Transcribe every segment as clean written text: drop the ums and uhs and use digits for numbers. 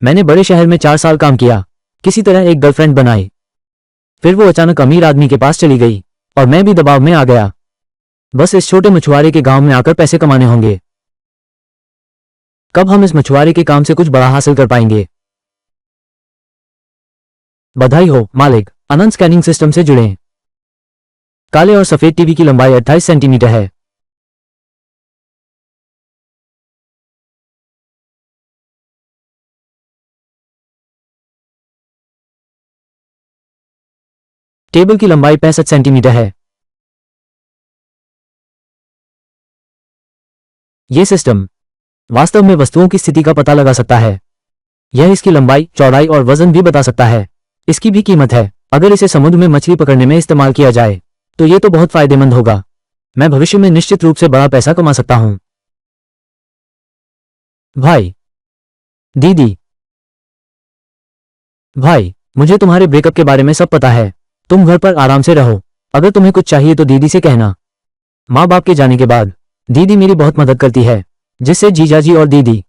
मैंने बड़े शहर में 4 साल काम किया, किसी तरह एक गर्लफ्रेंड बनाई। फिर वो अचानक अमीर आदमी के पास चली गई और मैं भी दबाव में आ गया। बस इस छोटे मछुआरे के गांव में आकर पैसे कमाने होंगे। कब हम इस मछुआरे के काम से कुछ बड़ा हासिल कर पाएंगे? बधाई हो मालिक, अनंत स्कैनिंग सिस्टम से जुड़ें। काले और सफेद टीवी की लंबाई 28 सेंटीमीटर है। टेबल की लंबाई 65 सेंटीमीटर है। यह सिस्टम वास्तव में वस्तुओं की स्थिति का पता लगा सकता है। यह इसकी लंबाई, चौड़ाई और वजन भी बता सकता है। इसकी भी कीमत है। अगर इसे समुद्र में मछली पकड़ने में इस्तेमाल किया जाए तो यह तो बहुत फायदेमंद होगा। मैं भविष्य में निश्चित रूप से बड़ा पैसा कमा सकता हूं। भाई, दीदी, भाई, मुझे तुम्हारे ब्रेकअप के बारे में सब पता है। तुम घर पर आराम से रहो। अगर तुम्हें कुछ चाहिए तो दीदी से कहना। माँ बाप के जाने के बाद दीदी मेरी बहुत मदद करती है, जिससे जीजाजी और दीदी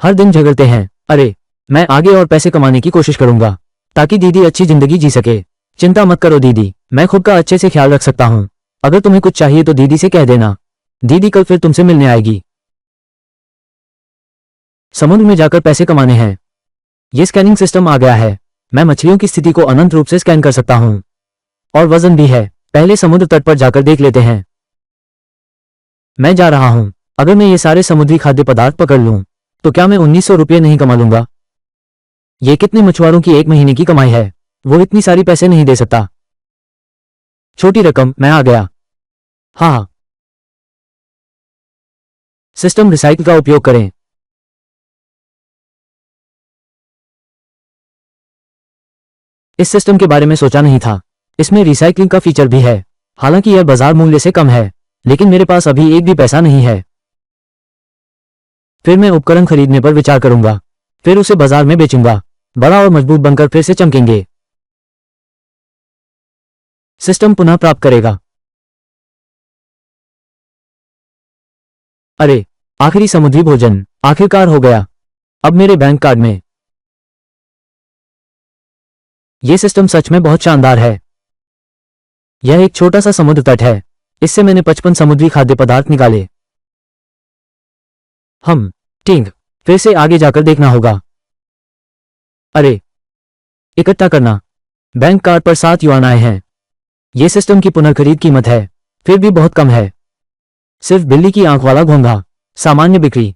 हर दिन झगड़ते हैं। अरे, मैं आगे और पैसे कमाने की कोशिश करूंगा ताकि दीदी अच्छी जिंदगी जी सके। चिंता मत करो दीदी, मैं खुद का अच्छे से ख्याल रख सकता हूं। अगर तुम्हें कुछ चाहिए तो दीदी से कह देना। दीदी कल फिर तुमसे मिलने आएगी। समुद्र में जाकर पैसे कमाने हैं। यह स्कैनिंग सिस्टम आ गया है। मैं मछलियों की स्थिति को अनंत रूप से स्कैन कर सकता हूं। और वजन भी है। पहले समुद्र तट पर जाकर देख लेते हैं। मैं जा रहा हूं। अगर मैं ये सारे समुद्री खाद्य पदार्थ पकड़ लूं तो क्या मैं 1900 रुपये नहीं कमा लूंगा? ये कितने मछुआरों की एक महीने की कमाई है। वो इतनी सारी पैसे नहीं दे सकता। छोटी रकम, मैं आ गया। हाँ, सिस्टम रिसाइकिल का उपयोग करें। इस सिस्टम के बारे में सोचा नहीं था। इसमें रिसाइकलिंग का फीचर भी है। हालांकि यह बाजार मूल्य से कम है, लेकिन मेरे पास अभी एक भी पैसा नहीं है। फिर मैं उपकरण खरीदने पर विचार करूंगा। फिर उसे बाजार में बेचूंगा। बड़ा और मजबूत बनकर फिर से चमकेंगे। सिस्टम पुनः प्राप्त करेगा। अरे, आखिरी समुद्री भोजन आखिरकार हो गया। अब मेरे बैंक कार्ड में। यह सिस्टम सच में बहुत शानदार है। यह एक छोटा सा समुद्र तट है। इससे मैंने 55 समुद्री खाद्य पदार्थ निकाले। ठीक, फिर से आगे जाकर देखना होगा। अरे, इकट्ठा करना। बैंक कार्ड पर 7 युआन आए हैं। यह सिस्टम की पुनर्खरीद कीमत है, फिर भी बहुत कम है। सिर्फ बिल्ली की आंख वाला घोंघा। सामान्य बिक्री।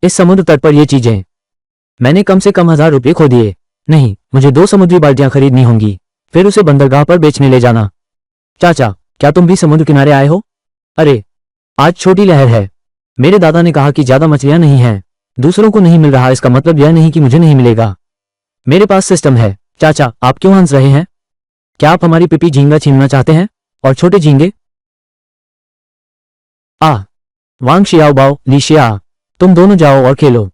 इस समुद्र तट पर ये चीजें। मैंने कम से कम 1000 रुपये खो दिए। नहीं, मुझे 2 समुद्री बाल्टियां खरीदनी होंगी, फिर उसे बंदरगाह पर बेचने ले जाना। चाचा, क्या तुम भी समुद्र किनारे आए हो? अरे, आज छोटी लहर है। मेरे दादा ने कहा कि ज्यादा मछलियां नहीं हैं। दूसरों को नहीं मिल रहा, इसका मतलब यह नहीं कि मुझे नहीं मिलेगा। मेरे पास सिस्टम है। चाचा, आप क्यों हंस रहे हैं? क्या आप हमारी पिपी झींगा छीनना चाहते हैं? और छोटे झींगे? वांग शियाओ बाओ ली शिया, तुम दोनों जाओ और खेलो।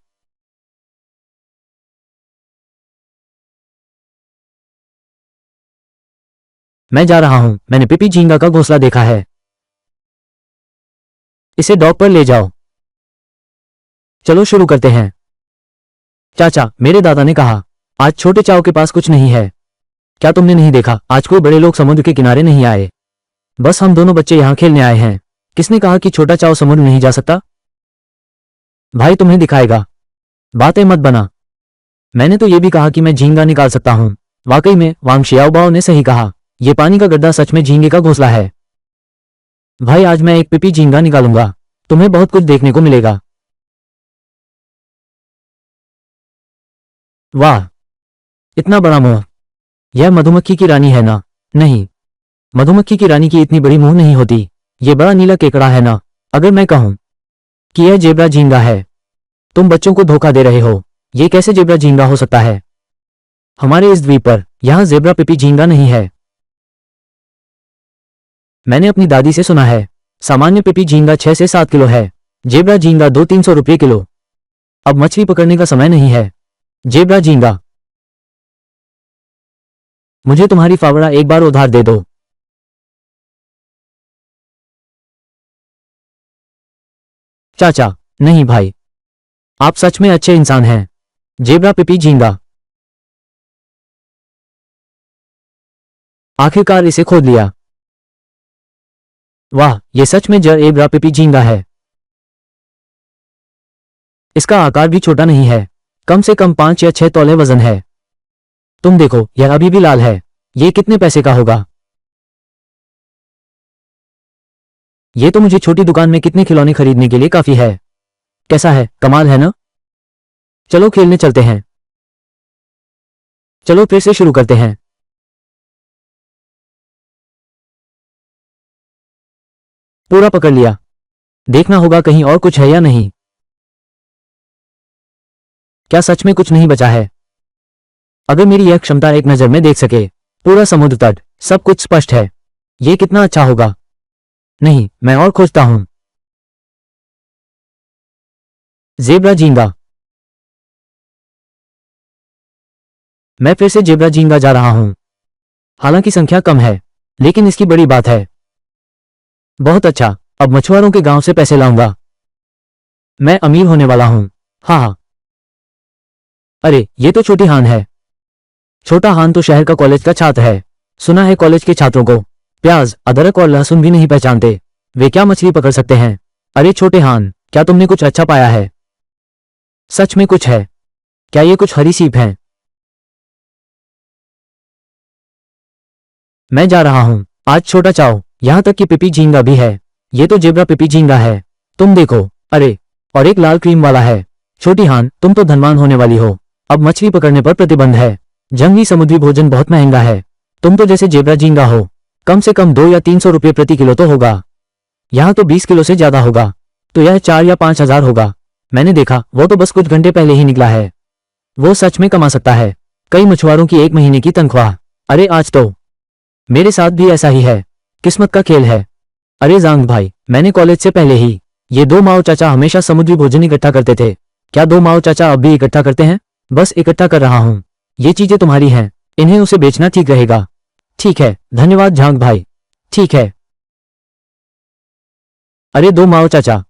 मैं जा रहा हूं। मैंने पिपी झींगा का घोंसला देखा है। इसे डॉक पर ले जाओ। चलो शुरू करते हैं। चाचा, मेरे दादा ने कहा आज छोटे चाव के पास कुछ नहीं है। क्या तुमने नहीं देखा? आज कोई बड़े लोग समुद्र के किनारे नहीं आए। बस हम दोनों बच्चे यहां खेलने आए हैं। किसने कहा कि छोटा चाव समुद्र नहीं जा सकता? भाई तुम्हें दिखाएगा। बातें मत बना। मैंने तो ये भी कहा कि मैं झींगा निकाल सकता हूं। वाकई में वांग शियाओबाओ ने सही कहा। यह पानी का गड्ढा सच में झींगे का घोंसला है। भाई, आज मैं एक पिपी झींगा निकालूंगा। तुम्हें बहुत कुछ देखने को मिलेगा। वाह, इतना बड़ा मुंह। यह मधुमक्खी की रानी है ना? नहीं, मधुमक्खी की रानी की इतनी बड़ी मुंह नहीं होती। यह बड़ा नीला केकड़ा है ना? अगर मैं कहूं कि यह जेब्रा झींगा है, तुम बच्चों को धोखा दे रहे हो। यह कैसे जेब्रा झींगा हो सकता है? हमारे इस द्वीप पर यहां जेब्रा पिपी झींगा नहीं है। मैंने अपनी दादी से सुना है सामान्य पिपी झींगा 6 से 7 किलो है। जेब्रा झींगा 200-300 रुपये किलो। अब मछली पकड़ने का समय नहीं है। जेब्रा झींगा, मुझे तुम्हारी फावड़ा एक बार उधार दे दो। चाचा, नहीं भाई, आप सच में अच्छे इंसान हैं। जेब्रा पिपी झींगा। आखिरकार इसे खोद लिया। वाह, ये सच में जेब्रा पिपी झींगा है। इसका आकार भी छोटा नहीं है, कम से कम 5 या 6 तौले वजन है। तुम देखो, यह अभी भी लाल है। ये कितने पैसे का होगा? ये तो मुझे छोटी दुकान में कितने खिलौने खरीदने के लिए काफी है। कैसा है, कमाल है ना? चलो खेलने चलते हैं। चलो फिर से शुरू करते हैं। पूरा पकड़ लिया। देखना होगा कहीं और कुछ है या नहीं। क्या सच में कुछ नहीं बचा है? अगर मेरी यह क्षमता एक नजर में देख सके, पूरा समुद्र तट, सब कुछ स्पष्ट है। ये कितना अच्छा होगा। नहीं, मैं और खोजता हूं। जेब्रा झींगा। मैं फिर से जेब्रा झींगा जा रहा हूं। हालांकि संख्या कम है, लेकिन इसकी बड़ी बात है। बहुत अच्छा, अब मछुआरों के गांव से पैसे लाऊंगा। मैं अमीर होने वाला हूं। हाँ। अरे, ये तो छोटी हान है। छोटा हान तो शहर का कॉलेज का छात्र है। सुना है कॉलेज के छात्रों को प्याज, अदरक और लहसुन भी नहीं पहचानते। वे क्या मछली पकड़ सकते हैं? अरे छोटे हान, क्या तुमने कुछ अच्छा पाया है? सच में कुछ है? क्या ये कुछ हरी सीप हैं? मैं जा रहा हूं। आज छोटा चाओ, यहां तक कि पिपी झींगा भी है। ये तो जेब्रा पिपी झींगा है। तुम देखो। अरे, और एक लाल क्रीम वाला है। छोटी हान, तुम तो धनवान होने वाली हो। अब मछली पकड़ने पर प्रतिबंध है। जंगली समुद्री भोजन बहुत महंगा है। तुम तो जैसे जेब्रा झींगा हो। कम से कम 2 या 300 रुपये प्रति किलो तो होगा। यहाँ तो 20 किलो से ज्यादा होगा। तो यह 4 या 5 हजार होगा। मैंने देखा, वो तो बस कुछ घंटे पहले ही निकला है। वो सच में कमा सकता है कई मछुआरों की 1 महीने की तनख्वाह। अरे आज तो मेरे साथ भी ऐसा ही है। किस्मत का खेल है। अरे जांग भाई, मैंने कॉलेज से पहले ही ये 2 माओ चाचा हमेशा समुद्री भोजन इकट्ठा करते थे। क्या 2 माओ चाचा अब भी इकट्ठा करते हैं? बस इकट्ठा कर रहा हूँ। ये चीजें तुम्हारी हैं, इन्हें उसे बेचना ठीक रहेगा। ठीक है, धन्यवाद झांग भाई। ठीक है। अरे 2 माओ चाचा।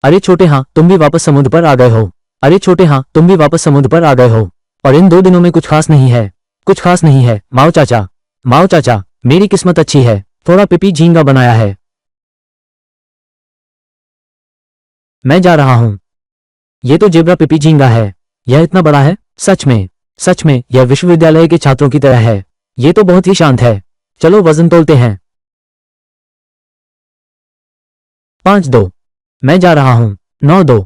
अरे छोटे हाँ, तुम भी वापस समुद्र पर आ गए हो। अरे छोटे हाँ, तुम भी वापस समुद्र पर आ गए हो। और इन 2 दिनों में कुछ खास नहीं है। कुछ खास नहीं है माओ चाचा। माओ चाचा, मेरी किस्मत अच्छी है, थोड़ा पिपी झींगा बनाया है। मैं जा रहा हूं। ये तो जेब्रा पिपी झींगा है। यह इतना बड़ा है? सच में यह विश्वविद्यालय के छात्रों की तरह है। ये तो बहुत ही शांत है। चलो वजन तोलते हैं। 5-2। मैं जा रहा हूं। 9-2।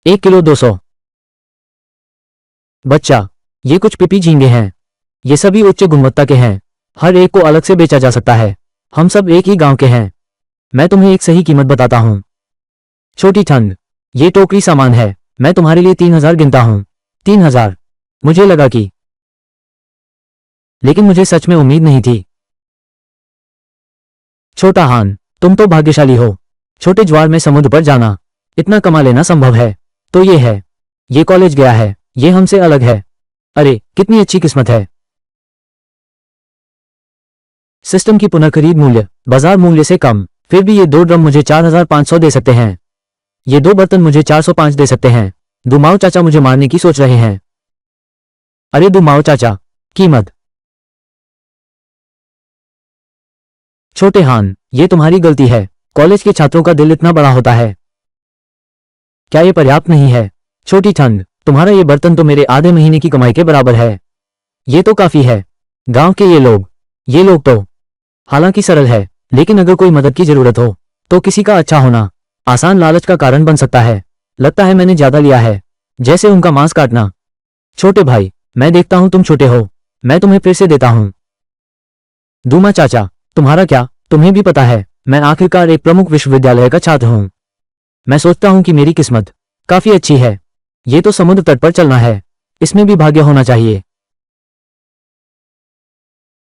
1 किलो 200। बच्चा, ये कुछ पिपी झींगे हैं। ये सभी उच्च गुणवत्ता के हैं। हर एक को अलग से बेचा जा सकता है। हम सब एक ही गांव के हैं। मैं तुम्हें एक सही कीमत बताता हूं। छोटी ठंड, ये टोकरी सामान है। मैं तुम्हारे लिए 3000 गिनता हूं। 3000। मुझे लगा कि, लेकिन मुझे सच में उम्मीद नहीं थी। छोटा हान, तुम तो भाग्यशाली हो। छोटे ज्वार में समुद्र पर जाना, इतना कमा लेना संभव है। तो ये है। ये कॉलेज गया है। ये हमसे अलग है। अरे कितनी अच्छी किस्मत है। सिस्टम की पुनर्खरीद मूल्य बाजार मूल्य से कम। फिर भी ये 2 ड्रम मुझे 4500 दे सकते हैं। ये 2 बर्तन मुझे 405 दे सकते हैं। दुमाओ चाचा मुझे मारने की सोच रहे हैं। अरे दुमाओ चाचा, कीमत। छोटे हान, ये तुम्हारी गलती है। कॉलेज के छात्रों का दिल इतना बड़ा होता है। क्या ये पर्याप्त नहीं है? छोटी ठंड, तुम्हारा ये बर्तन तो मेरे आधे महीने की कमाई के बराबर है। ये तो काफी है। गांव के ये लोग तो हालांकि सरल है, लेकिन अगर कोई मदद की जरूरत हो तो किसी का अच्छा होना आसान लालच का कारण बन सकता है। लगता है मैंने ज्यादा लिया है, जैसे उनका मांस काटना। छोटे भाई, मैं देखता हूं तुम छोटे हो, मैं तुम्हें फिर से देता हूं। दूमा चाचा, तुम्हारा क्या? तुम्हें भी पता है, मैं आखिरकार एक प्रमुख विश्वविद्यालय का छात्र हूं। मैं सोचता हूं कि मेरी किस्मत काफी अच्छी है। ये तो समुद्र तट पर चलना है, इसमें भी भाग्य होना चाहिए।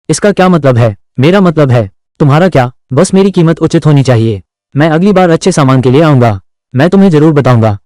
इसका क्या मतलब है? मेरा मतलब है, तुम्हारा क्या? बस मेरी कीमत उचित होनी चाहिए। मैं अगली बार अच्छे सामान के लिए आऊंगा। मैं तुम्हें जरूर बताऊंगा।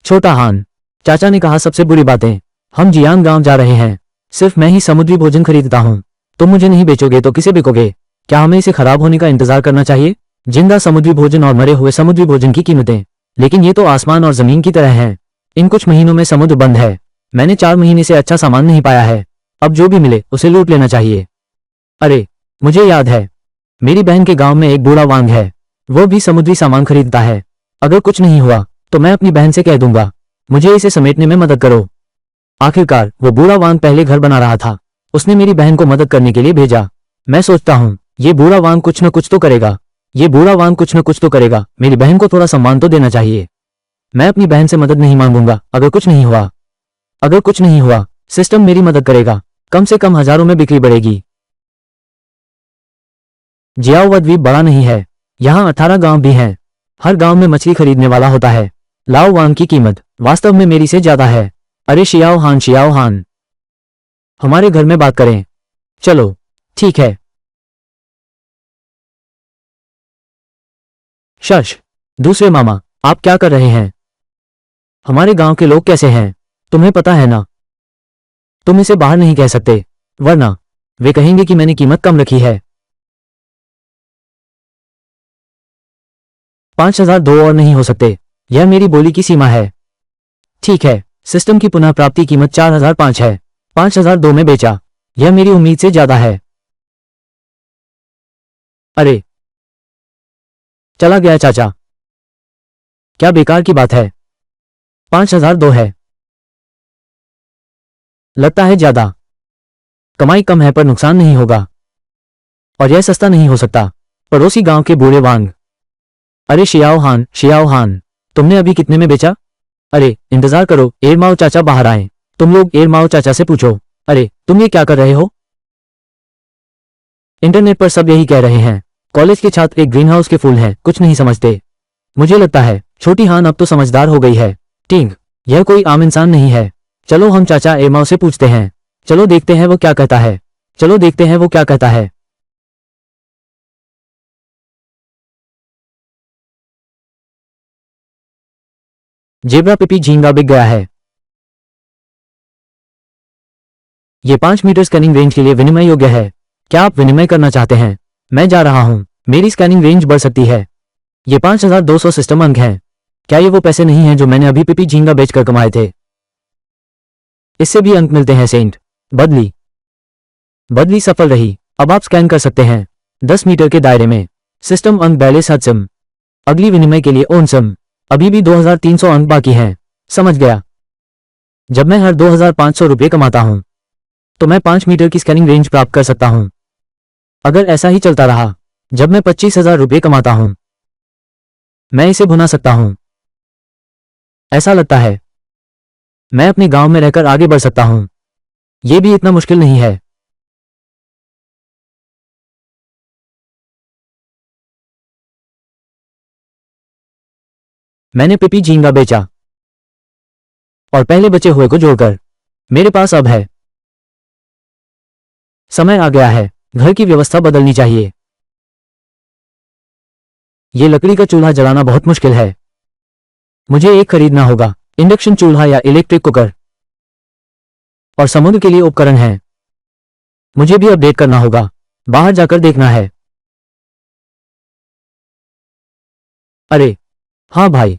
छोटा हान, चाचा ने कहा सबसे बुरी बातें। हम जियांग गांव जा रहे हैं। सिर्फ मैं ही समुद्री भोजन खरीदता हूं। तुम मुझे नहीं बेचोगे तो किसे बिकोगे? क्या हमें इसे खराब होने का इंतजार करना चाहिए? जिंदा समुद्री भोजन और मरे हुए समुद्री भोजन की कीमतें। लेकिन ये तो आसमान और जमीन की तरह हैं। इन कुछ महीनों में समुद्र बंद है। मैंने 4 महीने से अच्छा सामान नहीं पाया है। अब जो भी मिले उसे लूट लेना चाहिए। अरे, मुझे याद है, मेरी बहन के गांव में एक बूढ़ा वांग है। वो भी समुद्री सामान खरीदता है। अगर कुछ नहीं हुआ तो मैं अपनी बहन से कह दूंगा, मुझे इसे समेटने में मदद करो। आखिरकार वो बूढ़ा वांग पहले घर बना रहा था। उसने मेरी बहन को मदद करने के लिए भेजा। मैं सोचता हूँ ये बूढ़ा वांग कुछ न कुछ तो करेगा। ये बूढ़ा वांग कुछ न कुछ तो करेगा। मेरी बहन को थोड़ा सम्मान तो देना चाहिए। मैं अपनी बहन से मदद नहीं मांगूंगा अगर कुछ नहीं हुआ। अगर कुछ नहीं हुआ, सिस्टम मेरी मदद करेगा। कम से कम हजारों में बिक्री बढ़ेगी। जियाओ द्वीप बड़ा नहीं है। यहाँ 18 गांव भी हैं। हर गांव में मछली खरीदने वाला होता है। लाओ वांग की कीमत वास्तव में मेरी से ज्यादा है। अरे शियाओ हान, हमारे घर में बात करें। चलो, ठीक है। शश, दूसरे मामा, आप क्या कर रहे हैं? हमारे गांव के लोग कैसे हैं तुम्हें पता है ना? तुम इसे बाहर नहीं कह सकते, वरना वे कहेंगे कि मैंने कीमत कम रखी है। 5002 और नहीं हो सकते। यह मेरी बोली की सीमा है। ठीक है, सिस्टम की पुनः प्राप्ति कीमत 4005 है। 5002 में बेचा। यह मेरी उम्मीद से ज्यादा है। अरे, चला गया चाचा। क्या बेकार की बात है। 5002 है। लगता है ज्यादा। कमाई कम है पर नुकसान नहीं होगा। और यह सस्ता नहीं हो सकता। पड़ोसी गांव के बूढ़े वांग। अरे शियाओ हान, तुमने अभी कितने में बेचा? अरे, इंतजार करो, एरमाओ चाचा बाहर आए। तुम लोग एरमाओ चाचा से पूछो। अरे, तुम ये क्या कर रहे हो? इंटरनेट पर सब यही कह रहे हैं। कॉलेज के छात्र एक ग्रीन हाउस के फूल हैं, कुछ नहीं समझते। मुझे लगता है छोटी हान अब तो समझदार हो गई है। टिंग, यह कोई आम इंसान नहीं है। चलो हम चाचा एरमाओ से पूछते हैं। चलो देखते हैं वो क्या कहता है। चलो देखते हैं वो क्या कहता है। जेब्रा पिपी झींगा बिक गया है। ये 5 मीटर स्कैनिंग रेंज के लिए विनिमय योग्य है। क्या आप विनिमय करना चाहते हैं? मैं जा रहा हूं। मेरी स्कैनिंग रेंज बढ़ सकती है। ये 5200 सिस्टम अंक हैं। क्या ये वो पैसे नहीं हैं जो मैंने अभी पिपी झींगा बेचकर कमाए थे? इससे भी अंक मिलते हैं सेंट। बदली सफल रही। अब आप स्कैन कर सकते हैं। 10 मीटर के दायरे में। सिस्टम अंक बैलेंस हदसम। अगली विनिमय के लिए ओनसम। अभी भी 2300 अंक बाकी हैं। समझ गया। जब मैं हर 2500 रुपये कमाता हूं तो मैं 5 मीटर की स्कैनिंग रेंज प्राप्त कर सकता हूं। अगर ऐसा ही चलता रहा, जब मैं 25,000 रुपये कमाता हूं मैं इसे भुना सकता हूं। ऐसा लगता है मैं अपने गांव में रहकर आगे बढ़ सकता हूं। यह भी इतना मुश्किल नहीं है। मैंने पिपी झींगा बेचा और पहले बचे हुए को जोड़कर मेरे पास अब है। समय आ गया है। घर की व्यवस्था बदलनी चाहिए। ये लकड़ी का चूल्हा जलाना बहुत मुश्किल है। मुझे एक खरीदना होगा, इंडक्शन चूल्हा या इलेक्ट्रिक कुकर। और समुद्र के लिए उपकरण हैं। मुझे भी अपडेट करना होगा। बाहर जाकर देखना है। अरे हाँ भाई,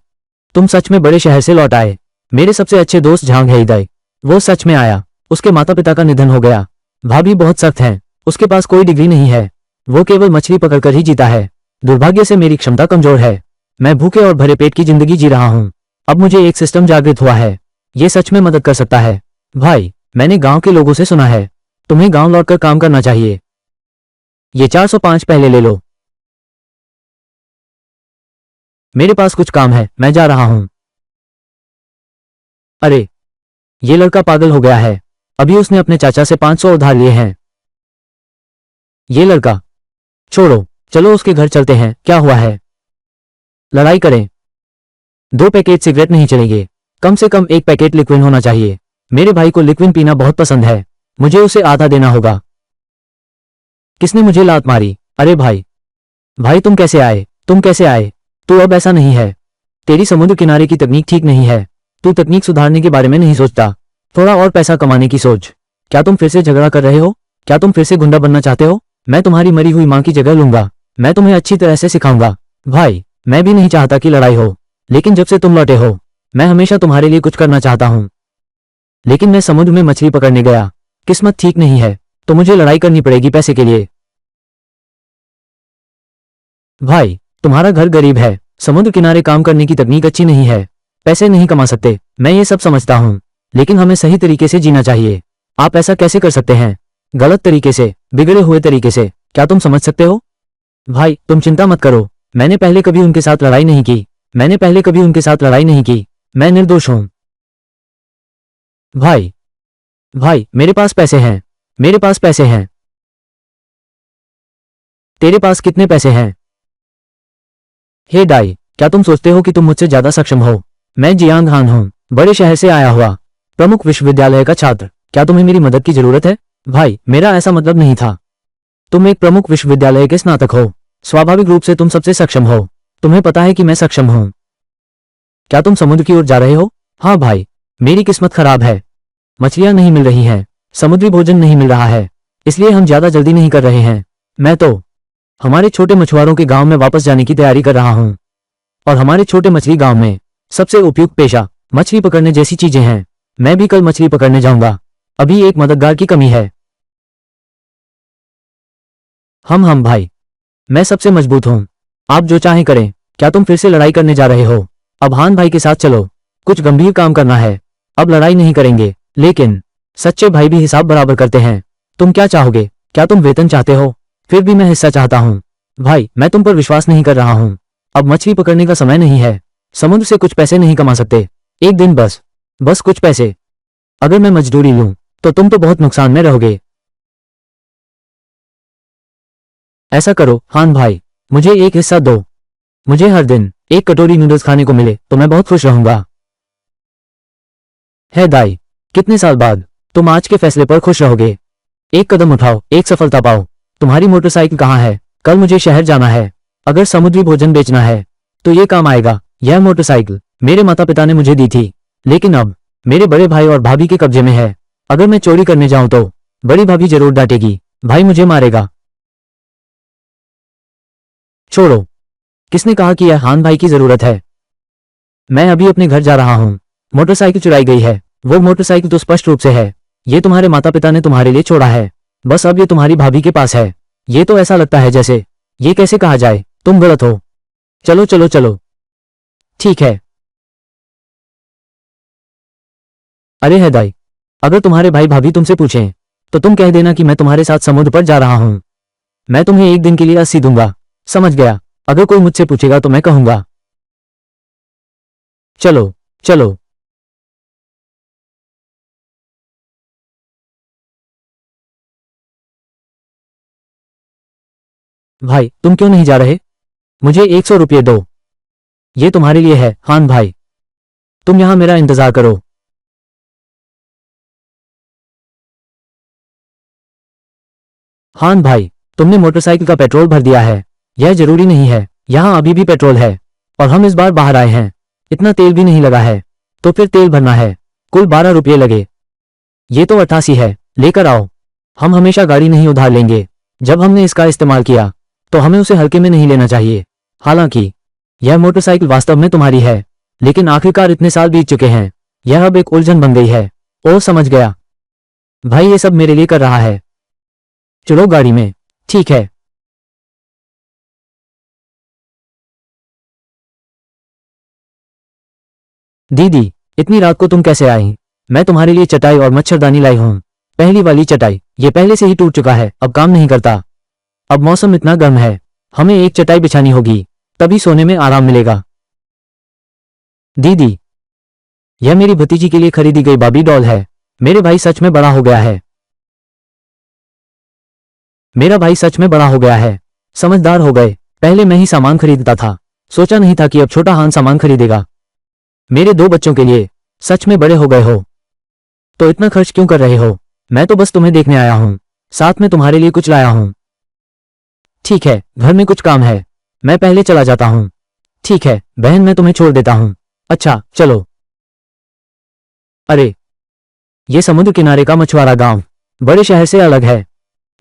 तुम सच में बड़े शहर से लौट आए। मेरे सबसे अच्छे दोस्त झांग है इदय। वो सच में आया। उसके माता पिता का निधन हो गया। भाभी बहुत सख्त हैं। उसके पास कोई डिग्री नहीं है। वो केवल मछली पकड़कर ही जीता है। दुर्भाग्य से मेरी क्षमता कमजोर है। मैं भूखे और भरे पेट की जिंदगी जी रहा हूं। अब मुझे एक सिस्टम जागृत हुआ है। ये सच में मदद कर सकता है। भाई, मैंने गांव के लोगों से सुना है तुम्हें गांव लौटकर काम करना चाहिए। ये 405 पहले ले लो। मेरे पास कुछ काम है, मैं जा रहा हूं। अरे, ये लड़का पागल हो गया है। अभी उसने अपने चाचा से 500 उधार लिए हैं। ये लड़का, छोड़ो, चलो उसके घर चलते हैं। क्या हुआ है? लड़ाई करें? 2 पैकेट सिगरेट नहीं चलेंगे। कम से कम 1 पैकेट लिक्विड होना चाहिए। मेरे भाई को लिक्विड पीना बहुत पसंद है। मुझे उसे आधा देना होगा। किसने मुझे लात मारी? अरे भाई, तुम कैसे आए? तू अब ऐसा नहीं है। तेरी समुद्र किनारे की तकनीक ठीक नहीं है। तू तकनीक सुधारने के बारे में नहीं सोचता। थोड़ा और पैसा कमाने की सोच। क्या तुम फिर से झगड़ा कर रहे हो? क्या तुम फिर से गुंडा बनना चाहते हो? मैं तुम्हारी मरी हुई मां की जगह लूंगा। मैं तुम्हें अच्छी तरह से सिखाऊंगा। भाई, मैं भी नहीं चाहता कि लड़ाई हो, लेकिन जब से तुम लौटे हो मैं हमेशा तुम्हारे लिए कुछ करना चाहता हूं। लेकिन मैं समुद्र में मछली पकड़ने गया, किस्मत ठीक नहीं है, तो मुझे लड़ाई करनी पड़ेगी पैसे के लिए। भाई, तुम्हारा घर गरीब है, समुद्र किनारे काम करने की तकनीक अच्छी नहीं है, पैसे नहीं कमा सकते, मैं ये सब समझता हूं, लेकिन हमें सही तरीके से जीना चाहिए। आप ऐसा कैसे कर सकते हैं? गलत तरीके से, बिगड़े हुए तरीके से, क्या तुम समझ सकते हो? भाई, तुम चिंता मत करो, मैंने पहले कभी उनके साथ लड़ाई नहीं की, मैं निर्दोष हूं। भाई, भाई, मेरे पास पैसे हैं। तेरे पास कितने पैसे हैं? हे डाई, क्या तुम सोचते हो कि तुम मुझसे ज्यादा सक्षम हो? मैं जियांग हान हूं, बड़े शहर से आया हुआ, प्रमुख विश्वविद्यालय का छात्र। क्या तुम्हें मेरी मदद की जरूरत है? भाई, मेरा ऐसा मतलब नहीं था। तुम एक प्रमुख विश्वविद्यालय के स्नातक हो, स्वाभाविक रूप से तुम सबसे सक्षम हो। तुम्हें पता है कि मैं सक्षम हूं। क्या तुम समुद्र की ओर जा रहे हो? हाँ भाई, मेरी किस्मत खराब है, मछलियां नहीं मिल रही हैं, समुद्री भोजन नहीं मिल रहा है, इसलिए हम ज्यादा जल्दी नहीं कर रहे हैं। मैं तो हमारे छोटे मछुआरों के गांव में वापस जाने की तैयारी कर रहा हूं, और हमारे छोटे मछली गांव में सबसे उपयुक्त पेशा मछली पकड़ने जैसी चीजें हैं। मैं भी कल मछली पकड़ने जाऊंगा, अभी एक मददगार की कमी है। हम भाई, मैं सबसे मजबूत हूं, आप जो चाहें करें। क्या तुम फिर से लड़ाई करने जा रहे हो? अब हान भाई के साथ चलो, कुछ गंभीर काम करना है। अब लड़ाई नहीं करेंगे, लेकिन सच्चे भाई भी हिसाब बराबर करते हैं। तुम क्या चाहोगे? क्या तुम वेतन चाहते हो? फिर भी मैं हिस्सा चाहता हूं। भाई, मैं तुम पर विश्वास नहीं कर रहा हूं, अब मछली पकड़ने का समय नहीं है, समुद्र से कुछ पैसे नहीं कमा सकते, एक दिन बस कुछ पैसे। अगर मैं मजदूरी लूं तो तुम तो बहुत नुकसान में रहोगे। ऐसा करो हान भाई, मुझे एक हिस्सा दो, मुझे हर दिन एक कटोरी नूडल्स खाने को मिले तो मैं बहुत खुश रहूंगा। है दाई, कितने साल बाद तुम आज के फैसले पर खुश रहोगे। एक कदम उठाओ, एक सफलता पाओ। तुम्हारी मोटरसाइकिल कहाँ है? कल मुझे शहर जाना है, अगर समुद्री भोजन बेचना है तो ये काम आएगा। यह मोटरसाइकिल मेरे माता पिता ने मुझे दी थी, लेकिन अब मेरे बड़े भाई और भाभी के कब्जे में है। अगर मैं चोरी करने जाऊं तो बड़ी भाभी जरूर डांटेगी, भाई मुझे मारेगा। छोड़ो, किसने कहा कि यह हान भाई की जरूरत है? मैं अभी अपने घर जा रहा हूं, मोटरसाइकिल चुराई गई है। वो मोटरसाइकिल तो स्पष्ट रूप से है, ये तुम्हारे माता पिता ने तुम्हारे लिए छोड़ा है, बस अब ये तुम्हारी भाभी के पास है। ये तो ऐसा लगता है जैसे, ये कैसे कहा जाए, तुम गलत हो। चलो चलो चलो, ठीक है। अरे है दाई, अगर तुम्हारे भाई भाभी तुमसे पूछें तो तुम कह देना कि मैं तुम्हारे साथ समुद्र पर जा रहा हूं। मैं तुम्हें एक दिन के लिए 80 दूंगा, समझ गया? अगर कोई मुझसे पूछेगा तो मैं कहूंगा। चलो चलो। भाई, तुम क्यों नहीं जा रहे? मुझे 100 रुपये दो, ये तुम्हारे लिए है हान भाई, तुम यहां मेरा इंतजार करो। हान भाई, तुमने मोटरसाइकिल का पेट्रोल भर दिया है? यह जरूरी नहीं है, यहाँ अभी भी पेट्रोल है, और हम इस बार बाहर आए हैं, इतना तेल भी नहीं लगा है, तो फिर तेल भरना है, कुल 12 रुपये लगे। ये तो 88 है, लेकर आओ। हम हमेशा गाड़ी नहीं उधार लेंगे, जब हमने इसका इस्तेमाल किया तो हमें उसे हल्के में नहीं लेना चाहिए। हालांकि यह मोटरसाइकिल वास्तव में तुम्हारी है, लेकिन आखिरकार इतने साल बीत चुके हैं, यह अब एक उलझन बन गई है। ओ समझ गया, भाई ये सब मेरे लिए कर रहा है। चलो गाड़ी में। ठीक है। दीदी, इतनी रात को तुम कैसे आई? मैं तुम्हारे लिए चटाई और मच्छरदानी लाई हूं। पहली वाली चटाई, ये पहले से ही टूट चुका है, अब काम नहीं करता। अब मौसम इतना गर्म है, हमें एक चटाई बिछानी होगी, तभी सोने में आराम मिलेगा। दीदी, यह मेरी भतीजी के लिए खरीदी गई बाबी डॉल है। मेरे भाई सच में बड़ा हो गया है। मेरा भाई सच में बड़ा हो गया है, समझदार हो गए। पहले मैं ही सामान खरीदता था, सोचा नहीं था कि अब छोटा हान सामान खरीदेगा। मेरे 2 बच्चों के लिए सच में बड़े हो गए हो। तो इतना खर्च क्यों कर रहे हो? मैं तो बस तुम्हें देखने आया हूं, साथ में तुम्हारे लिए कुछ लाया हूं। ठीक है, घर में कुछ काम है, मैं पहले चला जाता हूं। ठीक है बहन, मैं तुम्हें छोड़ देता हूं। अच्छा चलो। अरे, ये समुद्र किनारे का मछुआरा गांव बड़े शहर से अलग है।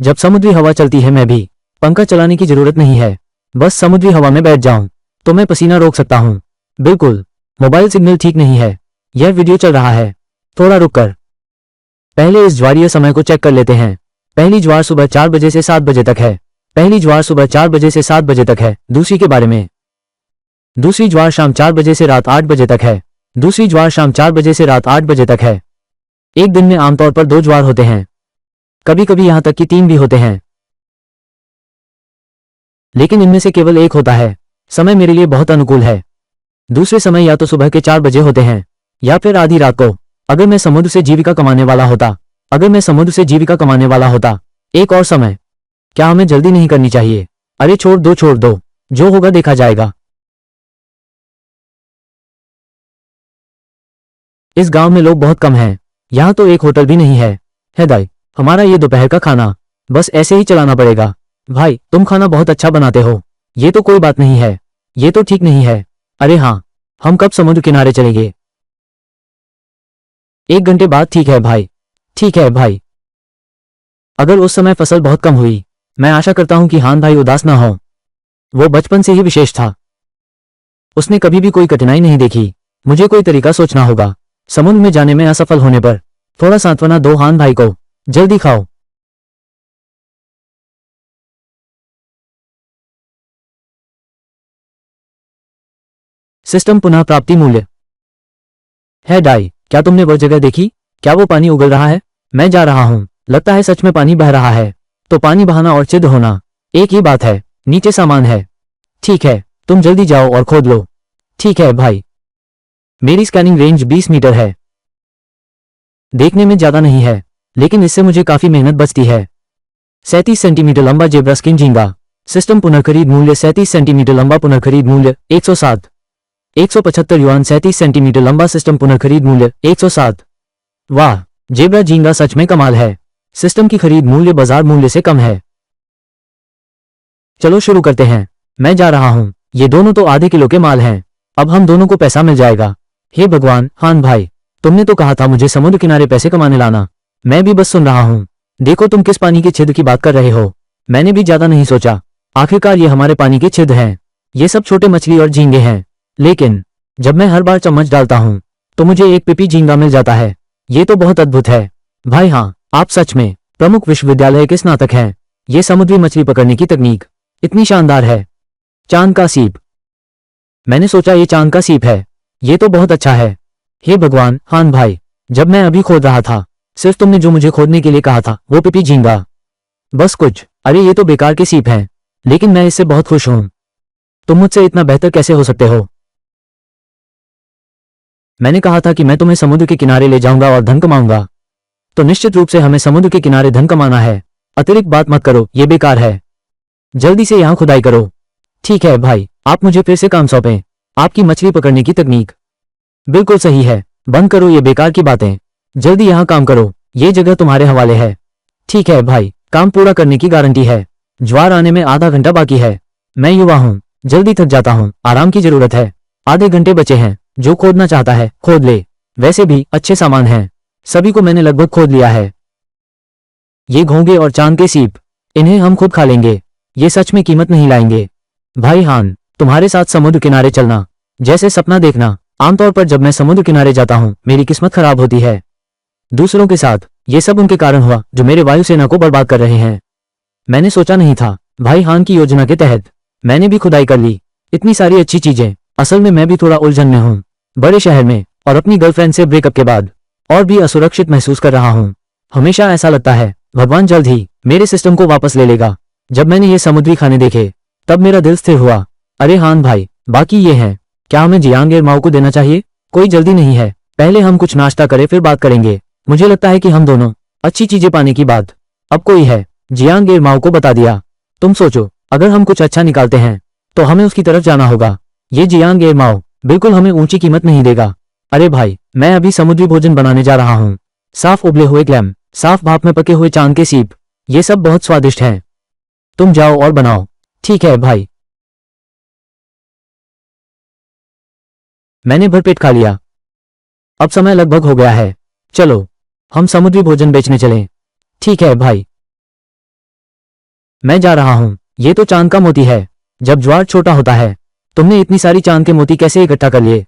जब समुद्री हवा चलती है मैं भी पंखा चलाने की जरूरत नहीं है, बस समुद्री हवा में बैठ जाऊं तो मैं पसीना रोक सकता हूं। बिल्कुल। मोबाइल सिग्नल ठीक नहीं है। यह वीडियो चल रहा है। थोड़ा रुककर पहले इस ज्वारीय समय को चेक कर लेते हैं। पहली ज्वार सुबह 4 बजे से 7 बजे तक है। पहली ज्वार सुबह 4 बजे से 7 बजे तक है। दूसरी के बारे में, दूसरी ज्वार शाम 4 बजे से रात 8 बजे तक है। दूसरी ज्वार शाम 4 बजे से रात 8 बजे तक है। एक दिन में आमतौर पर 2 ज्वार होते हैं, कभी कभी यहां तक कि 3 भी होते हैं, लेकिन इनमें से केवल एक होता है। समय मेरे लिए बहुत अनुकूल है। दूसरे समय या तो सुबह के 4 बजे होते हैं या फिर आधी रात को। अगर मैं समुद्र से जीविका कमाने वाला होता, अगर मैं समुद्र से जीविका कमाने वाला होता, एक और समय, क्या हमें जल्दी नहीं करनी चाहिए? अरे छोड़ दो, जो होगा देखा जाएगा। इस गांव में लोग बहुत कम हैं। यहां तो एक होटल भी नहीं है। दाई, हमारा ये दोपहर का खाना बस ऐसे ही चलाना पड़ेगा। भाई, तुम खाना बहुत अच्छा बनाते हो। ये तो कोई बात नहीं है। ये तो ठीक नहीं है। अरे हाँ, हम कब समुद्र किनारे चलेंगे? 1 घंटे बाद। ठीक है भाई, ठीक है भाई। अगर उस समय फसल बहुत कम हुई, मैं आशा करता हूं कि हान भाई उदास ना हो। वो बचपन से ही विशेष था। उसने कभी भी कोई कठिनाई नहीं देखी। मुझे कोई तरीका सोचना होगा। समुद्र में जाने में असफल होने पर थोड़ा सांत्वना दो हान भाई को। जल्दी खाओ। सिस्टम पुनः प्राप्ति मूल्य है। डाई, क्या तुमने वह जगह देखी? क्या वो पानी उगल रहा है? मैं जा रहा हूं। लगता है सच में पानी बह रहा है। तो पानी बहाना और छिद्र होना एक ही बात है। नीचे सामान है। ठीक है, तुम जल्दी जाओ और खोद लो। ठीक है भाई। मेरी स्कैनिंग रेंज 20 मीटर है। देखने में ज्यादा नहीं है, लेकिन इससे मुझे काफी मेहनत बचती है। 37 सेंटीमीटर लंबा जेब्रा स्किन झींगा। सिस्टम पुनर्खरीद मूल्य 37 सेंटीमीटर लंबा। पुनर्खरीद मूल्य 107। 175 युआन। 37 सेंटीमीटर लंबा। सिस्टम पुनर्खरीद मूल्य 107। वाह, जेब्रा झींगा सच में कमाल है। सिस्टम की खरीद मूल्य बाजार मूल्य से कम है। चलो शुरू करते हैं। मैं जा रहा हूं। ये दोनों तो आधे किलो के माल हैं। अब हम दोनों को पैसा मिल जाएगा। हे भगवान, हान भाई, तुमने तो कहा था मुझे समुद्र किनारे पैसे कमाने लाना। मैं भी बस सुन रहा हूं। देखो तुम किस पानी के छिद्र की बात कर रहे हो। मैंने भी ज्यादा नहीं सोचा। आखिरकार ये हमारे पानी के छिद्र हैं। ये सब छोटे मछली और झींगे हैं, लेकिन जब मैं हर बार चम्मच डालता हूं तो मुझे एक पिपी झींगा मिल जाता है। ये तो बहुत अद्भुत है। भाई हाँ, आप सच में प्रमुख विश्वविद्यालय के स्नातक हैं। ये समुद्री मछली पकड़ने की तकनीक इतनी शानदार है। चांद का सीप। मैंने सोचा ये चांद का सीप है। ये तो बहुत अच्छा है। हे भगवान, हान भाई, जब मैं अभी खोद रहा था, सिर्फ तुमने जो मुझे खोदने के लिए कहा था वो पिपी झींगा। बस कुछ। अरे ये तो बेकार के सीप हैं, लेकिन मैं इससे बहुत खुश हूं। तुम मुझसे इतना बेहतर कैसे हो सकते हो? मैंने कहा था कि मैं तुम्हें समुद्र के किनारे ले जाऊंगा और धन कमाऊंगा। तो निश्चित रूप से हमें समुद्र के किनारे धन कमाना है। अतिरिक्त बात मत करो, ये बेकार है। जल्दी से यहां खुदाई करो। ठीक है भाई, आप मुझे फिर से काम सौंपें। आपकी मछली पकड़ने की तकनीक बिल्कुल सही है। बंद करो ये बेकार की बातें। जल्दी यहां काम करो। ये जगह तुम्हारे हवाले है। ठीक है भाई, काम पूरा करने की गारंटी है। ज्वार आने में आधा घंटा बाकी है। मैं युवा हूं, जल्दी थक जाता हूं। आराम की जरूरत है। आधे घंटे बचे हैं। जो खोदना चाहता है खोद ले। वैसे भी अच्छे सामान हैं। सभी को मैंने लगभग खोद लिया है। ये घोंगे और चांद के सीप, इन्हें हम खुद खा लेंगे। ये सच में कीमत नहीं लाएंगे। भाई हान, तुम्हारे साथ समुद्र किनारे चलना जैसे सपना देखना। आमतौर पर जब मैं समुद्र किनारे जाता हूं मेरी किस्मत खराब होती है। दूसरों के साथ ये सब उनके कारण हुआ जो मेरे वायुसेना को बर्बाद कर रहे हैं। मैंने सोचा नहीं था। भाई हान की योजना के तहत मैंने भी खुदाई कर ली। इतनी सारी अच्छी चीजें। असल में मैं भी थोड़ा उलझन में हूं। बड़े शहर में और अपनी गर्लफ्रेंड से ब्रेकअप के बाद और भी असुरक्षित महसूस कर रहा हूं। हमेशा ऐसा लगता है भगवान जल्द ही मेरे सिस्टम को वापस ले लेगा। जब मैंने ये समुद्री खाने देखे तब मेरा दिल स्थिर हुआ। अरे हान भाई, बाकी ये हैं। क्या हमें जियांग एरमाओ को देना चाहिए? कोई जल्दी नहीं है। पहले हम कुछ नाश्ता करें फिर बात करेंगे। मुझे लगता है कि हम दोनों अच्छी चीजें पाने की बात अब कोई है। जियांग एरमाओ को बता दिया। तुम सोचो, अगर हम कुछ अच्छा निकालते हैं तो हमें उसकी तरफ जाना होगा। ये जियांग एरमाओ बिल्कुल हमें ऊंची कीमत नहीं देगा। अरे भाई, मैं अभी समुद्री भोजन बनाने जा रहा हूँ। साफ उबले हुए क्लैम, साफ भाप में पके हुए चांद के सीप, ये सब बहुत स्वादिष्ट हैं। तुम जाओ और बनाओ। ठीक है भाई। मैंने भरपेट खा लिया। अब समय लगभग हो गया है। चलो हम समुद्री भोजन बेचने चलें। ठीक है भाई। मैं जा रहा हूं। ये तो चांद का मोती है। जब ज्वार छोटा होता है। तुमने इतनी सारी चांद के मोती कैसे इकट्ठा कर लिए?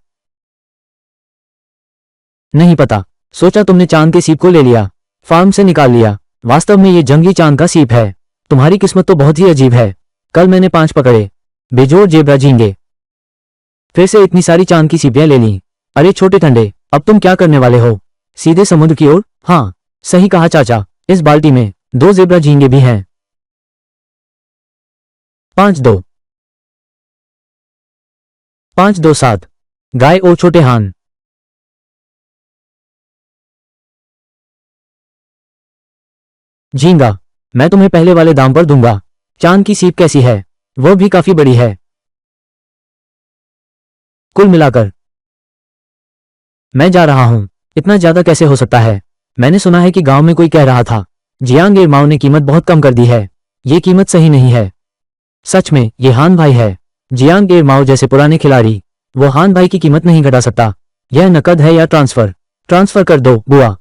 नहीं पता, सोचा तुमने चांद के सीप को ले लिया, फार्म से निकाल लिया। वास्तव में ये जंगली चांद का सीप है। तुम्हारी किस्मत तो बहुत ही अजीब है। कल मैंने 5 पकड़े, बेजोड़ जेब्रा झींगे, फिर से इतनी सारी चांद की सीपियां ले लीं। अरे छोटे ठंडे, अब तुम क्या करने वाले हो? सीधे समुद्र की ओर? हाँ, सही कहा चाचा, इस बाल्टी में 2 जेब्रा झींगे भी हैं। 5-2 5-2 7। गाय और छोटे हान। झींगा, मैं तुम्हें पहले वाले दाम पर दूंगा। चांद की सीप कैसी है? वह भी काफी बड़ी है। कुल मिलाकर मैं जा रहा हूं। इतना ज्यादा कैसे हो सकता है? मैंने सुना है कि गांव में कोई कह रहा था जियांग एरमाओ ने कीमत बहुत कम कर दी है। ये कीमत सही नहीं है। सच में ये हान भाई है। जियांग एरमाओ जैसे पुराने खिलाड़ी, वो हान भाई की कीमत नहीं घटा सकता। यह नकद है या ट्रांसफर? ट्रांसफर कर दो बुआ।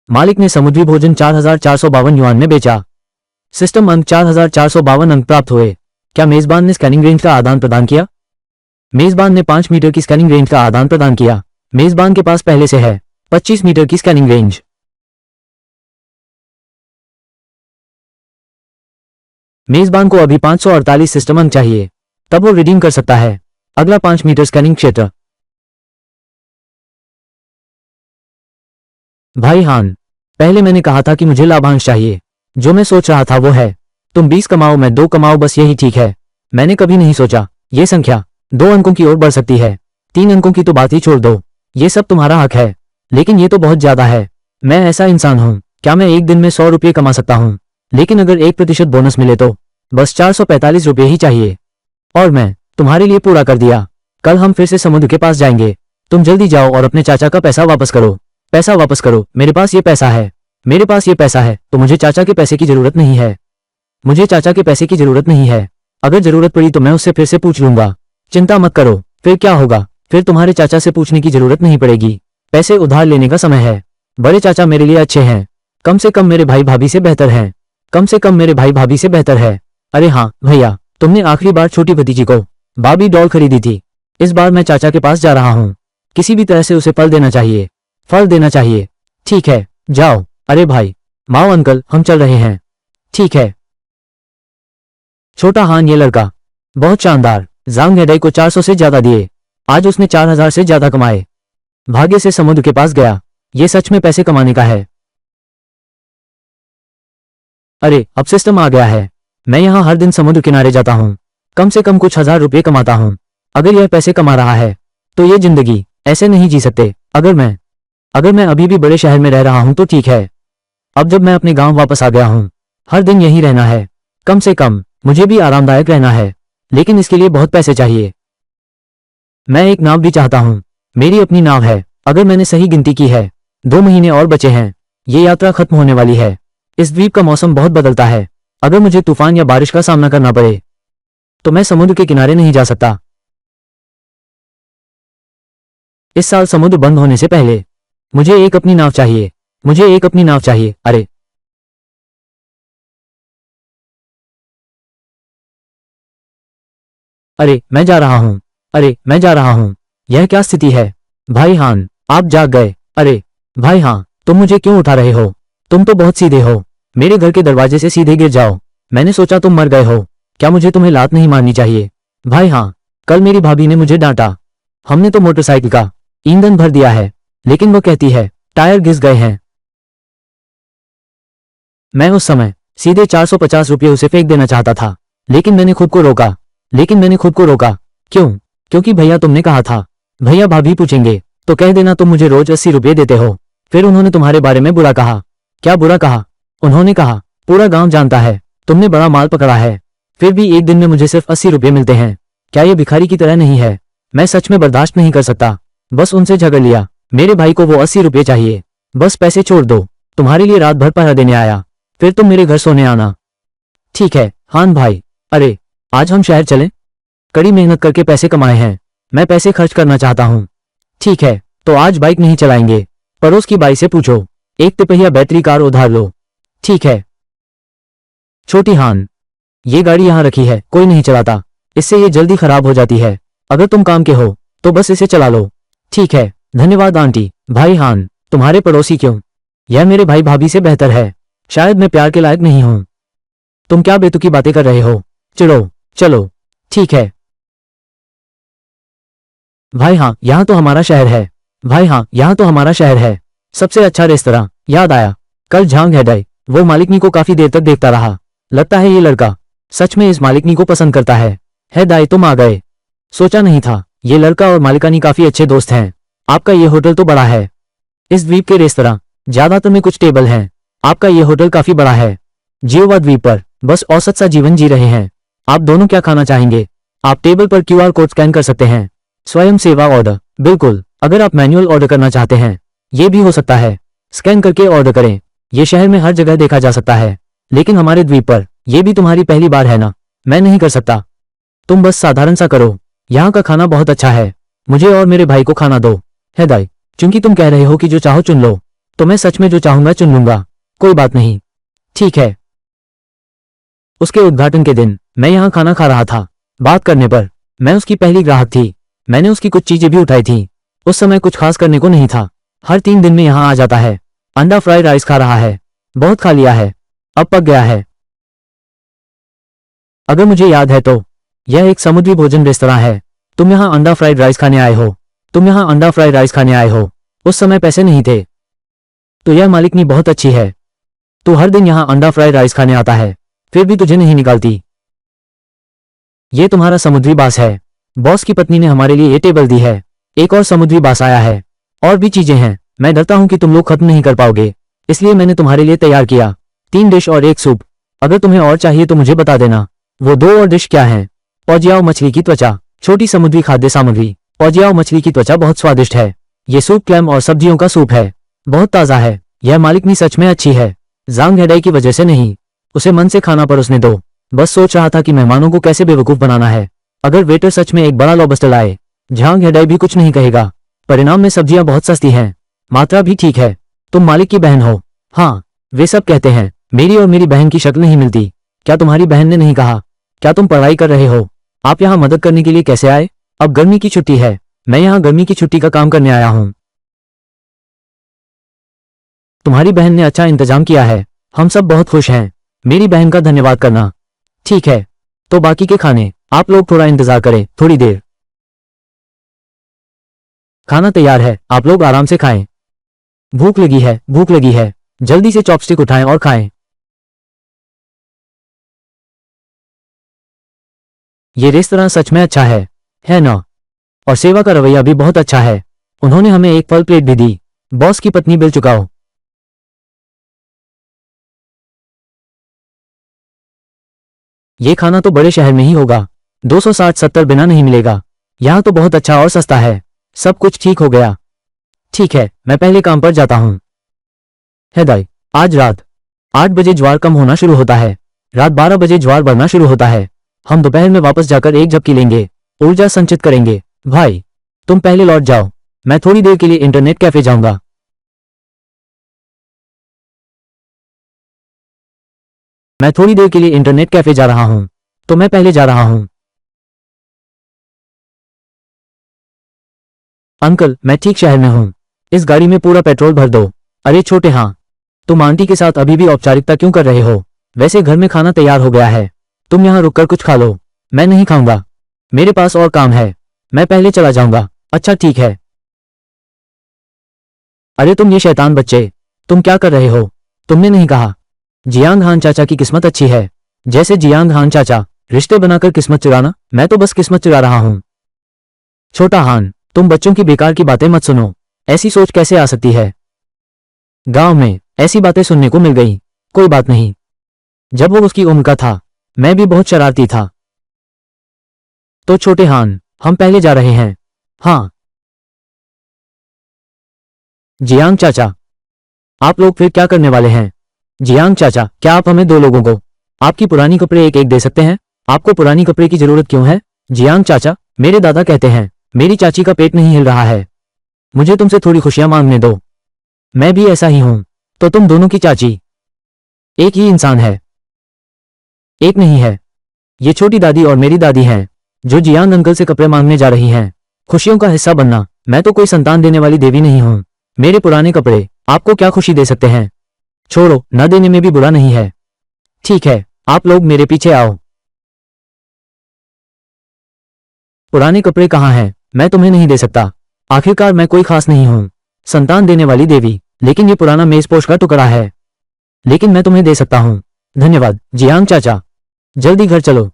मालिक ने समुद्री भोजन 4452 युआन में बेचा। सिस्टम अंक 4452 अंक प्राप्त हुए। क्या मेजबान ने स्कैनिंग रेंज का आदान प्रदान किया? मेजबान ने 5 मीटर की स्कैनिंग रेंज का आदान प्रदान किया। मेजबान के पास पहले से है 25 मीटर की स्कैनिंग रेंज। मेजबान को अभी 548 सिस्टम अंक चाहिए, तब वो रिडीम कर सकता है अगला 5 मीटर स्कैनिंग क्षेत्र। भाई हान, पहले मैंने कहा था कि मुझे लाभांश चाहिए। जो मैं सोच रहा था वो है, तुम 20 कमाओ मैं 2 कमाओ, बस यही ठीक है। मैंने कभी नहीं सोचा ये संख्या 2 अंकों की ओर बढ़ सकती है। 3 अंकों की तो बात ही छोड़ दो, ये सब तुम्हारा हक है, लेकिन ये तो बहुत ज्यादा है। मैं ऐसा इंसान हूं, क्या मैं एक दिन में 100 रुपये कमा सकता हूं? लेकिन अगर 1% बोनस मिले तो बस 445 रुपये ही चाहिए। और मैं तुम्हारे लिए पूरा कर दिया। कल हम फिर से समुद्र के पास जाएंगे। तुम जल्दी जाओ और अपने चाचा का पैसा वापस करो। पैसा वापस करो? मेरे पास ये पैसा है। मेरे पास ये पैसा है तो मुझे चाचा के पैसे की जरूरत नहीं है। मुझे चाचा के पैसे की जरूरत नहीं है। अगर जरूरत पड़ी तो मैं उससे फिर से पूछ लूंगा। चिंता मत करो। फिर क्या होगा? फिर तुम्हारे चाचा से पूछने की जरूरत नहीं पड़ेगी। पैसे उधार लेने का समय है। बड़े चाचा मेरे लिए अच्छे हैं। कम से कम मेरे भाई भाभी से बेहतर हैं। कम से कम मेरे भाई भाभी से बेहतर है। अरे हाँ भैया, तुमने आखिरी बार छोटी भतीजी को बाबी डॉल खरीदी थी। इस बार मैं चाचा के पास जा रहा हूँ। किसी भी तरह से उसे फल देना चाहिए। फल देना चाहिए। ठीक है, जाओ। अरे भाई, माओ अंकल, हम चल रहे हैं। ठीक है। छोटा हान, ये लड़का बहुत शानदार। जांग हेडाई को 400 से ज्यादा दिए। आज उसने 4000 से ज्यादा कमाए। भाग्य से समुद्र के पास गया। ये सच में पैसे कमाने का है। अरे अब सिस्टम आ गया है। मैं यहाँ हर दिन समुद्र किनारे जाता हूँ। कम से कम कुछ 1000 रुपये कमाता हूँ। अगर यह पैसे कमा रहा है तो ये जिंदगी ऐसे नहीं जी सकते। अगर मैं अभी भी बड़े शहर में रह रहा हूँ तो ठीक है। अब जब मैं अपने गांव वापस आ गया हूँ, हर दिन यहीं रहना है। कम से कम मुझे भी आरामदायक रहना है, लेकिन इसके लिए बहुत पैसे चाहिए। मैं एक नाव भी चाहता हूँ। मेरी अपनी नाव है। अगर मैंने सही गिनती की है, 2 महीने और बचे हैं। ये यात्रा खत्म होने वाली है। इस द्वीप का मौसम बहुत बदलता है। अगर मुझे तूफान या बारिश का सामना करना पड़े तो मैं समुद्र के किनारे नहीं जा सकता। इस साल समुद्र बंद होने से पहले मुझे एक अपनी नाव चाहिए। मुझे एक अपनी नाव चाहिए। अरे मैं जा रहा हूँ। अरे मैं जा रहा हूँ। यह क्या स्थिति है? भाई हान, आप जाग गए। अरे भाई हाँ, तुम मुझे क्यों उठा रहे हो? तुम तो बहुत सीधे हो। मेरे घर के दरवाजे से सीधे गिर जाओ। मैंने सोचा तुम मर गए हो। क्या मुझे तुम्हें लात नहीं मारनी चाहिए? भाई हाँ, कल मेरी भाभी ने मुझे डांटा। हमने तो मोटरसाइकिल का ईंधन भर दिया है, लेकिन वो कहती है टायर घिस गए हैं। मैं उस समय सीधे 450 रुपये उसे फेंक देना चाहता था, लेकिन मैंने खुद को रोका। क्यों? क्योंकि भैया, तुमने कहा था भैया भाभी पूछेंगे तो कह देना तुम मुझे रोज 80 रुपये देते हो। फिर उन्होंने तुम्हारे बारे में बुरा कहा। क्या बुरा कहा? उन्होंने कहा पूरा गांव जानता है तुमने बड़ा माल पकड़ा है, फिर भी एक दिन में मुझे सिर्फ 80 रुपये मिलते हैं। क्या ये भिखारी की तरह नहीं है? मैं सच में बर्दाश्त नहीं कर सकता। बस उनसे झगड़ लिया। मेरे भाई को वो 80 रुपये चाहिए। बस पैसे छोड़ दो। तुम्हारे लिए रात भर पहरा देने आया, फिर तुम मेरे घर सोने आना। ठीक है हान भाई। अरे आज हम शहर चलें? कड़ी मेहनत करके पैसे कमाए हैं। मैं पैसे खर्च करना चाहता हूँ। ठीक है, तो आज बाइक नहीं चलाएंगे। पड़ोस की बाई से पूछो, एक तिपहिया बैटरी कार उधार लो। ठीक है। छोटी हान, ये गाड़ी यहाँ रखी है, कोई नहीं चलाता, इससे ये जल्दी खराब हो जाती है। अगर तुम काम के हो तो बस इसे चला लो। ठीक है, धन्यवाद आंटी। भाई हान, तुम्हारे पड़ोसी क्यों? यह मेरे भाई भाभी से बेहतर है। शायद मैं प्यार के लायक नहीं हूं। तुम क्या बेतुकी बातें कर रहे हो? चिढ़ो, चलो। ठीक है। भाई हाँ, यहाँ तो हमारा शहर है। भाई हाँ, यहाँ तो हमारा शहर है। सबसे अच्छा रेस्तरां, याद आया। कल झांग हेडाई वो मालिकनी को काफी देर तक देखता रहा। लगता है ये लड़का सच में इस मालिकनी को पसंद करता है। दाई तुम आ गए। सोचा नहीं था, ये लड़का और मालिकानी काफी अच्छे दोस्त हैं। आपका ये होटल तो बड़ा है। इस द्वीप के रेस्तरां ज्यादातर में कुछ टेबल हैं। आपका ये होटल काफी बड़ा है। जियोवा द्वीप पर बस औसत सा जीवन जी रहे हैं। आप दोनों क्या खाना चाहेंगे? आप टेबल पर क्यूआर कोड स्कैन कर सकते हैं। स्वयं सेवा ऑर्डर, बिल्कुल। अगर आप मैनुअल ऑर्डर करना चाहते हैं, ये भी हो सकता है। स्कैन करके ऑर्डर करें। ये शहर में हर जगह देखा जा सकता है, लेकिन हमारे द्वीप पर यह भी तुम्हारी पहली बार है ना? मैं नहीं कर सकता। तुम बस साधारण सा करो। यहाँ का खाना बहुत अच्छा है। मुझे और मेरे भाई को खाना दो। दाई, चूंकि तुम कह रहे हो कि जो चाहो चुन लो, तो मैं सच में जो चाहूंगा चुन लूंगा। कोई बात नहीं। ठीक है। उसके उद्घाटन के दिन मैं यहाँ खाना खा रहा था। बात करने पर मैं उसकी पहली ग्राहक थी। मैंने उसकी कुछ चीजें भी उठाई थी। उस समय कुछ खास करने को नहीं था। हर 3 दिन में यहाँ आ जाता है। अंडा फ्राइड राइस खा रहा है। बहुत खा लिया है, अब पक गया है। अगर मुझे याद है तो यह एक समुद्री भोजन रेस्तरां है। तुम यहाँ अंडा फ्राइड राइस खाने आए हो? तुम यहाँ अंडा फ्राइड राइस खाने आए हो? उस समय पैसे नहीं थे। तो यह मालिकनी बहुत अच्छी है। तू हर दिन यहाँ अंडा फ्राइड राइस खाने आता है, फिर भी तुझे नहीं निकालती। ये तुम्हारा समुद्री बास है। बॉस की पत्नी ने हमारे लिए ये टेबल दी है। एक और समुद्री बास आया है। और भी चीजें हैं। मैं डरता हूं कि तुम लोग खत्म नहीं कर पाओगे, इसलिए मैंने तुम्हारे लिए तैयार किया 3 डिश और 1 सूप। अगर तुम्हें और चाहिए तो मुझे बता देना। वो 2 और डिश क्या हैं? पौजियाओ मछली की त्वचा, छोटी समुद्री खाद्य सामग्री। पौजियाओ मछली की त्वचा बहुत स्वादिष्ट है। ये सूप क्लैम और सब्जियों का सूप है। बहुत ताज़ा है। यह मालिकनी सच में अच्छी है। जांग हेडाई की वजह से नहीं, उसे मन से खाना परोसने दो। बस सोच रहा था कि मेहमानों को कैसे बेवकूफ बनाना है। अगर वेटर सच में एक बड़ा लॉबस्टर लाए, झांग हेडाई भी कुछ नहीं कहेगा। परिणाम में सब्जियां बहुत सस्ती हैं, मात्रा भी ठीक है। तुम मालिक की बहन हो? हाँ, वे सब कहते हैं। मेरी और मेरी बहन की शक्ल नहीं मिलती। क्या तुम्हारी बहन ने नहीं कहा? क्या तुम पढ़ाई कर रहे हो? आप यहाँ मदद करने के लिए कैसे आए? अब गर्मी की छुट्टी है, मैं यहाँ गर्मी की छुट्टी का काम करने आया हूँ। तुम्हारी बहन ने अच्छा इंतजाम किया है। हम सब बहुत खुश हैं। मेरी बहन का धन्यवाद करना। ठीक है, तो बाकी के खाने आप लोग थोड़ा इंतजार करें, थोड़ी देर। खाना तैयार है, आप लोग आराम से खाएं। भूख लगी है, भूख लगी है। जल्दी से चॉपस्टिक उठाएं और खाएं। ये रेस्तरां सच में अच्छा है ना? और सेवा का रवैया भी बहुत अच्छा है। उन्होंने हमें एक फल प्लेट भी दी। बॉस की पत्नी बिल चुकाओ। ये खाना तो बड़े शहर में ही होगा। 260-70 बिना नहीं मिलेगा। यहाँ तो बहुत अच्छा और सस्ता है। सब कुछ ठीक हो गया। ठीक है, मैं पहले काम पर जाता हूँ। दाई, आज रात 8 बजे ज्वार कम होना शुरू होता है। रात 12 बजे ज्वार बढ़ना शुरू होता है। हम दोपहर में वापस जाकर एक झपकी लेंगे, ऊर्जा संचित करेंगे। भाई, तुम पहले लौट जाओ, मैं थोड़ी देर के लिए इंटरनेट कैफे जाऊंगा। मैं थोड़ी देर के लिए इंटरनेट कैफे जा रहा हूं, तो मैं पहले जा रहा हूं। अंकल, मैं ठीक शहर में हूं। इस गाड़ी में पूरा पेट्रोल भर दो। अरे छोटे, हाँ, तुम आंटी के साथ अभी भी औपचारिकता क्यों कर रहे हो? वैसे घर में खाना तैयार हो गया है, तुम यहाँ रुककर कुछ खा लो। मैं नहीं खाऊंगा, मेरे पास और काम है। मैं पहले चला जाऊंगा। अच्छा ठीक है। अरे तुम ये शैतान बच्चे, तुम क्या कर रहे हो? तुमने नहीं कहा जियांग हान चाचा की किस्मत अच्छी है। जैसे जियांग हान चाचा, रिश्ते बनाकर किस्मत चुराना? मैं तो बस किस्मत चुरा रहा हूं। छोटा हान, तुम बच्चों की बेकार की बातें मत सुनो। ऐसी सोच कैसे आ सकती है? गांव में ऐसी बातें सुनने को मिल गई। कोई बात नहीं, जब वो उसकी उम्र का था, मैं भी बहुत शरारती था। तो छोटे हान, हम पहले जा रहे हैं। हाँ। जियांग चाचा, आप लोग फिर क्या करने वाले हैं? जियांग चाचा, क्या आप हमें 2 लोगों को आपकी पुरानी कपड़े एक एक दे सकते हैं? आपको पुरानी कपड़े की जरूरत क्यों है? जियांग चाचा, मेरे दादा कहते हैं मेरी चाची का पेट नहीं हिल रहा है, मुझे तुमसे थोड़ी खुशियां मांगने दो। मैं भी ऐसा ही हूं। तो तुम दोनों की चाची एक ही इंसान है? एक नहीं है। ये छोटी दादी और मेरी दादी हैं, जो जियांग अंकल से कपड़े मांगने जा रही हैं। खुशियों का हिस्सा बनना। मैं तो कोई संतान देने वाली देवी नहीं हूं। मेरे पुराने कपड़े आपको क्या खुशी दे सकते हैं? छोड़ो, न देने में भी बुरा नहीं है। ठीक है, आप लोग मेरे पीछे आओ। पुराने कपड़े कहाँ हैं? मैं तुम्हें नहीं दे सकता। आखिरकार मैं कोई खास नहीं हूं, संतान देने वाली देवी, लेकिन ये पुराना मेजपोश का टुकड़ा है। लेकिन मैं तुम्हें दे सकता हूं। धन्यवाद जियांग चाचा। जल्दी घर चलो।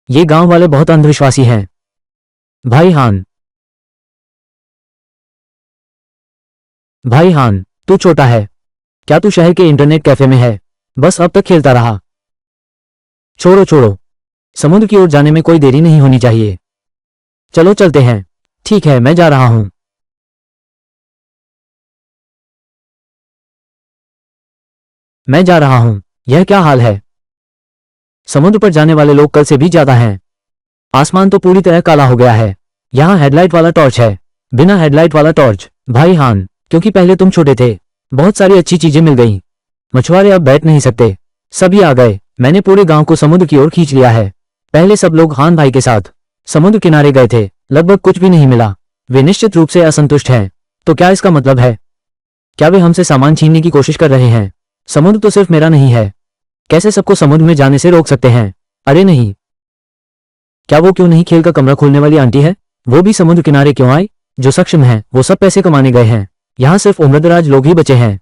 ये गांव वाले बहुत अंधविश्वासी हैं। भाई हान, भाई हान, तू छोटा है। क्या तू शहर के इंटरनेट कैफे में है? बस अब तक खेलता रहा। छोड़ो छोड़ो, समुद्र की ओर जाने में कोई देरी नहीं होनी चाहिए। चलो चलते हैं। ठीक है, मैं जा रहा हूं। मैं जा रहा हूं। यह क्या हाल है? समुद्र पर जाने वाले लोग कल से भी ज्यादा हैं। आसमान तो पूरी तरह काला हो गया है। यहाँ हेडलाइट वाला टॉर्च है। बिना हेडलाइट वाला टॉर्च। भाई हान, क्योंकि पहले तुम छोटे थे, बहुत सारी अच्छी चीजें मिल गईं। मछुआरे अब बैठ नहीं सकते, सभी आ गए। मैंने पूरे गांव को समुद्र की ओर खींच लिया है। पहले सब लोग हान भाई के साथ समुद्र किनारे गए थे, लगभग कुछ भी नहीं मिला। वे निश्चित रूप से असंतुष्ट हैं। तो क्या इसका मतलब है? क्या वे हमसे सामान छीनने की कोशिश कर रहे हैं? समुद्र तो सिर्फ मेरा नहीं है। कैसे सबको समुद्र में जाने से रोक सकते हैं? अरे नहीं, क्या वो क्यों नहीं खेल का कमरा खोलने वाली आंटी है? वो भी समुद्र किनारे क्यों आई? जो सक्षम है वो सब पैसे कमाने गए हैं। यहाँ सिर्फ उम्रदराज लोग ही बचे हैं।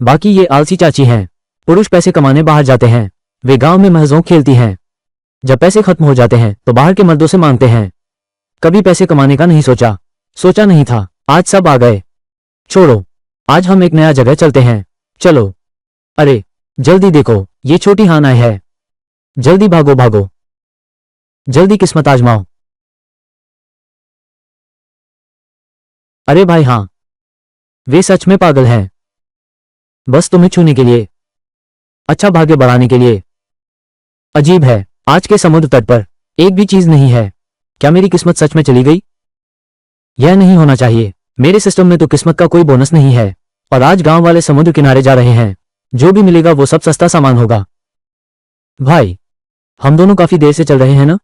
बाकी ये आलसी चाची हैं। पुरुष पैसे कमाने बाहर जाते हैं। वे गांव में महजों खेलती हैं। जब पैसे खत्म हो जाते हैं तो बाहर के मर्दों से मांगते हैं। कभी पैसे कमाने का नहीं सोचा। सोचा नहीं था, आज सब आ गए। छोड़ो, आज हम एक नया जगह चलते हैं। चलो। अरे जल्दी देखो, ये छोटी हान आई है। जल्दी भागो भागो, जल्दी किस्मत आजमाओ। अरे भाई हाँ, वे सच में पागल हैं। बस तुम्हें छूने के लिए, अच्छा भाग्य बढ़ाने के लिए। अजीब है, आज के समुद्र तट पर एक भी चीज नहीं है। क्या मेरी किस्मत सच में चली गई? यह नहीं होना चाहिए। मेरे सिस्टम में तो किस्मत का कोई बोनस नहीं है। और आज गांव वाले समुद्र किनारे जा रहे हैं। जो भी मिलेगा वो सब सस्ता सामान होगा। भाई, हम दोनों काफी देर से चल रहे हैं ना?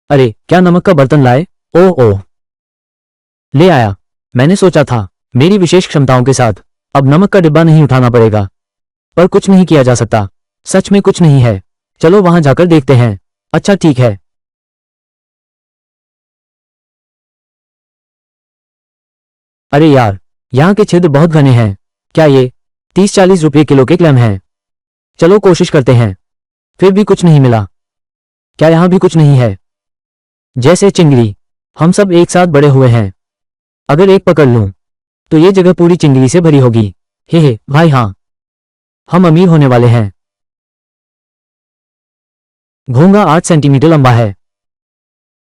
अरे क्या नमक का बर्तन लाए? ओह ओह, ले आया। मैंने सोचा था मेरी विशेष क्षमताओं के साथ अब नमक का डिब्बा नहीं उठाना पड़ेगा, पर कुछ नहीं किया जा सकता। सच में कुछ नहीं है। चलो वहां जाकर देखते हैं। अच्छा ठीक है। अरे यार, यहाँ के छिद्र बहुत घने हैं। क्या ये 30-40 रुपये किलो के क्लैम हैं? चलो कोशिश करते हैं। फिर भी कुछ नहीं मिला। क्या यहाँ भी कुछ नहीं है? जैसे चिंगड़ी, हम सब एक साथ बड़े हुए हैं। अगर एक पकड़ लूं तो ये जगह पूरी चिंगड़ी से भरी होगी। हे भाई हाँ, हम अमीर होने वाले हैं। घोंगा 8 सेंटीमीटर लंबा है।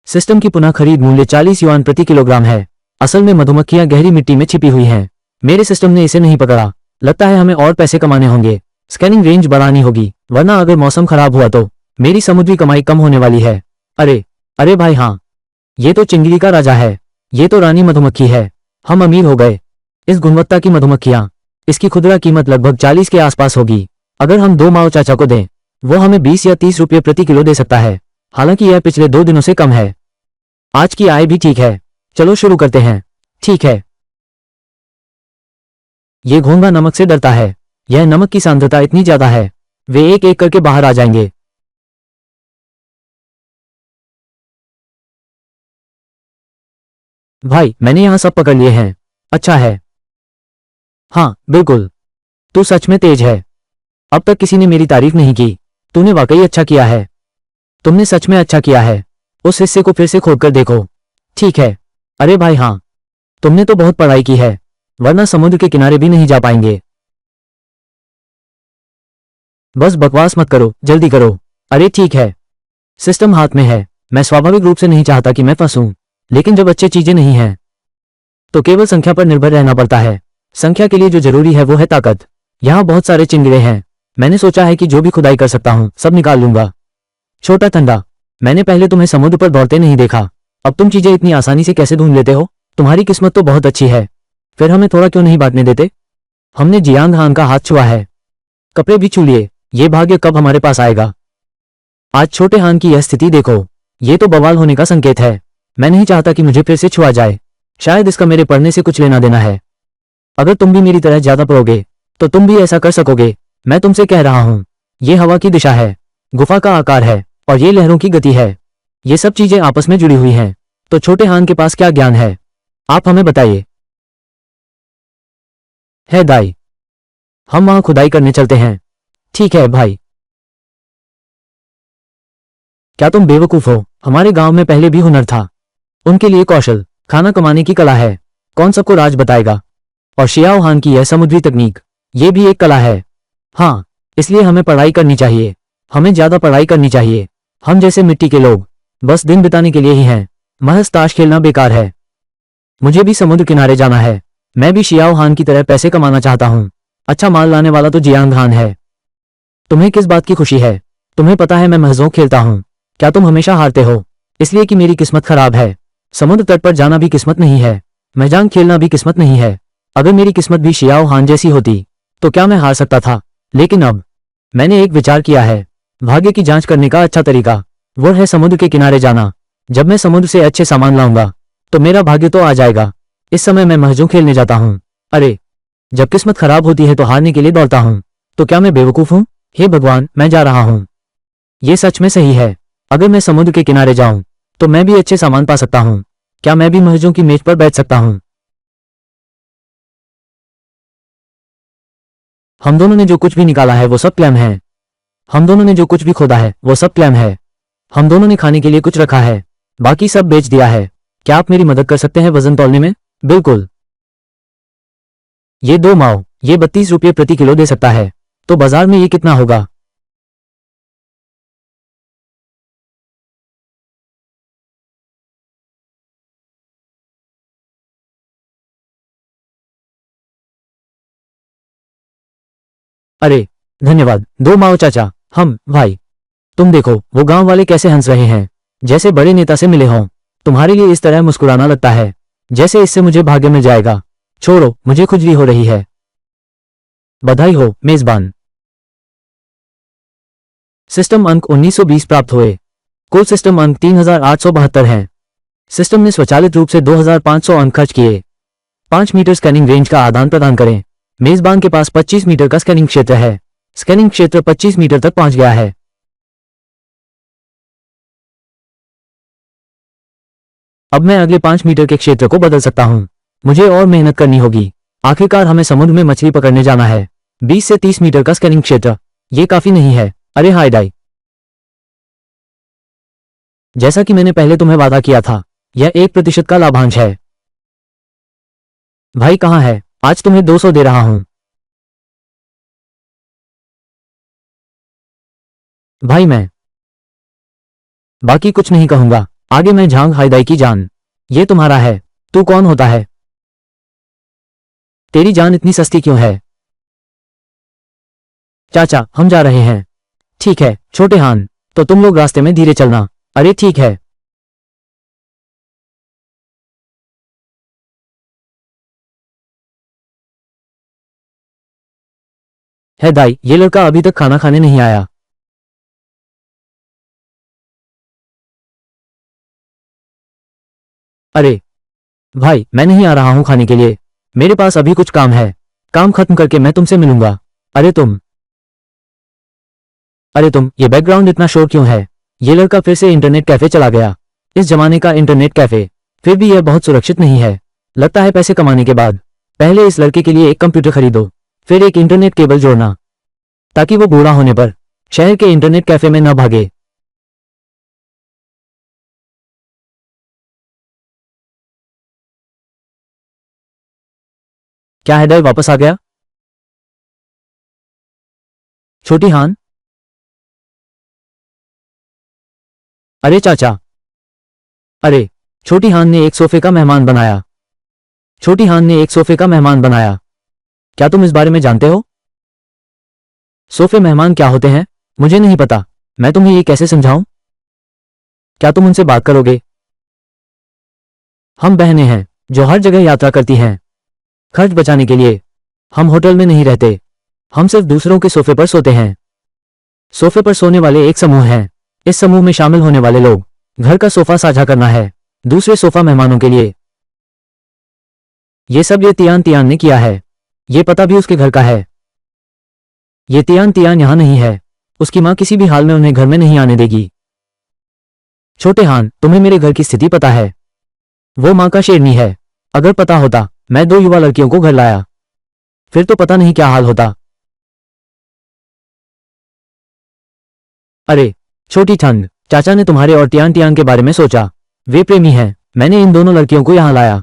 सिस्टम की पुनः खरीद मूल्य 40 युआन प्रति किलोग्राम है। असल में मधुमक्खियां गहरी मिट्टी में छिपी हुई हैं। मेरे सिस्टम ने इसे नहीं पकड़ा। लगता है हमें और पैसे कमाने होंगे। स्कैनिंग रेंज बढ़ानी होगी, वरना अगर मौसम खराब हुआ तो मेरी समुद्री कमाई कम होने वाली है। अरे अरे भाई हाँ, ये तो चिंगड़ी का राजा है। ये तो रानी मधुमक्खी है। हम अमीर हो गए। इस गुणवत्ता की मधुमक्खियां, इसकी खुदरा कीमत लगभग 40 के आसपास होगी। अगर हम 2 माओ चाचा को दें, वो हमें 20 या 30 रुपये प्रति किलो दे सकता है। हालांकि यह पिछले 2 दिनों से कम है। आज की आय भी ठीक है। चलो शुरू करते हैं। ठीक है। ये घोंघा नमक से डरता है। यह नमक की सांद्रता इतनी ज्यादा है, वे एक एक करके बाहर आ जाएंगे। भाई मैंने यहां सब पकड़ लिए हैं। अच्छा है। हाँ बिल्कुल, तू सच में तेज है। अब तक किसी ने मेरी तारीफ नहीं की। तूने वाकई अच्छा किया है। तुमने सच में अच्छा किया है। उस हिस्से को फिर से खोदकर देखो। ठीक है। अरे भाई हाँ, तुमने तो बहुत पढ़ाई की है, वरना समुद्र के किनारे भी नहीं जा पाएंगे। बस बकवास मत करो, जल्दी करो। अरे ठीक है, सिस्टम हाथ में है। मैं स्वाभाविक रूप से नहीं चाहता कि मैं फंसूं, लेकिन जब अच्छे चीजें नहीं हैं तो केवल संख्या पर निर्भर रहना पड़ता है। संख्या के लिए जो जरूरी है वो है ताकत। यहाँ बहुत सारे चिंगड़े हैं। मैंने सोचा है कि जो भी खुदाई कर सकता हूँ सब निकाल लूंगा। छोटा ठंडा, मैंने पहले तुम्हें समुद्र पर दौड़ते नहीं देखा। अब तुम चीजें इतनी आसानी से कैसे ढूंढ लेते हो? तुम्हारी किस्मत तो बहुत अच्छी है। फिर हमें थोड़ा क्यों नहीं बांटने देते? हमने जियांग हान का हाथ छुआ है, कपड़े भी छू लिए। ये भाग्य कब हमारे पास आएगा? आज छोटे हान की यह स्थिति देखो, ये तो बवाल होने का संकेत है। मैं नहीं चाहता कि मुझे फिर से छुआ जाए। शायद इसका मेरे पढ़ने से कुछ लेना देना है। अगर तुम भी मेरी तरह ज्यादा पढ़ोगे तो तुम भी ऐसा कर सकोगे। मैं तुमसे कह रहा हूं, ये हवा की दिशा है, गुफा का आकार है और ये लहरों की गति है। ये सब चीजें आपस में जुड़ी हुई हैं। तो छोटे हान के पास क्या ज्ञान है? आप हमें बताइए। है दाई, हम वहां खुदाई करने चलते हैं। ठीक है भाई। क्या तुम बेवकूफ हो? हमारे गांव में पहले भी हुनर था। उनके लिए कौशल, खाना कमाने की कला है। कौन सबको राज बताएगा? और शियाओ हान की यह समुद्री तकनीक, ये भी एक कला है। हाँ, इसलिए हमें पढ़ाई करनी चाहिए। हमें ज्यादा पढ़ाई करनी चाहिए। हम जैसे मिट्टी के लोग बस दिन बिताने के लिए ही हैं। महज ताश खेलना बेकार है। मुझे भी समुद्र किनारे जाना है। मैं भी शियाओ हान की तरह पैसे कमाना चाहता हूँ। अच्छा माल लाने वाला तो जियांग हान है। तुम्हें किस बात की खुशी है? तुम्हें पता है मैं महजों खेलता हूँ। क्या तुम हमेशा हारते हो? इसलिए कि मेरी किस्मत खराब है। समुद्र तट पर जाना भी किस्मत नहीं है, महजांग खेलना भी किस्मत नहीं है। अगर मेरी किस्मत भी शियाओ हान जैसी होती तो क्या मैं हार सकता था? लेकिन अब मैंने एक विचार किया है। भाग्य की जांच करने का अच्छा तरीका वो है समुद्र के किनारे जाना। जब मैं समुद्र से अच्छे सामान लाऊंगा तो मेरा भाग्य तो आ जाएगा। इस समय मैं महजों खेलने जाता हूँ। अरे, जब किस्मत खराब होती है तो हारने के लिए दौड़ता हूँ। तो क्या मैं बेवकूफ हूँ? हे भगवान, मैं जा रहा हूँ। ये सच में सही है। अगर मैं समुद्र के किनारे जाऊं तो मैं भी अच्छे सामान पा सकता हूं। क्या मैं भी महजों की मेज पर बैठ सकता हूं? हम दोनों ने जो कुछ भी निकाला है वो सब क्लैम है। हम दोनों ने जो कुछ भी खोदा है वो सब क्लैम है। हम दोनों ने खाने के लिए कुछ रखा है, बाकी सब बेच दिया है। क्या आप मेरी मदद कर सकते हैं वजन तौलने में? बिल्कुल। ये 2 माओ, ये 32 रुपये प्रति किलो दे सकता है। तो बाजार में ये कितना होगा? अरे धन्यवाद 2 माओ चाचा। हम भाई, तुम देखो वो गांव वाले कैसे हंस रहे हैं, जैसे बड़े नेता से मिले हों। तुम्हारे लिए इस तरह मुस्कुराना लगता है जैसे इससे मुझे भाग्य मिल जाएगा। छोड़ो, मुझे खुजली हो रही है। बधाई हो मेजबान। सिस्टम अंक 1920 प्राप्त हुए। कुल सिस्टम अंक 3872 हैं। सिस्टम ने स्वचालित रूप से 2500 अंक खर्च किए। 5 मीटर स्कैनिंग रेंज का आदान प्रदान करें। मेजबान के पास 25 मीटर का स्कैनिंग क्षेत्र है। स्कैनिंग क्षेत्र 25 मीटर तक पहुंच गया है। अब मैं अगले 5 मीटर के क्षेत्र को बदल सकता हूं। मुझे और मेहनत करनी होगी। आखिरकार हमें समुद्र में मछली पकड़ने जाना है। 20 से 30 मीटर का स्कैनिंग क्षेत्र, ये काफी नहीं है। अरे हाय डाई, जैसा कि मैंने पहले तुम्हें वादा किया था, यह 1% का लाभांश है। भाई कहाँ है? आज तुम्हें 200 दे रहा हूं। भाई मैं बाकी कुछ नहीं कहूंगा। आगे मैं झांग हायदाई की जान। ये तुम्हारा है। तू कौन होता है? तेरी जान इतनी सस्ती क्यों है? चाचा, हम जा रहे हैं। ठीक है छोटे हान, तो तुम लोग रास्ते में धीरे चलना। अरे ठीक है। है दाई, ये लड़का अभी तक खाना खाने नहीं आया। अरे भाई, मैं नहीं आ रहा हूं खाने के लिए। मेरे पास अभी कुछ काम है। काम खत्म करके मैं तुमसे मिलूंगा। अरे तुम ये बैकग्राउंड इतना शोर क्यों है? ये लड़का फिर से इंटरनेट कैफे चला गया। इस जमाने का इंटरनेट कैफे। फिर भी यह बहुत सुरक्षित नहीं है। लगता है पैसे कमाने के बाद पहले इस लड़के के लिए एक कंप्यूटर खरीदो, फिर एक इंटरनेट केबल जोड़ना, ताकि वो बूढ़ा होने पर शहर के इंटरनेट कैफे में न भागे। क्या हैदर वापस आ गया? छोटी हान? अरे चाचा। अरे, छोटी हान ने एक सोफे का मेहमान बनाया। छोटी हान ने एक सोफे का मेहमान बनाया। क्या तुम इस बारे में जानते हो? सोफे मेहमान क्या होते हैं? मुझे नहीं पता। मैं तुम्हें ये कैसे समझाऊं? क्या तुम उनसे बात करोगे? हम बहनें हैं जो हर जगह यात्रा करती हैं, खर्च बचाने के लिए। हम होटल में नहीं रहते, हम सिर्फ दूसरों के सोफे पर सोते हैं। सोफे पर सोने वाले एक समूह है। इस समूह में शामिल होने वाले लोग, घर का सोफा साझा करना है, दूसरे सोफा मेहमानों के लिए। ये सब ये तियान तियान ने किया है। ये पता भी उसके घर का है। ये तियान तियान यहां नहीं है। उसकी मां किसी भी हाल में उन्हें घर में नहीं आने देगी। छोटे हान, तुम्हें मेरे घर की स्थिति पता है। वो मां का शेरनी है। अगर पता होता मैं 2 युवा लड़कियों को घर लाया, फिर तो पता नहीं क्या हाल होता। अरे छोटी ठंड, चाचा ने तुम्हारे और तियान तियान के बारे में सोचा। वे प्रेमी हैं। मैंने इन दोनों लड़कियों को यहां लाया।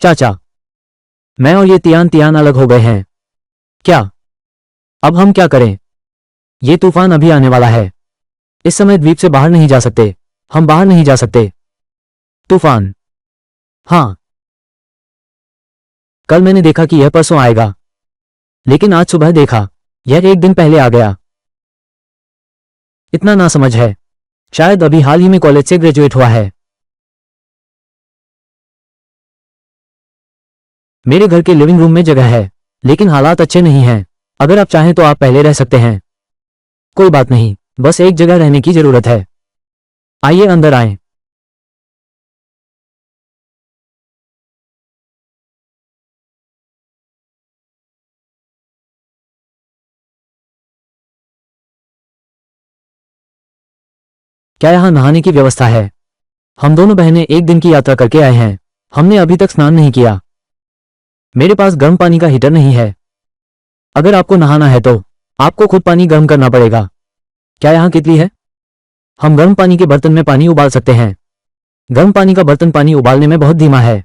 चाचा, मैं और ये तियान तियान अलग हो गए हैं। क्या? अब हम क्या करें? ये तूफान अभी आने वाला है। इस समय द्वीप से बाहर नहीं जा सकते। हम बाहर नहीं जा सकते। तूफान? हाँ, कल मैंने देखा कि यह परसों आएगा, लेकिन आज सुबह देखा यह 1 दिन पहले आ गया। इतना नासमझ है। शायद अभी हाल ही में कॉलेज से ग्रेजुएट हुआ है। मेरे घर के लिविंग रूम में जगह है, लेकिन हालात अच्छे नहीं हैं। अगर आप चाहें तो आप पहले रह सकते हैं। कोई बात नहीं, बस एक जगह रहने की जरूरत है। आइए अंदर आएं। क्या यहाँ नहाने की व्यवस्था है? हम दोनों बहनें 1 दिन की यात्रा करके आए हैं। हमने अभी तक स्नान नहीं किया। मेरे पास गर्म पानी का हीटर नहीं है। अगर आपको नहाना है तो आपको खुद पानी गर्म करना पड़ेगा। क्या यहाँ केतली है? हम गर्म पानी के बर्तन में पानी उबाल सकते हैं। गर्म पानी का बर्तन पानी उबालने में बहुत धीमा है।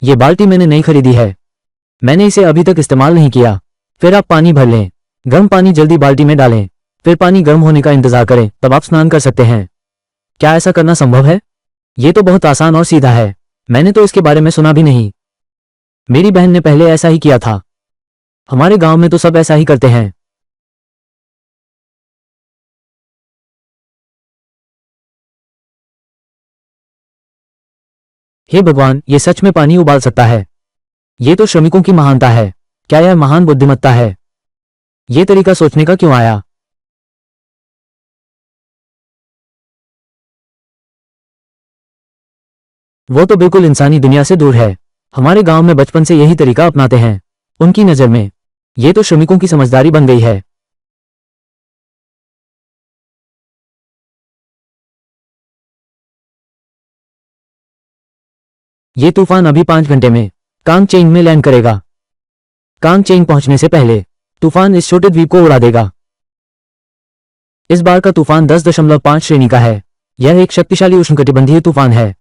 ये बाल्टी मैंने नई खरीदी है। मैंने इसे अभी तक इस्तेमाल नहीं किया। फिर आप पानी भर लें। गर्म पानी जल्दी बाल्टी में डालें। फिर पानी गर्म होने का इंतजार करें, तब आप स्नान कर सकते हैं। क्या ऐसा करना संभव है? ये तो बहुत आसान और सीधा है। मैंने तो इसके बारे में सुना भी नहीं। मेरी बहन ने पहले ऐसा ही किया था। हमारे गांव में तो सब ऐसा ही करते हैं। हे भगवान, ये सच में पानी उबाल सकता है। ये तो श्रमिकों की महानता है। क्या यह महान बुद्धिमत्ता है? ये तरीका सोचने का क्यों आया? वो तो बिल्कुल इंसानी दुनिया से दूर है। हमारे गांव में बचपन से यही तरीका अपनाते हैं। उनकी नज़र में ये तो श्रमिकों की समझदारी बन गई है। ये तूफान अभी 5 घंटे में कांग चेंग में लैंड करेगा। कांग चेंग पहुंचने से पहले तूफान इस छोटे द्वीप को उड़ा देगा। इस बार का तूफान 10.5 श्रेणी का है। यह एक शक्तिशाली उष्णकटिबंधीय तूफान है।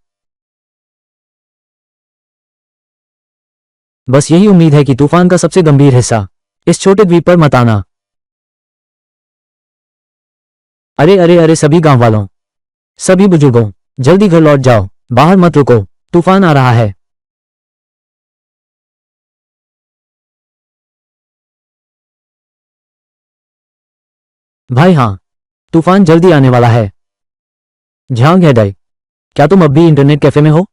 बस यही उम्मीद है कि तूफान का सबसे गंभीर हिस्सा इस छोटे द्वीप पर मत आना। अरे अरे अरे सभी गांव वालों, सभी बुजुर्गों, जल्दी घर लौट जाओ। बाहर मत रुको, तूफान आ रहा है। भाई हाँ, तूफान जल्दी आने वाला है। झांग है डाई, क्या तुम अब भी इंटरनेट कैफे में हो?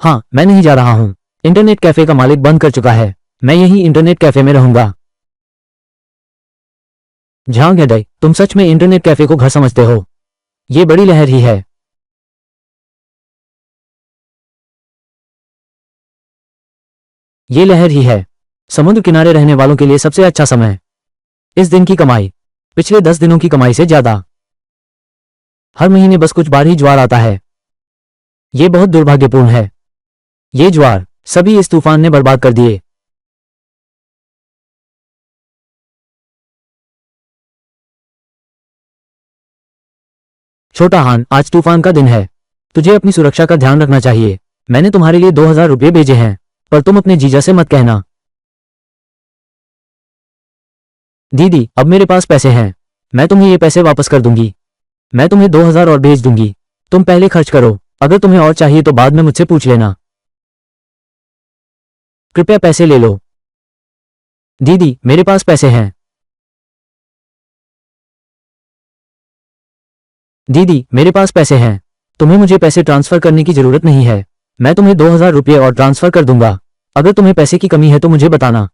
हाँ, मैं नहीं जा रहा हूँ। इंटरनेट कैफे का मालिक बंद कर चुका है। मैं यही इंटरनेट कैफे में रहूंगा। झांग है डाई, तुम सच में इंटरनेट कैफे को घर समझते हो? ये बड़ी लहर ही है। ये लहर ही है। समुद्र किनारे रहने वालों के लिए सबसे अच्छा समय। इस दिन की कमाई पिछले 10 दिनों की कमाई से ज्यादा। हर महीने बस कुछ बार ही ज्वार आता है। ये बहुत दुर्भाग्यपूर्ण है। ये ज्वार सभी इस तूफान ने बर्बाद कर दिए। छोटा हान, आज तूफान का दिन है। तुझे अपनी सुरक्षा का ध्यान रखना चाहिए। मैंने तुम्हारे लिए 2000 रुपये भेजे हैं, पर तुम अपने जीजा से मत कहना। दीदी, अब मेरे पास पैसे हैं। मैं तुम्हें ये पैसे वापस कर दूंगी। मैं तुम्हें 2000 और भेज दूंगी। तुम पहले खर्च करो। अगर तुम्हें और चाहिए तो बाद में मुझसे पूछ लेना। कृपया पैसे ले लो। दीदी, मेरे पास पैसे हैं। दीदी, मेरे पास पैसे हैं। तुम्हें मुझे पैसे ट्रांसफर करने की जरूरत नहीं है। मैं तुम्हें 2,000 रुपये और ट्रांसफर कर दूंगा। अगर तुम्हें पैसे की कमी है तो मुझे बताना।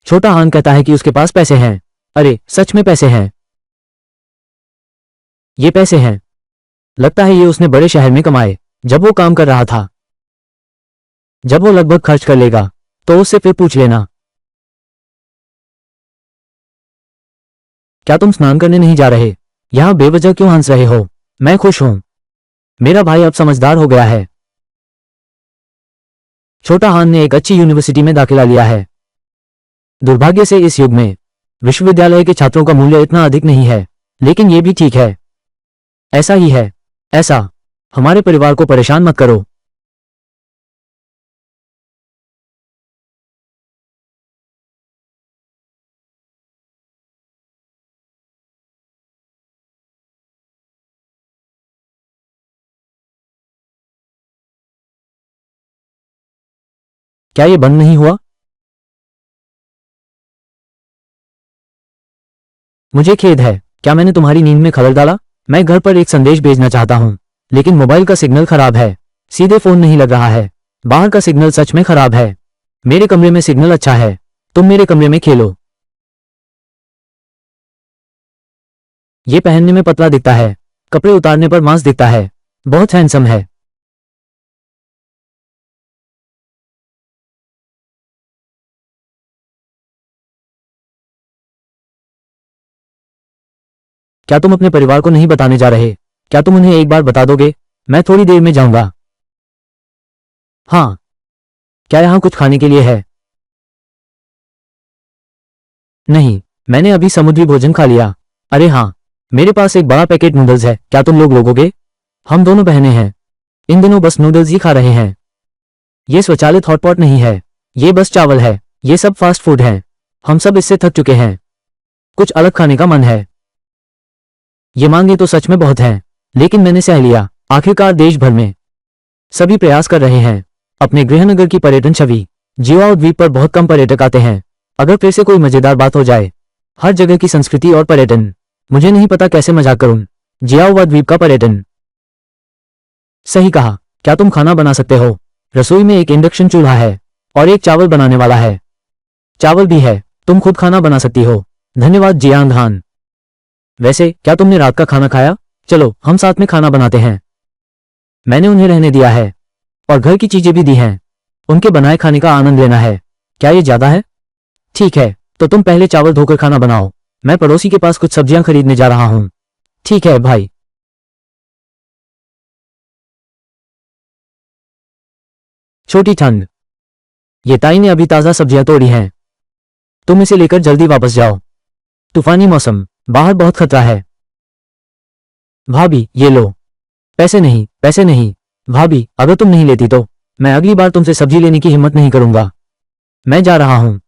छोटा हान कहता है कि उसके पास पैसे हैं। अरे सच में पैसे हैं? ये पैसे हैं। लगता है ये उसने बड़े शहर में कमाए जब वो काम कर रहा था। जब वो लगभग खर्च कर लेगा तो उससे फिर पूछ लेना। क्या तुम स्नान करने नहीं जा रहे? यहां बेवजह क्यों हंस रहे हो? मैं खुश हूं। मेरा भाई अब समझदार हो गया है। छोटा हान ने एक अच्छी यूनिवर्सिटी में दाखिला लिया है। दुर्भाग्य से इस युग में विश्वविद्यालय के छात्रों का मूल्य इतना अधिक नहीं है, लेकिन ये भी ठीक है। ऐसा ही है। ऐसा। हमारे परिवार को परेशान मत करो। क्या ये बंद नहीं हुआ? मुझे खेद है। क्या मैंने तुम्हारी नींद में खलल डाला? मैं घर पर एक संदेश भेजना चाहता हूं, लेकिन मोबाइल का सिग्नल खराब है। सीधे फोन नहीं लग रहा है। बाहर का सिग्नल सच में खराब है। मेरे कमरे में सिग्नल अच्छा है। तुम मेरे कमरे में खेलो। ये पहनने में पतला दिखता है, कपड़े उतारने पर मांस दिखता है। बहुत हैंडसम है। क्या तुम अपने परिवार को नहीं बताने जा रहे? क्या तुम उन्हें एक बार बता दोगे? मैं थोड़ी देर में जाऊंगा। हाँ। क्या यहाँ कुछ खाने के लिए है? नहीं, मैंने अभी समुद्री भोजन खा लिया। अरे हाँ, मेरे पास एक बड़ा पैकेट नूडल्स है। क्या तुम लोग लोगोगे? हम दोनों बहनें हैं। इन दिनों बस नूडल्स ही खा रहे हैं। ये स्वचालित हॉटपॉट नहीं है। ये बस चावल है। ये सब फास्ट फूड है। हम सब इससे थक चुके हैं। कुछ अलग खाने का मन है। ये मांगे तो सच में बहुत हैं, लेकिन मैंने सह लिया। आखिरकार देश भर में सभी प्रयास कर रहे हैं। अपने गृहनगर की पर्यटन छवि जिवाओ द्वीप पर बहुत कम पर्यटक आते हैं। अगर फिर से कोई मजेदार बात हो जाए, हर जगह की संस्कृति और पर्यटन। मुझे नहीं पता कैसे मजाक करूं। जियाओवा द्वीप का पर्यटन। सही कहा। क्या तुम खाना बना सकते हो? रसोई में एक इंडक्शन चूल्हा है और एक चावल बनाने वाला है। चावल भी है। तुम खुद खाना बना सकती हो। धन्यवाद जियांग हान। वैसे क्या तुमने रात का खाना खाया? चलो हम साथ में खाना बनाते हैं। मैंने उन्हें रहने दिया है और घर की चीजें भी दी हैं। उनके बनाए खाने का आनंद लेना है। क्या ये ज्यादा है? ठीक है, तो तुम पहले चावल धोकर खाना बनाओ। मैं पड़ोसी के पास कुछ सब्जियां खरीदने जा रहा हूं। ठीक है भाई। छोटी ठंड। ये ताई ने अभी ताजा सब्जियां तोड़ी हैं। तुम इसे लेकर जल्दी वापस जाओ। तूफानी मौसम। बाहर बहुत खतरा है। भाभी ये लो। पैसे नहीं, पैसे नहीं। भाभी अगर तुम नहीं लेती तो मैं अगली बार तुमसे सब्जी लेने की हिम्मत नहीं करूंगा। मैं जा रहा हूं।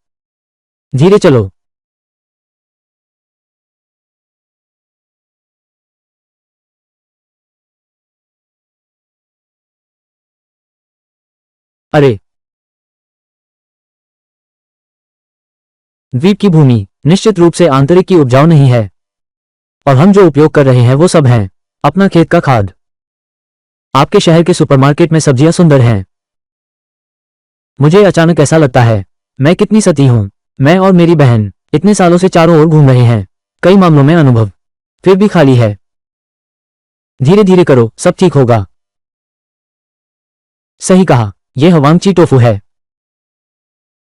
धीरे चलो। अरे, द्वीप की भूमि निश्चित रूप से आंतरिक की उपजाऊ नहीं है, और हम जो उपयोग कर रहे हैं वो सब हैं अपना खेत का खाद। आपके शहर के सुपरमार्केट में सब्जियां सुंदर हैं। मुझे अचानक ऐसा लगता है मैं कितनी सती हूं। मैं और मेरी बहन इतने सालों से चारों ओर घूम रहे हैं। कई मामलों में अनुभव, फिर भी खाली है। धीरे धीरे करो, सब ठीक होगा। सही कहा। यह हवांगची टोफू है।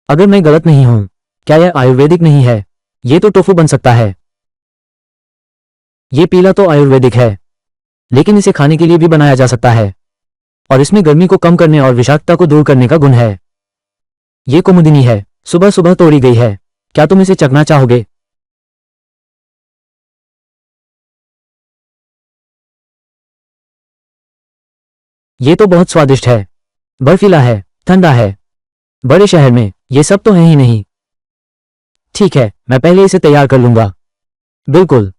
अगर मैं गलत नहीं हूं, क्या यह आयुर्वेदिक नहीं है? ये तो टोफू बन सकता है। ये पीला तो आयुर्वेदिक है, लेकिन इसे खाने के लिए भी बनाया जा सकता है, और इसमें गर्मी को कम करने और विषाक्तता को दूर करने का गुण है। ये कुमुदिनी है, सुबह सुबह तोड़ी गई है। क्या तुम इसे चखना चाहोगे? ये तो बहुत स्वादिष्ट है। बर्फीला है, ठंडा है। बड़े शहर में ये सब तो है ही नहीं। ठीक है, मैं पहले इसे तैयार कर लूंगा। बिल्कुल।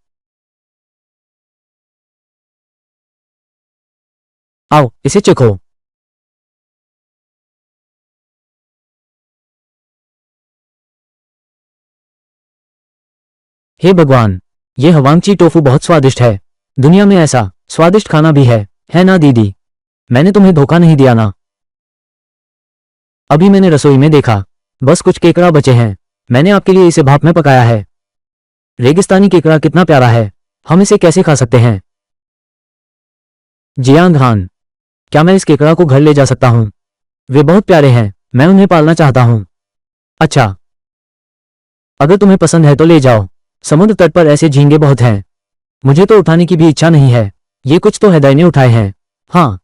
आओ इसे चखो। हे भगवान, ये हवांगची टोफू बहुत स्वादिष्ट है। दुनिया में ऐसा स्वादिष्ट खाना भी है ना दीदी? मैंने तुम्हें धोखा नहीं दिया ना? अभी मैंने रसोई में देखा, बस कुछ केकड़ा बचे हैं। मैंने आपके लिए इसे भाप में पकाया है। रेगिस्तानी केकड़ा कितना प्यारा है, हम इसे कैसे खा सकते हैं? जियांग हान, क्या मैं इस केकड़ा को घर ले जा सकता हूँ? वे बहुत प्यारे हैं, मैं उन्हें पालना चाहता हूँ। अच्छा, अगर तुम्हें पसंद है तो ले जाओ। समुद्र तट पर ऐसे झींगे बहुत हैं। मुझे तो उठाने की भी इच्छा नहीं है। ये कुछ तो हृदय ने उठाए हैं। हाँ,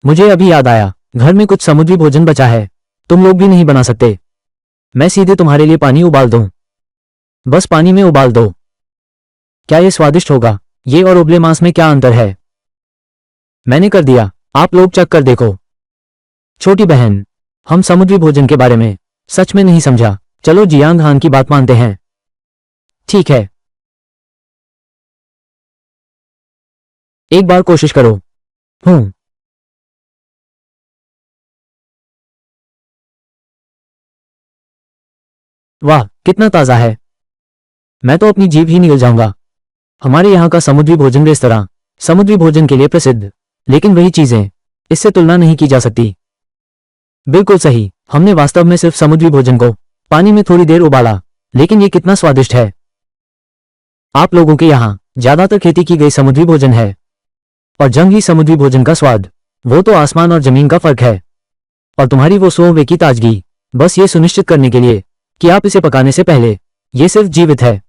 मुझे अभी याद आया, घर में कुछ समुद्री भोजन बचा है। तुम लोग भी नहीं बना सकते? मैं सीधे तुम्हारे लिए पानी उबाल दूं? बस पानी में उबाल दो। क्या ये स्वादिष्ट होगा? ये और उबले मांस में क्या अंतर है? मैंने कर दिया, आप लोग चख कर देखो। छोटी बहन, हम समुद्री भोजन के बारे में सच में नहीं समझा। चलो जियांग हान की बात मानते हैं। ठीक है, एक बार कोशिश करो। हूं, वाह कितना ताजा है। मैं तो अपनी जीभ ही निगल जाऊंगा। हमारे यहाँ का समुद्री भोजन रेस्तरां समुद्री भोजन के लिए प्रसिद्ध, लेकिन वही चीजें इससे तुलना नहीं की जा सकती। बिल्कुल सही, हमने वास्तव में सिर्फ समुद्री भोजन को पानी में थोड़ी देर उबाला, लेकिन ये कितना स्वादिष्ट है। आप लोगों के यहाँ ज्यादातर खेती की गई समुद्री भोजन है, और जंगली समुद्री भोजन का स्वाद, वो तो आसमान और जमीन का फर्क है। और तुम्हारी वो 100 वे की ताजगी, बस ये सुनिश्चित करने के लिए कि आप इसे पकाने से पहले ये सिर्फ जीवित है।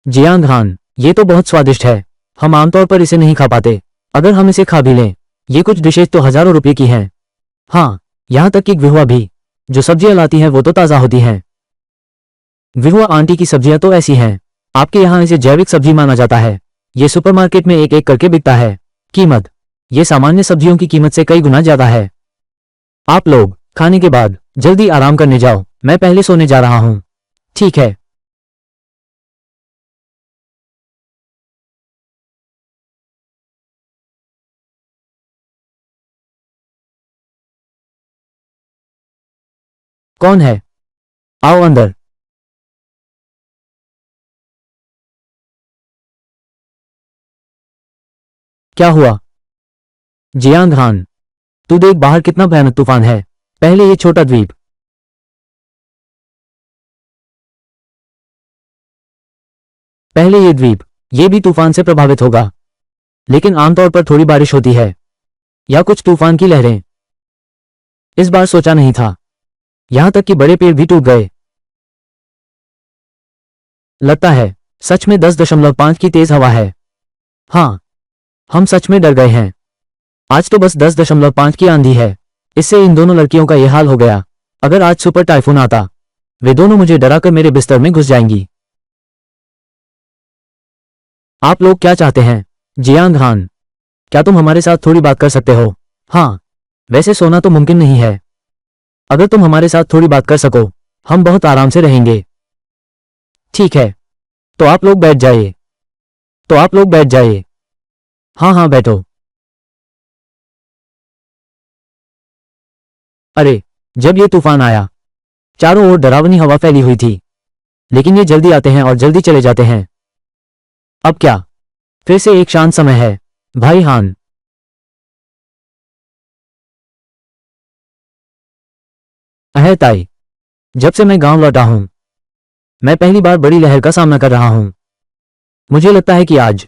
जियांग हान, ये तो बहुत स्वादिष्ट है। हम आमतौर पर इसे नहीं खा पाते। अगर हम इसे खा भी लें, ये कुछ डिशेज तो हजारों रुपए की हैं। हाँ, यहाँ तक कि ग्विहुआ भी, जो सब्जियां लाती हैं वो तो ताज़ा होती हैं। ग्विहुआ आंटी की सब्जियां तो ऐसी हैं, आपके यहाँ इसे जैविक सब्जी माना जाता है। ये सुपरमार्केट में एक एक करके बिकता है। कीमत, ये सामान्य सब्जियों की कीमत से कई गुना ज्यादा है। आप लोग खाने के बाद जल्दी आराम करने जाओ, मैं पहले सोने जा रहा हूँ। ठीक है। कौन है? आओ अंदर। क्या हुआ? जियांग हान, तू देख बाहर कितना भयानक तूफान है। पहले ये छोटा द्वीप, पहले ये द्वीप, ये भी तूफान से प्रभावित होगा, लेकिन आमतौर पर थोड़ी बारिश होती है या कुछ तूफान की लहरें। इस बार सोचा नहीं था, यहां तक कि बड़े पेड़ भी टूट गए। लगता है सच में 10.5 की तेज हवा है। हाँ, हम सच में डर गए हैं। आज तो बस 10.5 की आंधी है। इससे इन दोनों लड़कियों का यह हाल हो गया। अगर आज सुपर टाइफून आता, वे दोनों मुझे डराकर मेरे बिस्तर में घुस जाएंगी। आप लोग क्या चाहते हैं? जियांग हान, क्या तुम हमारे साथ थोड़ी बात कर सकते हो? हाँ, वैसे सोना तो मुमकिन नहीं है। अगर तुम हमारे साथ थोड़ी बात कर सको, हम बहुत आराम से रहेंगे। ठीक है, तो आप लोग बैठ जाइए। तो आप लोग बैठ जाइए। हाँ हाँ बैठो। अरे, जब ये तूफान आया, चारों ओर डरावनी हवा फैली हुई थी, लेकिन ये जल्दी आते हैं और जल्दी चले जाते हैं। अब क्या? फिर से एक शांत समय है। भाई हान, अहे ताई, जब से मैं गांव लौटा हूं, मैं पहली बार बड़ी लहर का सामना कर रहा हूं। मुझे लगता है कि आज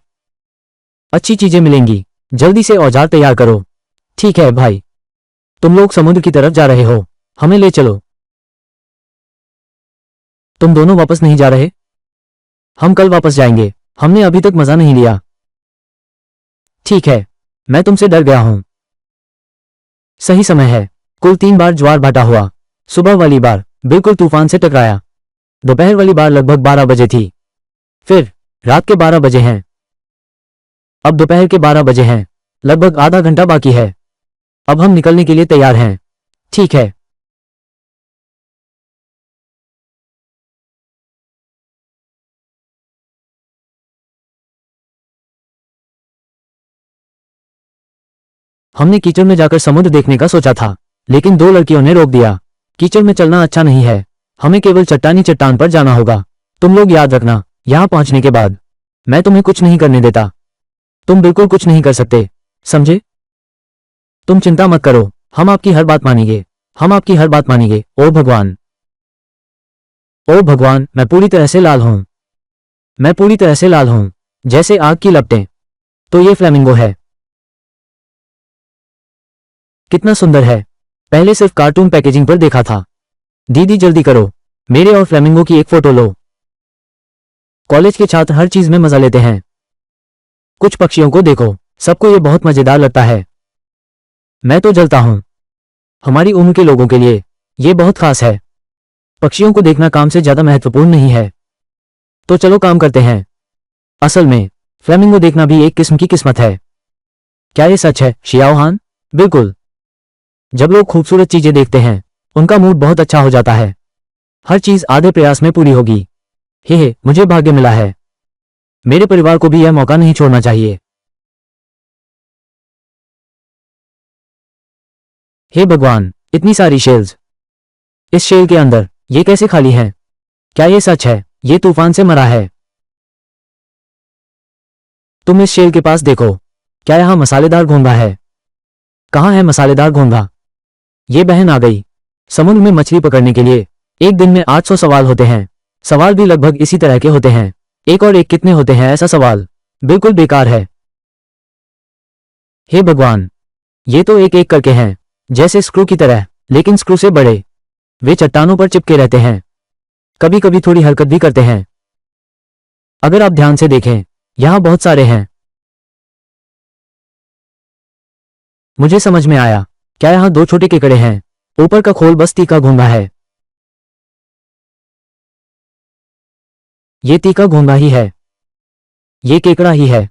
अच्छी चीजें मिलेंगी। जल्दी से औजार तैयार करो। ठीक है भाई, तुम लोग समुद्र की तरफ जा रहे हो, हमें ले चलो। तुम दोनों वापस नहीं जा रहे? हम कल वापस जाएंगे, हमने अभी तक मजा नहीं लिया। ठीक है, मैं तुमसे डर गया हूं। सही समय है। कुल 3 बार ज्वार भाटा हुआ। सुबह वाली बार बिल्कुल तूफान से टकराया। दोपहर वाली बार लगभग 12 बजे थी। फिर रात के 12 बजे हैं। अब दोपहर के 12 बजे हैं। लगभग आधा घंटा बाकी है। अब हम निकलने के लिए तैयार हैं। ठीक है। हमने कीचड़ में जाकर समुद्र देखने का सोचा था, लेकिन दो लड़कियों ने रोक दिया। कीचड़ में चलना अच्छा नहीं है। हमें केवल चट्टानी चट्टान पर जाना होगा। तुम लोग याद रखना, यहां पहुंचने के बाद मैं तुम्हें कुछ नहीं करने देता। तुम बिल्कुल कुछ नहीं कर सकते, समझे? तुम चिंता मत करो, हम आपकी हर बात मानेंगे। हम आपकी हर बात मानेंगे। ओ भगवान, ओ भगवान, मैं पूरी तरह से लाल हूं। मैं पूरी तरह से लाल हूं, जैसे आग की लपटें। तो ये फ्लेमिंगो है। कितना सुंदर है। पहले सिर्फ कार्टून पैकेजिंग पर देखा था। दीदी जल्दी करो, मेरे और फ्लेमिंगो की एक फोटो लो। कॉलेज के छात्र हर चीज में मजा लेते हैं। कुछ पक्षियों को देखो, सबको ये बहुत मजेदार लगता है। मैं तो जलता हूं। हमारी उम्र के लोगों के लिए ये बहुत खास है। पक्षियों को देखना काम से ज्यादा महत्वपूर्ण नहीं है। तो चलो काम करते हैं। असल में फ्लेमिंगो देखना भी एक किस्म की किस्मत है। क्या ये सच है, शियाओहान? बिल्कुल। जब लोग खूबसूरत चीजें देखते हैं, उनका मूड बहुत अच्छा हो जाता है। हर चीज आधे प्रयास में पूरी होगी। हे, मुझे भाग्य मिला है। मेरे परिवार को भी यह मौका नहीं छोड़ना चाहिए। हे भगवान, इतनी सारी शेल्स। इस शेल के अंदर ये कैसे खाली हैं? क्या ये सच है? ये तूफान से मरा है। तुम इस शेल के पास देखो। क्या यहां मसालेदार घोंघा है? कहां है मसालेदार घोंघा? ये बहन आ गई। समुद्र में मछली पकड़ने के लिए एक दिन में 800 सवाल होते हैं। सवाल भी लगभग इसी तरह के होते हैं। एक और एक कितने होते हैं ऐसा सवाल बिल्कुल बेकार है। हे भगवान, ये तो एक एक करके हैं, जैसे स्क्रू की तरह, लेकिन स्क्रू से बड़े। वे चट्टानों पर चिपके रहते हैं। कभी कभी थोड़ी हरकत भी करते हैं। अगर आप ध्यान से देखें, यहां बहुत सारे हैं। मुझे समझ में आया। क्या यहां दो छोटे केकड़े हैं? ऊपर का खोल बस तीखा घोंघा है। ये तीखा घोंघा ही है। ये केकड़ा ही है।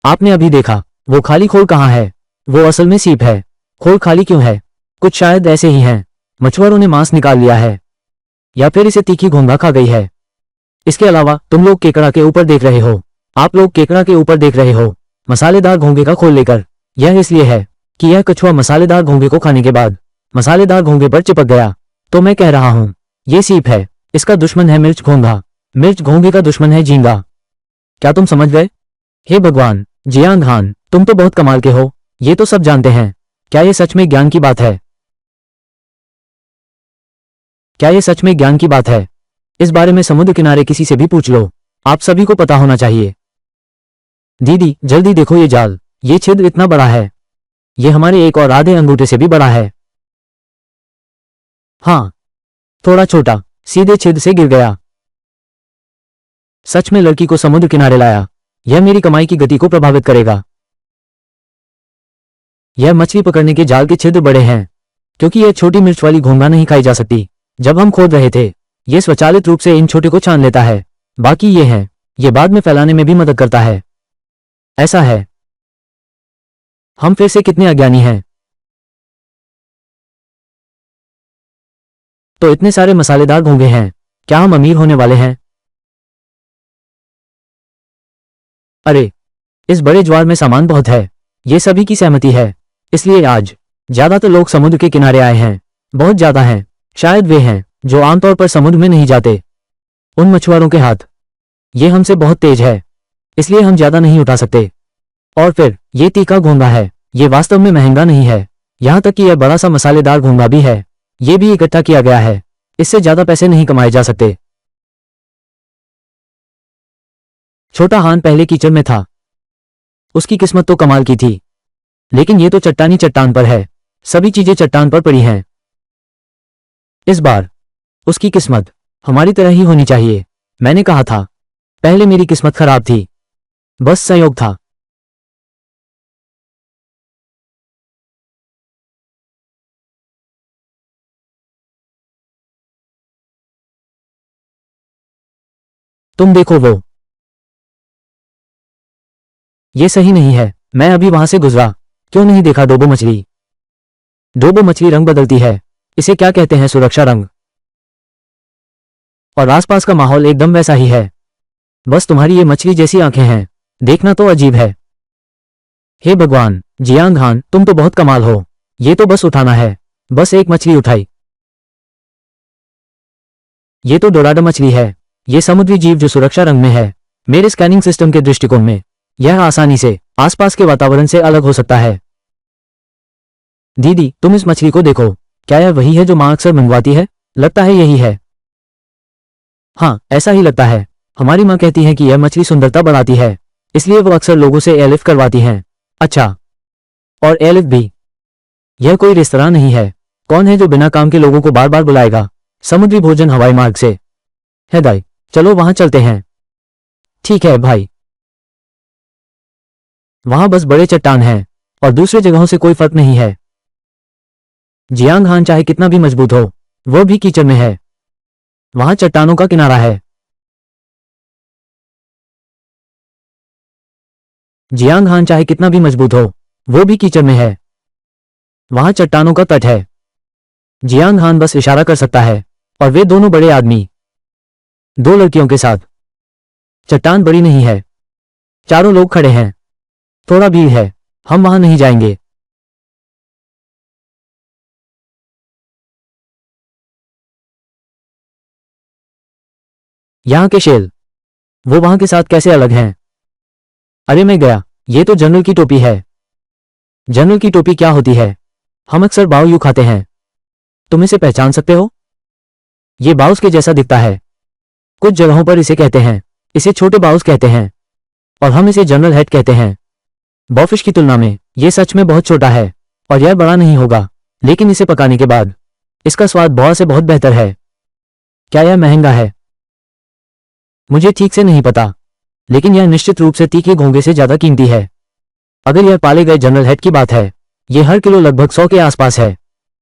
आपने अभी देखा, वो खाली खोल कहाँ है? वो असल में सीप है। खोल खाली क्यों है? कुछ शायद ऐसे ही हैं। मछुआरों ने मांस निकाल लिया है, या फिर इसे तीखी घोंघा खा गई है। इसके अलावा तुम लोग केकड़ा के ऊपर देख रहे हो। आप लोग केकड़ा के ऊपर देख रहे हो, मसालेदार घोंघे का खोल लेकर। यह इसलिए है कि यह कछुआ मसालेदार घोंघे को खाने के बाद मसालेदार घोंघे पर चिपक गया। तो मैं कह रहा हूं, ये सीप है, इसका दुश्मन है मिर्च घोंघा। मिर्च घोंघे का दुश्मन है झींगा। क्या तुम समझ गए? हे भगवान, जियांग हान, तुम तो बहुत कमाल के हो। ये तो सब जानते हैं। क्या ये सच में ज्ञान की बात है? क्या ये सच में ज्ञान की बात है? इस बारे में समुद्र किनारे किसी से भी पूछ लो। आप सभी को पता होना चाहिए। दीदी जल्दी देखो ये जाल। ये छिद्र इतना बड़ा है। ये हमारे एक और आधे अंगूठे से भी बड़ा है। हाँ, थोड़ा छोटा, सीधे छिद्र से गिर गया। सच में लड़की को समुद्र किनारे लाया। यह मेरी कमाई की गति को प्रभावित करेगा। यह मछली पकड़ने के जाल के छिद्र बड़े हैं, क्योंकि यह छोटी मिर्च वाली घोंघा नहीं खाई जा सकती। जब हम खोद रहे थे, यह स्वचालित रूप से इन छोटे को छान लेता है। बाकी ये हैं, ये बाद में फैलाने में भी मदद करता है। ऐसा है। हम फिर से कितने अज्ञानी हैं। तो इतने सारे मसालेदार घोंघे हैं, क्या हम अमीर होने वाले हैं? अरे, इस बड़े ज्वार में सामान बहुत है। ये सभी की सहमति है। इसलिए आज ज्यादातर लोग समुद्र के किनारे आए हैं। बहुत ज्यादा हैं। शायद वे हैं जो आमतौर पर समुद्र में नहीं जाते। उन मछुआरों के हाथ, ये हमसे बहुत तेज है, इसलिए हम ज्यादा नहीं उठा सकते। और फिर ये तीखा घोंघा है। ये वास्तव में महंगा नहीं है। यहां तक कि यह बड़ा सा मसालेदार घोंघा भी है। ये भी इकट्ठा किया गया है। इससे ज्यादा पैसे नहीं कमाए जा सकते। छोटा हान पहले कीचड़ में था। उसकी किस्मत तो कमाल की थी, लेकिन ये तो चट्टानी चट्टान पर है। सभी चीजें चट्टान पर पड़ी हैं। इस बार उसकी किस्मत हमारी तरह ही होनी चाहिए। मैंने कहा था, पहले मेरी किस्मत खराब थी। बस संयोग था। तुम देखो वो, ये सही नहीं है। मैं अभी वहां से गुजरा। क्यों नहीं देखा डोबो मछली? डोबो मछली रंग बदलती है। इसे क्या कहते हैं, सुरक्षा रंग। और आसपास का माहौल एकदम वैसा ही है। बस तुम्हारी ये मछली जैसी आंखें हैं। देखना तो अजीब है। हे भगवान, जियांग हान, तुम तो बहुत कमाल हो। ये तो बस उठाना है। बस एक मछली उठाई। ये तो डोराडो मछली है। ये समुद्री जीव जो सुरक्षा रंग में है। मेरे स्कैनिंग सिस्टम के दृष्टिकोण में यह आसानी से आसपास के वातावरण से अलग हो सकता है। दीदी, तुम इस मछली को देखो। क्या यह वही है जो मां अक्सर मंगवाती है? लगता है यही है। हाँ, ऐसा ही लगता है। हमारी माँ कहती है कि यह मछली सुंदरता बढ़ाती है, इसलिए वो अक्सर लोगों से एयरलिफ्ट करवाती हैं। अच्छा, और एयरलिफ्ट भी? यह कोई रेस्तरां नहीं है। कौन है जो बिना काम के लोगों को बार बार बुलाएगा? समुद्री भोजन हवाई मार्ग से है दाई। चलो वहां चलते हैं। ठीक है भाई। वहां बस बड़े चट्टान हैं और दूसरे जगहों से कोई फर्क नहीं है। जियांग हान चाहे कितना भी मजबूत हो, वह भी कीचड़ में है। वहां चट्टानों का किनारा है। जियांग हान चाहे कितना भी मजबूत हो, वो भी कीचड़ में है। वहां चट्टानों का तट है। जियांग हान बस इशारा कर सकता है और वे दोनों बड़े आदमी दो लड़कियों के साथ। चट्टान बड़ी नहीं है। चारों लोग खड़े हैं। थोड़ा भीड़ है। हम वहां नहीं जाएंगे। यहां के शेल, वो वहां के साथ कैसे अलग हैं? अरे मैं गया। ये तो जनरल की टोपी है। जनरल की टोपी क्या होती है? हम अक्सर बाओ यू खाते हैं। तुम इसे पहचान सकते हो? ये बाउस के जैसा दिखता है। कुछ जगहों पर इसे कहते हैं। इसे छोटे बाउस कहते हैं और हम इसे जनरल हेड कहते हैं। बॉफिश की तुलना में ये सच में बहुत छोटा है और यह बड़ा नहीं होगा, लेकिन इसे पकाने के बाद इसका स्वाद बहुत से बहुत बेहतर है। क्या यह महंगा है? मुझे ठीक से नहीं पता, लेकिन यह निश्चित रूप से तीखे घोंगे से ज्यादा कीमती है। अगर यह पाले गए जनरल हेड की बात है, यह हर किलो लगभग 100 के आसपास है,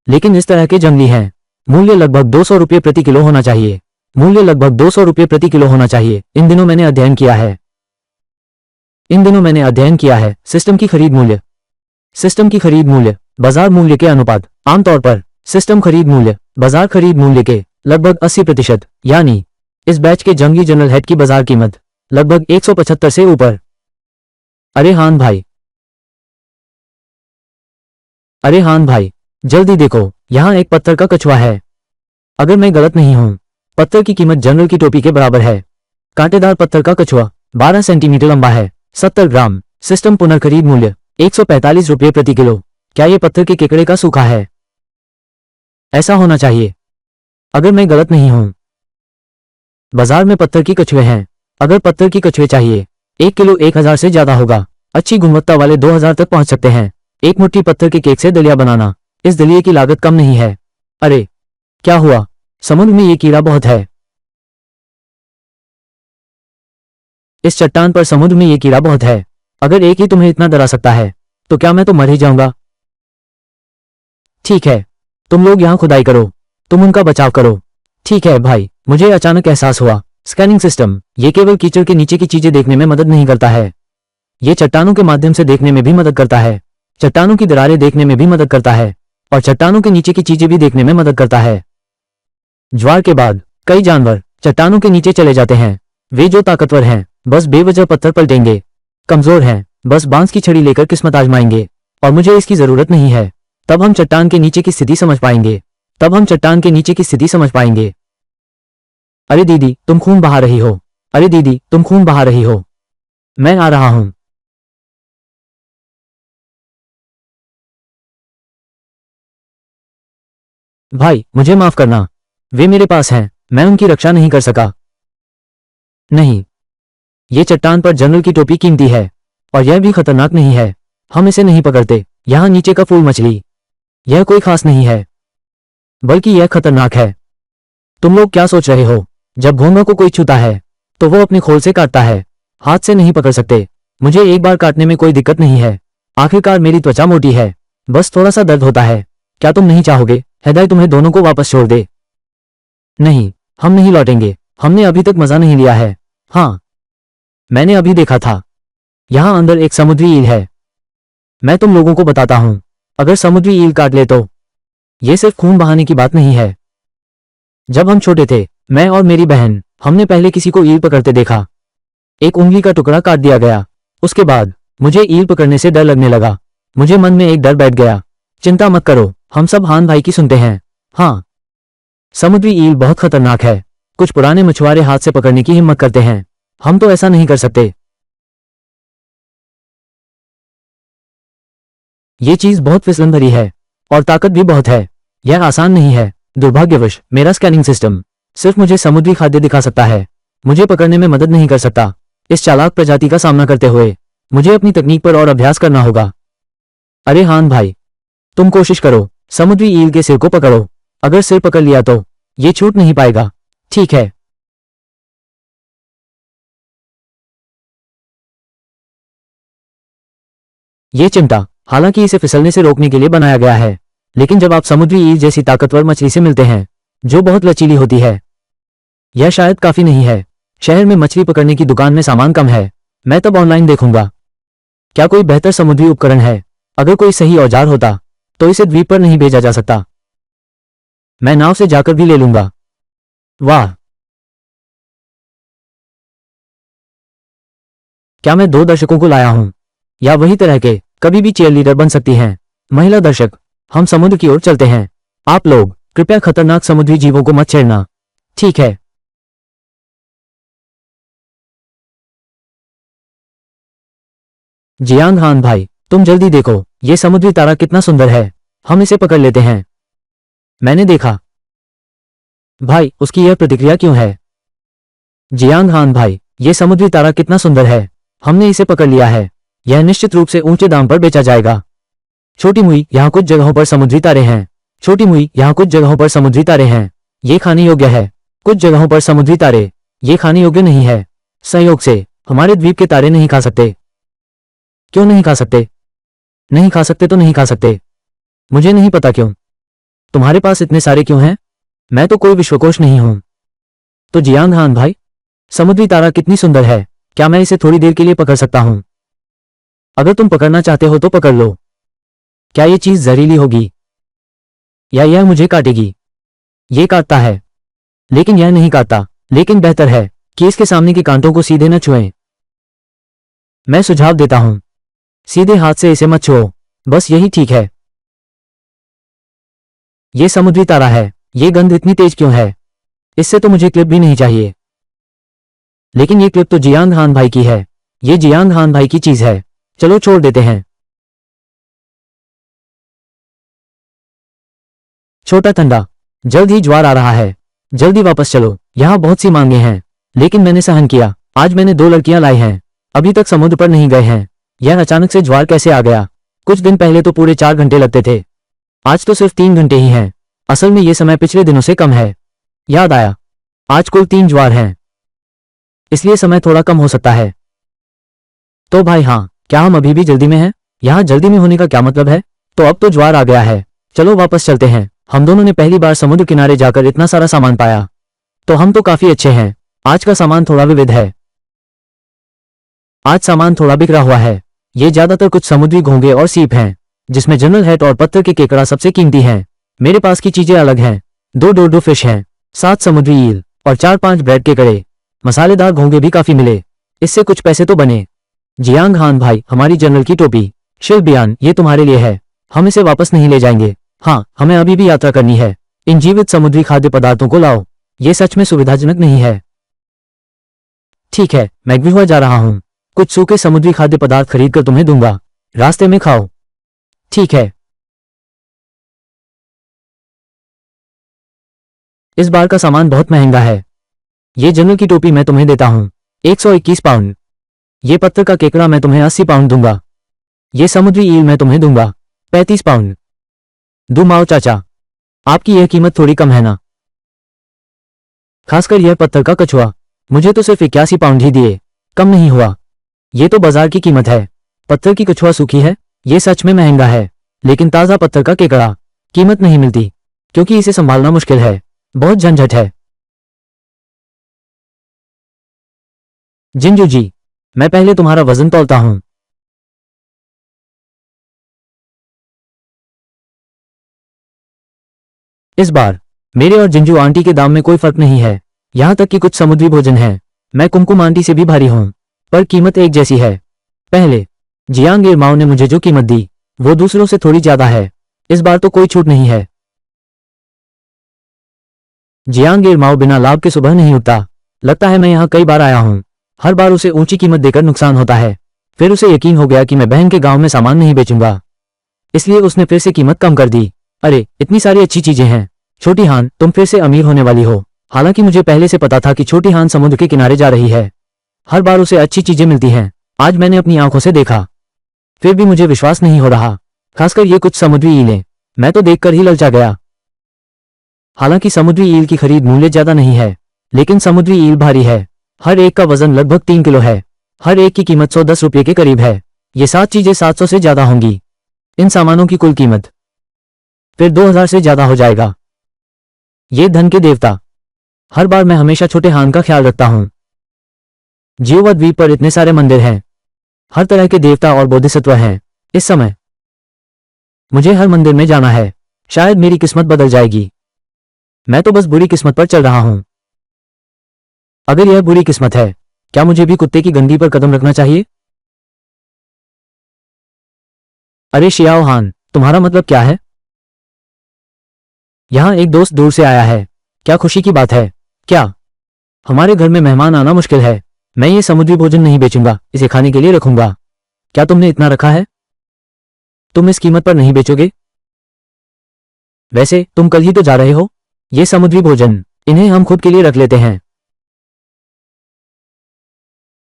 लेकिन इस तरह के जंगली हैं। मूल्य लगभग 200 रुपये प्रति किलो होना चाहिए। मूल्य लगभग 200 रुपये प्रति किलो होना चाहिए। इन दिनों मैंने अध्ययन किया है। सिस्टम की खरीद मूल्य बाजार मूल्य के अनुपात। आमतौर पर सिस्टम खरीद मूल्य बाजार खरीद मूल्य के लगभग 80%, यानी इस बैच के जंगली जनरल हेड की बाजार कीमत लगभग 175 से ऊपर। अरे हान भाई, जल्दी देखो, यहाँ एक पत्थर का कछुआ है। अगर मैं गलत नहीं हूं, पत्थर की कीमत जनरल की टोपी के बराबर है। कांटेदार पत्थर का कछुआ 12 सेंटीमीटर लंबा है। 70 ग्राम। सिस्टम पुनर्खरीद मूल्य 145 रुपये प्रति किलो। क्या यह पत्थर के केकड़े का सूखा है? ऐसा होना चाहिए, अगर मैं गलत नहीं हूं। बाजार में पत्थर की कछुए हैं। अगर पत्थर की कछुए चाहिए, 1 किलो 1000 से ज्यादा होगा। अच्छी गुणवत्ता वाले 2000 तक पहुंच सकते हैं। एक मुट्ठी पत्थर के केक से दलिया बनाना, इस दलिये की लागत कम नहीं है। अरे क्या हुआ? समुद्र में ये कीड़ा बहुत है। इस चट्टान पर समुद्र में ये कीड़ा बहुत है। अगर एक ही तुम्हें इतना डरा सकता है, तो क्या मैं तो मर ही जाऊंगा। ठीक है, तुम लोग यहां खुदाई करो, तुम उनका बचाव करो। ठीक है भाई। मुझे अचानक एहसास हुआ, स्कैनिंग सिस्टम ये केवल कीचड़ के नीचे की चीजें देखने में मदद नहीं करता है, ये चट्टानों के माध्यम से देखने में भी मदद करता है। चट्टानों की दरारें देखने में भी मदद करता है और चट्टानों के नीचे की चीजें भी देखने में मदद करता है। ज्वार के बाद कई जानवर चट्टानों के नीचे चले जाते हैं। वे जो ताकतवर हैं, बस बेवजह पत्थर पलटेंगे। कमजोर हैं, बस बांस की छड़ी लेकर किस्मत आजमाएंगे और मुझे इसकी जरूरत नहीं है। तब हम चट्टान के नीचे की स्थिति समझ पाएंगे। अरे दीदी, तुम खून बहा रही हो। मैं आ रहा हूं। भाई, मुझे माफ करना। वे मेरे पास हैं, मैं उनकी रक्षा नहीं कर सका। नहीं, ये चट्टान पर जनरल की टोपी कीमती है और यह भी खतरनाक नहीं है। हम इसे नहीं पकड़ते। यहाँ नीचे का फूल मछली, यह कोई खास नहीं है, बल्कि यह खतरनाक है। तुम लोग क्या सोच रहे हो? जब घोंघा को कोई छूता है, तो वो अपने खोल से काटता है, हाथ से नहीं पकड़ सकते। मुझे एक बार काटने में कोई दिक्कत नहीं है। आखिरकार मेरी त्वचा मोटी है, बस थोड़ा सा दर्द होता है। क्या तुम नहीं चाहोगे हिदायत तुम्हें दोनों को वापस छोड़ दे? नहीं, हम नहीं लौटेंगे। हमने अभी तक मजा नहीं लिया है। हाँ, मैंने अभी देखा था, यहाँ अंदर एक समुद्री ईल है। मैं तुम लोगों को बताता हूँ, अगर समुद्री ईल काट ले तो ये सिर्फ खून बहाने की बात नहीं है। जब हम छोटे थे, मैं और मेरी बहन, हमने पहले किसी को ईल पकड़ते देखा। एक उंगली का टुकड़ा काट दिया गया। उसके बाद मुझे ईल पकड़ने से डर लगने लगा। मुझे मन में एक डर बैठ गया। चिंता मत करो, हम सब हान भाई की सुनते हैं। हाँ, समुद्री ईल बहुत खतरनाक है। कुछ पुराने मछुआरे हाथ से पकड़ने की हिम्मत करते हैं, हम तो ऐसा नहीं कर सकते। ये चीज बहुत फिसलन भरी है और ताकत भी बहुत है, यह आसान नहीं है। दुर्भाग्यवश मेरा स्कैनिंग सिस्टम सिर्फ मुझे समुद्री खाद्य दिखा सकता है, मुझे पकड़ने में मदद नहीं कर सकता। इस चालाक प्रजाति का सामना करते हुए मुझे अपनी तकनीक पर और अभ्यास करना होगा। अरे हान भाई, तुम कोशिश करो, समुद्री ईल के सिर को पकड़ो, अगर सिर पकड़ लिया तो ये छूट नहीं पाएगा। ठीक है। ये चिमटा हालांकि इसे फिसलने से रोकने के लिए बनाया गया है, लेकिन जब आप समुद्री ईल जैसी ताकतवर मछली से मिलते हैं जो बहुत लचीली होती है, यह शायद काफी नहीं है। शहर में मछली पकड़ने की दुकान में सामान कम है, मैं तब ऑनलाइन देखूंगा। क्या कोई बेहतर समुद्री उपकरण है? अगर कोई सही औजार होता तो इसे द्वीप पर नहीं भेजा जा सकता। मैं नाव से जाकर भी ले लूंगा। वाह, क्या मैं 2 दर्शकों को लाया हूं, या वही तरह के कभी भी चीयर लीडर बन सकती हैं। महिला दर्शक, हम समुद्र की ओर चलते हैं। आप लोग कृपया खतरनाक समुद्री जीवों को मत छेड़ना। ठीक है। जियांग हान भाई, तुम जल्दी देखो, ये समुद्री तारा कितना सुंदर है, हम इसे पकड़ लेते हैं। मैंने देखा। भाई, उसकी यह प्रतिक्रिया क्यों है? जियांग हान भाई, ये समुद्री तारा कितना सुंदर है, हमने इसे पकड़ लिया है, यह निश्चित रूप से ऊंचे दाम पर बेचा जाएगा। छोटी मुई, यहाँ कुछ जगहों पर समुद्री तारे हैं। छोटी मुई, यहाँ कुछ जगहों पर समुद्री तारे हैं, ये खाने योग्य है। कुछ जगहों पर समुद्री तारे, ये खाने योग्य नहीं है। संयोग से हमारे द्वीप के तारे नहीं खा सकते। क्यों नहीं खा सकते? नहीं खा सकते तो नहीं खा सकते, मुझे नहीं पता क्यों। तुम्हारे पास इतने सारे क्यों हैं? मैं तो कोई विश्वकोश नहीं हूं। तो जियांग हान भाई, समुद्री तारा कितनी सुंदर है, क्या मैं इसे थोड़ी देर के लिए पकड़ सकता हूं? अगर तुम पकड़ना चाहते हो तो पकड़ लो। क्या ये चीज जहरीली होगी या यह मुझे काटेगी? ये काटता है, लेकिन यह नहीं काटता। लेकिन बेहतर है कि इसके सामने के कांटों को सीधे न छुएं। मैं सुझाव देता हूं, सीधे हाथ से इसे मत छुओ, बस यही ठीक है। ये समुद्री तारा है, ये गंध इतनी तेज क्यों है? इससे तो मुझे क्लिप भी नहीं चाहिए। लेकिन ये क्लिप तो जियांग हान भाई की है, ये जियांग हान भाई की चीज है, चलो छोड़ देते हैं। छोटा ठंडा, जल्द ही ज्वार आ रहा है, जल्दी वापस चलो, यहाँ बहुत सी मांगे हैं, लेकिन मैंने सहन किया। आज मैंने 2 लड़कियां लाई हैं, अभी तक समुद्र पर नहीं गए हैं। यह अचानक से ज्वार कैसे आ गया? कुछ दिन पहले तो पूरे 4 घंटे लगते थे, आज तो सिर्फ 3 घंटे ही हैं। असल में ये समय पिछले दिनों से कम है। याद आया, आज कुल 3 ज्वार हैं, इसलिए समय थोड़ा कम हो सकता है। तो भाई हाँ, क्या हम अभी भी जल्दी में हैं? यहाँ जल्दी में होने का क्या मतलब है? तो अब तो ज्वार आ गया है, चलो वापस चलते हैं। हम दोनों ने पहली बार समुद्र किनारे जाकर इतना सारा सामान पाया, तो हम तो काफी अच्छे हैं। आज का सामान थोड़ा विविध है, आज सामान थोड़ा बिखरा हुआ है। ये ज्यादातर कुछ समुद्री घोंगे और सीप हैं, जिसमें जनरल हैट और पत्थर के केकड़ा सबसे कीमती हैं। मेरे पास की चीजें अलग हैं, 2 डोडो फिश हैं, 7 समुद्री ईल और 4-5 ब्रेड के कड़े। मसालेदार घोंगे भी काफी मिले, इससे कुछ पैसे तो बने। जियांग हान भाई, हमारी जनरल की टोपी। शिल्बियान, ये तुम्हारे लिए है, हम इसे वापस नहीं ले जाएंगे। हाँ, हमें अभी भी यात्रा करनी है। इन जीवित समुद्री खाद्य पदार्थों को लाओ, ये सच में सुविधाजनक नहीं है। ठीक है, मैं भी हुआ जा रहा हूँ, कुछ सूखे समुद्री खाद्य पदार्थ खरीद कर तुम्हें दूंगा, रास्ते में खाओ। ठीक है। इस बार का सामान बहुत महंगा है। ये जनरल की टोपी मैं तुम्हें देता हूँ, 121 पाउंड। ये पत्थर का केकड़ा मैं तुम्हें 80 पाउंड दूंगा। ये समुद्री ईल मैं तुम्हें दूंगा 35 पाउंड। माओ चाचा, आपकी यह कीमत थोड़ी कम है ना? खासकर यह पत्थर का कछुआ, मुझे तो सिर्फ 81 पाउंड ही दिए, कम नहीं हुआ। ये तो बाजार की कीमत है। पत्थर की कछुआ सूखी है, ये सच में महंगा है, लेकिन ताज़ा पत्थर का केकड़ा कीमत नहीं मिलती, क्योंकि इसे संभालना मुश्किल है, बहुत झंझट है। जिंजू जी, मैं पहले तुम्हारा वजन तौलता हूं। इस बार मेरे और जिंजू आंटी के दाम में कोई फर्क नहीं है, यहां तक कि कुछ समुद्री भोजन है। मैं कुमकुम आंटी से भी भारी हूं, पर कीमत एक जैसी है। पहले जियांग गिरमाओ ने मुझे जो कीमत दी वो दूसरों से थोड़ी ज्यादा है, इस बार तो कोई छूट नहीं है। जियांग गिरमाओ बिना लाभ के सुबह नहीं उठता। लगता है मैं यहाँ कई बार आया हूँ। हर बार उसे ऊंची कीमत देकर नुकसान होता है। फिर उसे यकीन हो गया कि मैं बहन के गांव में सामान नहीं बेचूंगा, इसलिए उसने फिर से कीमत कम कर दी। अरे इतनी सारी अच्छी चीजें हैं। छोटी हान, तुम फिर से अमीर होने वाली हो। हालांकि मुझे पहले से पता था कि छोटी हान समुद्र के किनारे जा रही है। हर बार उसे अच्छी चीजें मिलती हैं। आज मैंने अपनी आंखों से देखा, फिर भी मुझे विश्वास नहीं हो रहा। खासकर ये कुछ समुद्री ईलें, मैं तो देखकर ही ललचा गया। हालांकि समुद्री ईल की खरीद मूल्य ज्यादा नहीं है, लेकिन समुद्री ईल भारी है। हर एक का वजन लगभग 3 किलो है। हर एक की कीमत 110 रुपये के करीब है। ये 7 चीजें 700 से ज्यादा होंगी। इन सामानों की कुल कीमत फिर 2000 से ज्यादा हो जाएगा। ये धन के देवता। हर बार मैं हमेशा छोटे हान का ख्याल रखता हूँ। जियोवा द्वीप पर इतने सारे मंदिर हैं। हर तरह के देवता और बोधिसत्व हैं। इस समय मुझे हर मंदिर में जाना है। शायद मेरी किस्मत बदल जाएगी। मैं तो बस बुरी किस्मत पर चल रहा हूं। अगर यह बुरी किस्मत है, क्या मुझे भी कुत्ते की गंदी पर कदम रखना चाहिए? अरे शियाओ हान, तुम्हारा मतलब क्या है? यहां एक दोस्त दूर से आया है। क्या खुशी की बात है। क्या हमारे घर में मेहमान आना मुश्किल है। मैं ये समुद्री भोजन नहीं बेचूंगा, इसे खाने के लिए रखूंगा। क्या तुमने इतना रखा है? तुम इस कीमत पर नहीं बेचोगे? वैसे तुम कल ही तो जा रहे हो। ये समुद्री भोजन, इन्हें हम खुद के लिए रख लेते हैं।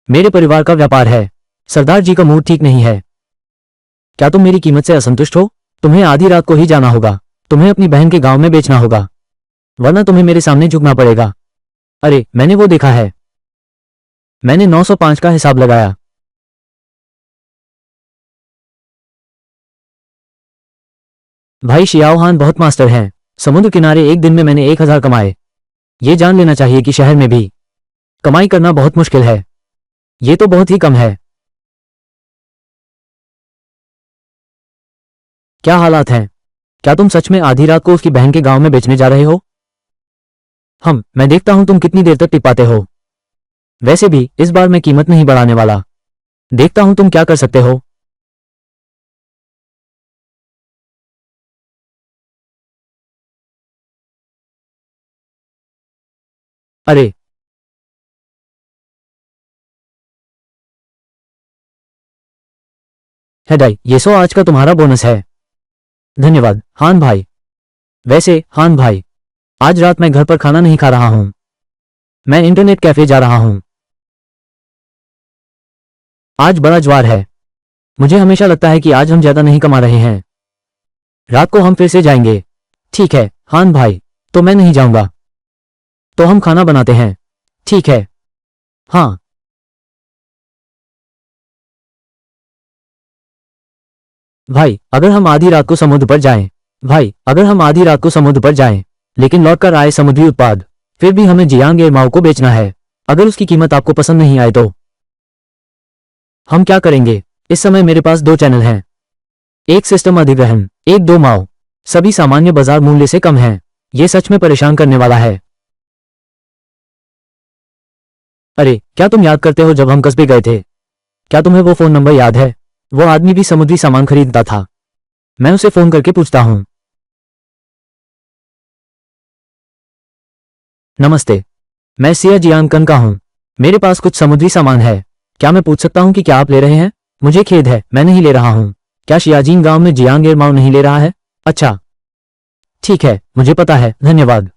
मेरे परिवार का व्यापार है। सरदार जी का मूड ठीक नहीं है। क्या तुम मेरी कीमत से असंतुष्ट हो? तुम्हें आधी रात को ही जाना होगा। तुम्हें अपनी बहन के गांव में बेचना होगा, वरना तुम्हें मेरे सामने झुकना पड़ेगा। अरे मैंने वो देखा है। मैंने 905 का हिसाब लगाया। भाई शियाओहान बहुत मास्टर हैं। समुद्र किनारे एक दिन में मैंने 1000 कमाए। ये जान लेना चाहिए कि शहर में भी कमाई करना बहुत मुश्किल है। ये तो बहुत ही कम है। क्या हालात हैं? क्या तुम सच में आधी रात को उसकी बहन के गांव में बेचने जा रहे हो? मैं देखता हूं तुम कितनी देर तक टिक पाते हो। वैसे भी इस बार मैं कीमत नहीं बढ़ाने वाला। देखता हूं तुम क्या कर सकते हो। अरे हेडाई, ये सो आज का तुम्हारा बोनस है। धन्यवाद हान भाई। वैसे हान भाई, आज रात मैं घर पर खाना नहीं खा रहा हूं। मैं इंटरनेट कैफे जा रहा हूं। आज बड़ा ज्वार है। मुझे हमेशा लगता है कि आज हम ज्यादा नहीं कमा रहे हैं। रात को हम फिर से जाएंगे। ठीक है हान भाई, तो मैं नहीं जाऊंगा। तो हम खाना बनाते हैं। ठीक है। हाँ। भाई अगर हम आधी रात को समुद्र पर जाएं, भाई अगर हम आधी रात को समुद्र पर जाएं, लेकिन लौटकर आए समुद्री उत्पाद, फिर भी हमें जियांग एरमाओ को बेचना है। अगर उसकी कीमत आपको पसंद नहीं आए तो हम क्या करेंगे? इस समय मेरे पास 2 चैनल हैं। एक सिस्टम अधिग्रहण, एक 2 माओ। सभी सामान्य बाजार मूल्य से कम हैं। यह सच में परेशान करने वाला है। अरे क्या तुम याद करते हो जब हम कस्बे गए थे? क्या तुम्हें वो फोन नंबर याद है? वो आदमी भी समुद्री सामान खरीदता था। मैं उसे फोन करके पूछता हूं। नमस्ते, मैं सिया जियांगकन का हूं। मेरे पास कुछ समुद्री सामान है। क्या मैं पूछ सकता हूं कि क्या आप ले रहे हैं? मुझे खेद है, मैं नहीं ले रहा हूं। क्या शियाजिन गांव में जियांग एरमाओ नहीं ले रहा है? अच्छा ठीक है, मुझे पता है, धन्यवाद।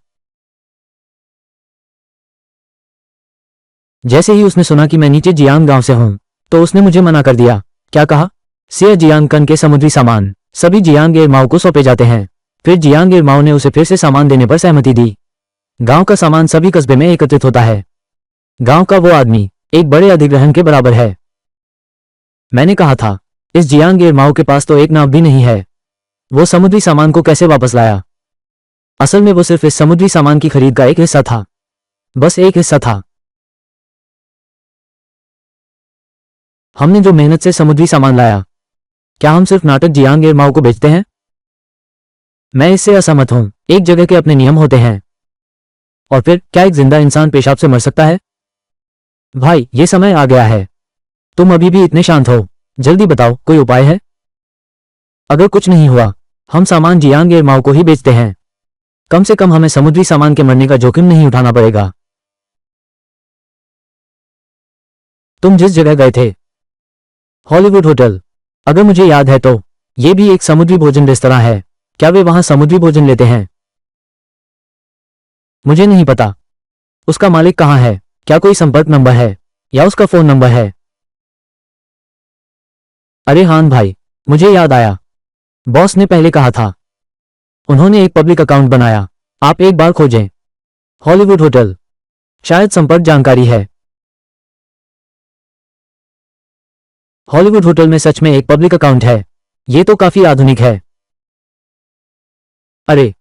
जैसे ही उसने सुना कि मैं नीचे जियांग गांव से हूं, तो उसने मुझे मना कर दिया। क्या कहा? सिया जियांगकन के समुद्री सामान सभी जियांग एरमाओ को सौंपे जाते हैं। फिर जियांग एरमाओ ने उसे फिर से सामान देने पर सहमति दी। गांव का सामान सभी कस्बे में एकत्रित होता है। गांव का वो आदमी एक बड़े अधिग्रहण के बराबर है। मैंने कहा था, इस जियांग एरमाओ के पास तो एक नाव भी नहीं है। वो समुद्री सामान को कैसे वापस लाया? असल में वो सिर्फ इस समुद्री सामान की खरीद का एक हिस्सा था। बस एक हिस्सा था। हमने जो मेहनत से समुद्री सामान लाया, क्या हम सिर्फ नाटक जियांग एरमाओ को बेचते हैं? मैं इससे असहमत हूं। एक जगह के अपने नियम होते हैं। और फिर क्या एक जिंदा इंसान पेशाब से मर सकता है? भाई ये समय आ गया है। तुम अभी भी इतने शांत हो। जल्दी बताओ, कोई उपाय है? अगर कुछ नहीं हुआ, हम सामान जियांग एरमाओ को ही बेचते हैं। कम से कम हमें समुद्री सामान के मरने का जोखिम नहीं उठाना पड़ेगा। तुम जिस जगह गए थे, हॉलीवुड होटल, अगर मुझे याद है तो ये भी एक समुद्री भोजन रेस्तरां है। क्या वे वहां समुद्री भोजन लेते हैं? मुझे नहीं पता। उसका मालिक कहाँ है? क्या कोई संपर्क नंबर है या उसका फोन नंबर है? अरे हाँ भाई, मुझे याद आया। बॉस ने पहले कहा था। उन्होंने एक पब्लिक अकाउंट बनाया। आप एक बार खोजें, हॉलीवुड होटल, शायद संपर्क जानकारी है। हॉलीवुड होटल में सच में एक पब्लिक अकाउंट है। ये तो काफी आधुनिक है। अरे,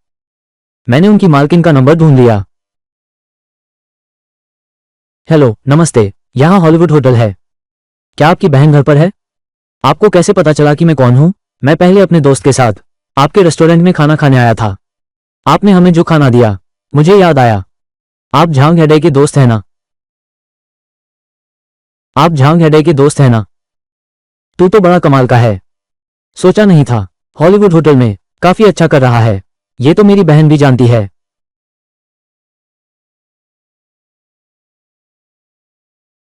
मैंने उनकी मालकिन का नंबर ढूंढ लिया। हेलो, नमस्ते, यहाँ हॉलीवुड होटल है। क्या आपकी बहन घर पर है? आपको कैसे पता चला कि मैं कौन हूँ? मैं पहले अपने दोस्त के साथ आपके रेस्टोरेंट में खाना खाने आया था। आपने हमें जो खाना दिया, मुझे याद आया। आप झांग हेडे के दोस्त हैं ना? आप झांग हेडे के दोस्त हैं ना? तू तो बड़ा कमाल का है। सोचा नहीं था। हॉलीवुड होटल में काफी अच्छा कर रहा है। ये तो मेरी बहन भी जानती है।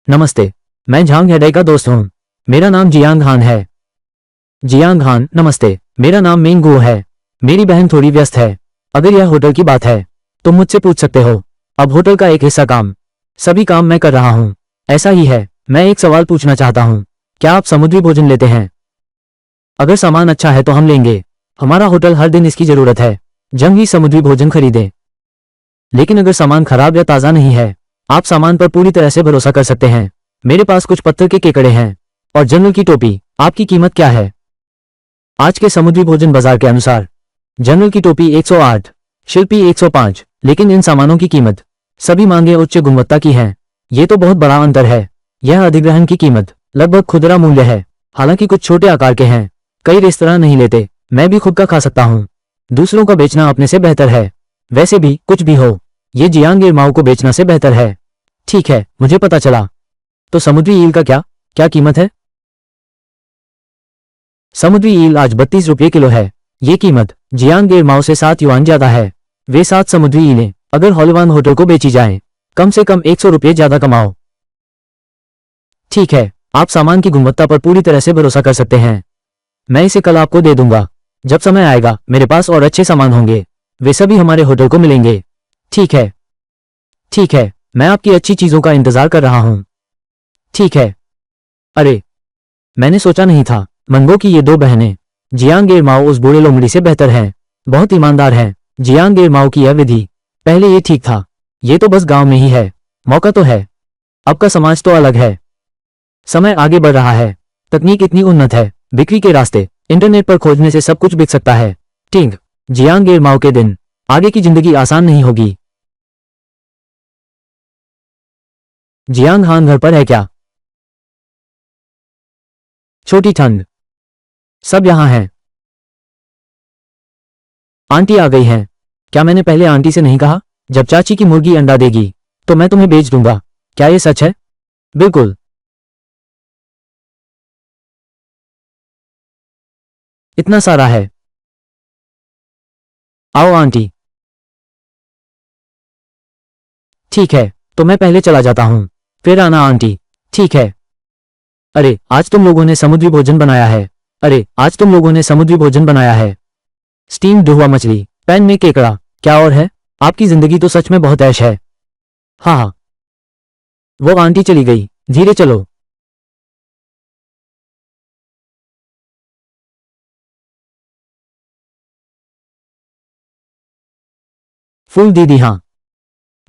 नमस्ते, मैं झांग हेडे का दोस्त हूँ। मेरा नाम जियांग हान है। जियांग हान, नमस्ते, मेरा नाम मेंग गो है। मेरी बहन थोड़ी व्यस्त है। अगर यह होटल की बात है तो मुझसे पूछ सकते हो। अब होटल का एक हिस्सा काम, सभी काम मैं कर रहा हूँ। ऐसा ही है। मैं एक सवाल पूछना चाहता हूँ। क्या आप समुद्री भोजन लेते हैं? अगर सामान अच्छा है तो हम लेंगे। हमारा होटल हर दिन इसकी जरूरत है। जंगली समुद्री भोजन खरीदें। लेकिन अगर सामान खराब या ताज़ा नहीं है, आप सामान पर पूरी तरह से भरोसा कर सकते हैं। मेरे पास कुछ पत्थर के केकड़े हैं और जनरल की टोपी। आपकी कीमत क्या है? आज के समुद्री भोजन बाजार के अनुसार जनरल की टोपी 108, शिल्पी 105, लेकिन इन सामानों की कीमत सभी मांगे उच्च गुणवत्ता की हैं। ये तो बहुत बड़ा अंतर है। यह अधिग्रहण की कीमत लगभग खुदरा मूल्य है। हालांकि कुछ छोटे आकार के हैं। कई रेस्तरां नहीं लेते। मैं भी खुद का खा सकता हूँ। दूसरों का बेचना अपने से बेहतर है। वैसे भी कुछ भी हो, ये जियांग गिरमाओ को बेचना से बेहतर है। ठीक है, मुझे पता चला। तो समुद्री ईल का क्या क्या कीमत है? समुद्री ईल आज 32 रुपये किलो है। ये कीमत जियांग गिरमाओ से 7 युआन ज्यादा है। वे 7 समुद्री ईलें अगर हॉलीवान होटल को बेची जाएं, कम से कम 100 रुपये ज्यादा कमाओ। ठीक है, आप सामान की गुणवत्ता पर पूरी तरह से भरोसा कर सकते हैं। मैं इसे कल आपको दे दूंगा। जब समय आएगा मेरे पास और अच्छे सामान होंगे। वे सभी हमारे होटल को मिलेंगे। ठीक है। ठीक है, मैं आपकी अच्छी चीजों का इंतजार कर रहा हूं। ठीक है। अरे, मैंने सोचा नहीं था मंगो की ये दो बहनें जियांग गिरमाओ उस बूढ़े लोमड़ी से बेहतर हैं। बहुत ईमानदार हैं। जियांग गिरमाओ की यह विधि पहले ये ठीक था। ये तो बस गांव में ही है। मौका तो है। अब का समाज तो अलग है। समय आगे बढ़ रहा है। तकनीक इतनी उन्नत है। बिक्री के रास्ते इंटरनेट पर खोजने से सब कुछ बिक सकता है। ठीक, जियांग गिरमाओ के दिन आगे की जिंदगी आसान नहीं होगी। जियांग हान घर पर है क्या? छोटी ठंड, सब यहाँ हैं। आंटी आ गई हैं। क्या मैंने पहले आंटी से नहीं कहा? जब चाची की मुर्गी अंडा देगी तो मैं तुम्हें बेच दूंगा। क्या ये सच है? बिल्कुल। इतना सारा है। आओ आंटी। ठीक है, तो मैं पहले चला जाता हूँ। फिर आना आंटी। ठीक है। अरे, आज तुम लोगों ने समुद्री भोजन बनाया है। अरे, आज तुम लोगों ने समुद्री भोजन बनाया है। स्टीम हुआ मछली, पैन में केकड़ा, क्या और है? आपकी जिंदगी तो सच में बहुत ऐश है। हाँ हाँ। वो आंटी चली गई। धीरे चलो। फूल दीदी, हाँ।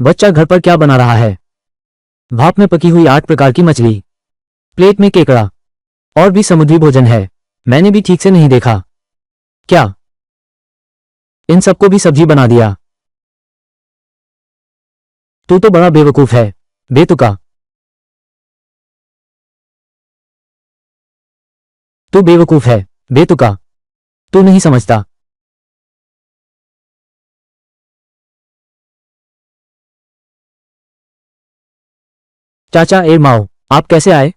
बच्चा घर पर क्या बना रहा है? भाप में पकी हुई 8 प्रकार की मछली, प्लेट में केकड़ा, और भी समुद्री भोजन है। मैंने भी ठीक से नहीं देखा। क्या इन सबको भी सब्जी बना दिया? तू तो बड़ा बेवकूफ है। बेतुका। तू बेवकूफ है। बेतुका। तू नहीं समझता। चाचा एरमाओ, आप कैसे आए?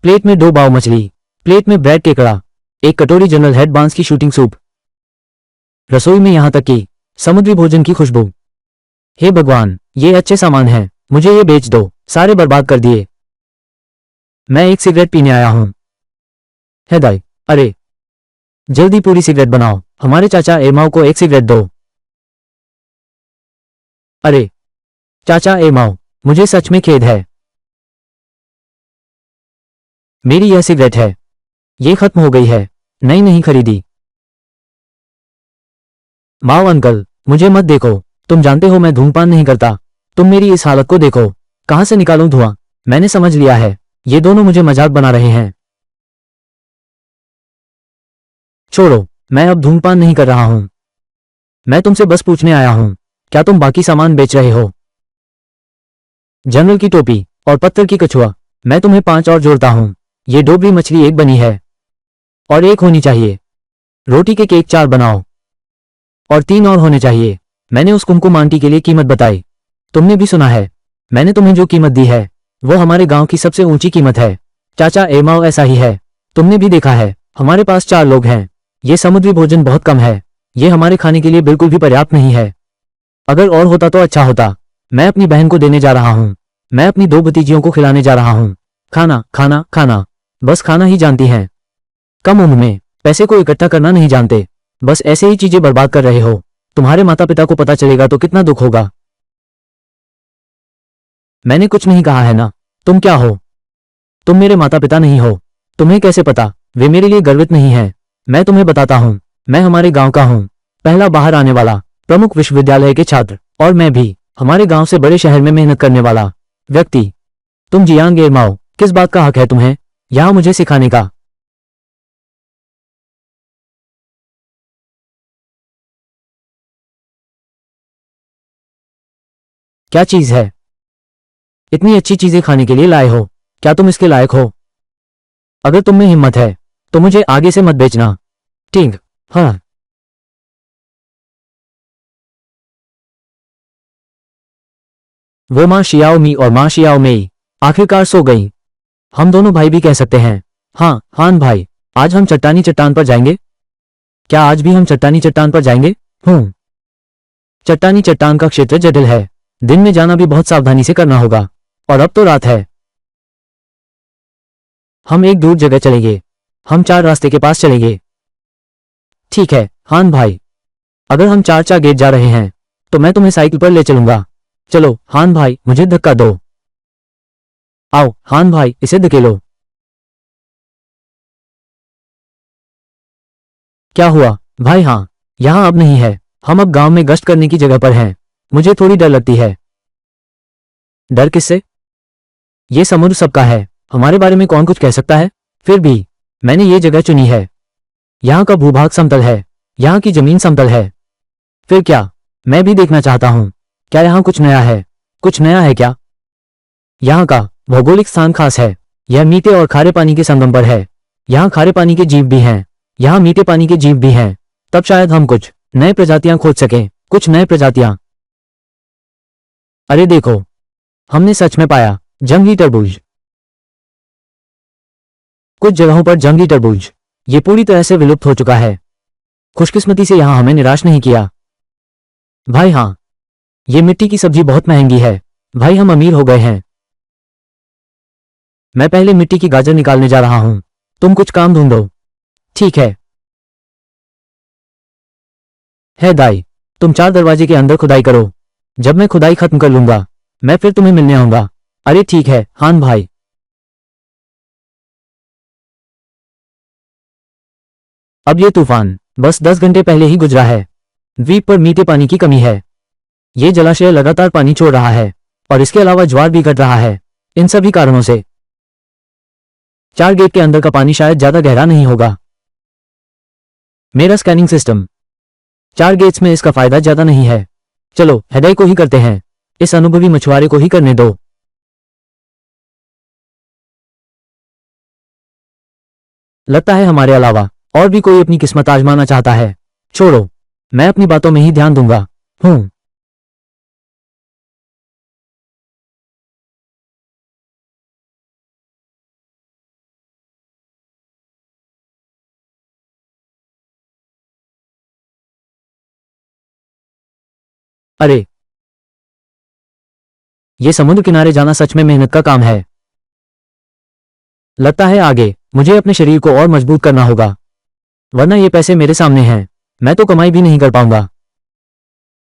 प्लेट में 2 बाव मछली, प्लेट में ब्रेड केकड़ा, एक कटोरी जनरल हेड बांस की शूटिंग सूप, रसोई में यहाँ तक कि समुद्री भोजन की खुशबू। हे भगवान, ये अच्छे सामान हैं, मुझे ये बेच दो। सारे बर्बाद कर दिए। मैं एक सिगरेट पीने आया हूँ। हेदाई, अरे जल्दी पूरी सिगरेट बनाओ। हमारे चाचा एमाओ को एक सिगरेट दो। अरे चाचा एमाओ, मुझे सच में खेद है। मेरी यह सिगरेट है, ये खत्म हो गई है, नई नहीं खरीदी। माओ अंकल, मुझे मत देखो, तुम जानते हो मैं धूमपान नहीं करता। तुम मेरी इस हालत को देखो, कहां से निकालूं धुआं। मैंने समझ लिया है, ये दोनों मुझे मजाक बना रहे हैं। छोड़ो, मैं अब धूमपान नहीं कर रहा हूं। मैं तुमसे बस पूछने आया हूं, क्या तुम बाकी सामान बेच रहे हो? जनरल की टोपी और पत्थर की कछुआ, मैं तुम्हें 5 और जोड़ता हूं। ये डोबरी मछली एक बनी है और एक होनी चाहिए। रोटी के केक 4 बनाओ और 3 और होने चाहिए। मैंने उस कुमकुम आंटी के लिए कीमत बताई। तुमने भी सुना है, मैंने तुम्हें जो कीमत दी है वो हमारे गांव की सबसे ऊंची कीमत है। चाचा एमाओ, ऐसा ही है, तुमने भी देखा है। हमारे पास 4 लोग हैं, ये समुद्री भोजन बहुत कम है, ये हमारे खाने के लिए बिल्कुल भी पर्याप्त नहीं है। अगर और होता तो अच्छा होता। मैं अपनी बहन को देने जा रहा हूँ, मैं अपनी 2 भतीजियों को खिलाने जा रहा हूँ। खाना खाना खाना, बस खाना ही जानती हैं। कम उम्र में पैसे को इकट्ठा करना नहीं जानते, बस ऐसे ही चीजें बर्बाद कर रहे हो। तुम्हारे माता पिता को पता चलेगा तो कितना दुख होगा। मैंने कुछ नहीं कहा है ना। तुम क्या हो? तुम मेरे माता पिता नहीं हो। तुम्हें कैसे पता? वे मेरे लिए गर्वित नहीं हैं। मैं तुम्हें बताता हूँ, मैं हमारे गांव का हूँ, पहला बाहर आने वाला, प्रमुख विश्वविद्यालय के छात्र, और मैं भी हमारे गांव से बड़े शहर में मेहनत करने वाला व्यक्ति। तुम जियांग एमाओ, किस बात का हक है तुम्हें यहां मुझे सिखाने का? क्या चीज है? इतनी अच्छी चीजें खाने के लिए लाए हो, क्या तुम इसके लायक हो? अगर तुम में हिम्मत है तो मुझे आगे से मत बेचना। ठीक। हाँ। वो माँ शियाओ मी और माँ शियाओ मेई आखिरकार सो गई। हम दोनों भाई भी कह सकते हैं। हाँ हान भाई, आज हम चट्टानी चट्टान पर जाएंगे। क्या आज भी हम चट्टानी चट्टान पर जाएंगे? हूँ। चट्टानी चट्टान का क्षेत्र जटिल है, दिन में जाना भी बहुत सावधानी से करना होगा, और अब तो रात है। हम एक दूर जगह चलेंगे, हम 4 रास्ते के पास चलेंगे। ठीक है हान भाई, अगर हम 4 गेट जा रहे हैं तो मैं तुम्हें साइकिल पर ले चलूंगा। चलो हान भाई, मुझे धक्का दो। आओ हान भाई, इसे धकेलो। क्या हुआ भाई? हाँ, यहाँ अब नहीं है, हम अब गांव में गश्त करने की जगह पर हैं। मुझे थोड़ी डर लगती है। डर किससे? ये समुद्र सबका है, हमारे बारे में कौन कुछ कह सकता है? फिर भी मैंने ये जगह चुनी है। यहाँ का भूभाग समतल है, यहाँ की जमीन समतल है। फिर क्या, मैं भी देखना चाहता हूँ, क्या यहाँ कुछ नया है? कुछ नया है क्या? यहाँ का भौगोलिक स्थान खास है, यह मीठे और खारे पानी के संगम पर है। यहाँ खारे पानी के जीव भी हैं, यहाँ मीठे पानी के जीव भी हैं। तब शायद हम कुछ नए प्रजातियां खोज सकें, कुछ नए प्रजातियां। अरे देखो, हमने सच में पाया जंगली तरबूज। कुछ जगहों पर जंगली तरबूज, ये पूरी तरह से विलुप्त हो चुका है। खुशकिस्मती से यहाँ हमें निराश नहीं किया। भाई हाँ, ये मिट्टी की सब्जी बहुत महंगी है। भाई हम अमीर हो गए हैं। मैं पहले मिट्टी की गाजर निकालने जा रहा हूँ, तुम कुछ काम ढूंढो। ठीक है दाई, तुम 4 दरवाजे के अंदर खुदाई करो। जब मैं खुदाई खत्म कर लूंगा मैं फिर तुम्हें मिलने आऊंगा। अरे ठीक है हान भाई। अब ये तूफान बस 10 घंटे पहले ही गुजरा है। द्वीप पर मीठे पानी की कमी है, ये जलाशय लगातार पानी छोड़ रहा है, और इसके अलावा ज्वार भी घट रहा है। इन सभी कारणों से 4 गेट के अंदर का पानी शायद ज्यादा गहरा नहीं होगा। मेरा स्कैनिंग सिस्टम 4 गेट्स में इसका फायदा ज्यादा नहीं है। चलो हृदय को ही करते हैं, इस अनुभवी मछुआरे को ही करने दो। लगता है हमारे अलावा और भी कोई अपनी किस्मत आजमाना चाहता है। छोड़ो, मैं अपनी बातों में ही ध्यान दूंगा। हूं। अरे, ये समुद्र किनारे जाना सच में मेहनत का काम है। लगता है आगे मुझे अपने शरीर को और मजबूत करना होगा, वरना ये पैसे मेरे सामने हैं, मैं तो कमाई भी नहीं कर पाऊंगा।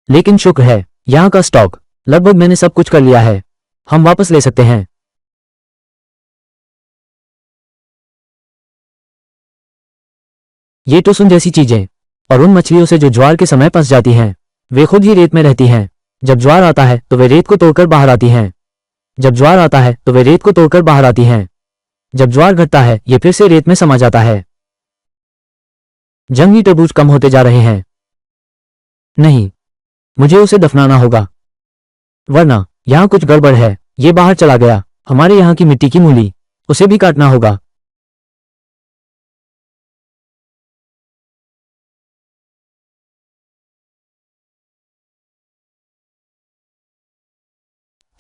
लेकिन शुक्र है, यहाँ का स्टॉक लगभग मैंने सब कुछ कर लिया है, हम वापस ले सकते हैं। ये टोसुन जैसी चीजें और उन मछलियों से जो ज्वार के समय फंस जाती हैं, वे खुद ही रेत में रहती हैं। जब ज्वार आता है तो वे रेत को तोड़कर बाहर आती हैं। जब ज्वार आता है तो वे रेत को तोड़कर बाहर आती हैं। जब ज्वार घटता है ये फिर से रेत में समा जाता है। जंगली तरबूज कम होते जा रहे हैं। नहीं, मुझे उसे दफनाना होगा, वरना यहाँ कुछ गड़बड़ है। ये बाहर चला गया। हमारे यहाँ की मिट्टी की मूली, उसे भी काटना होगा।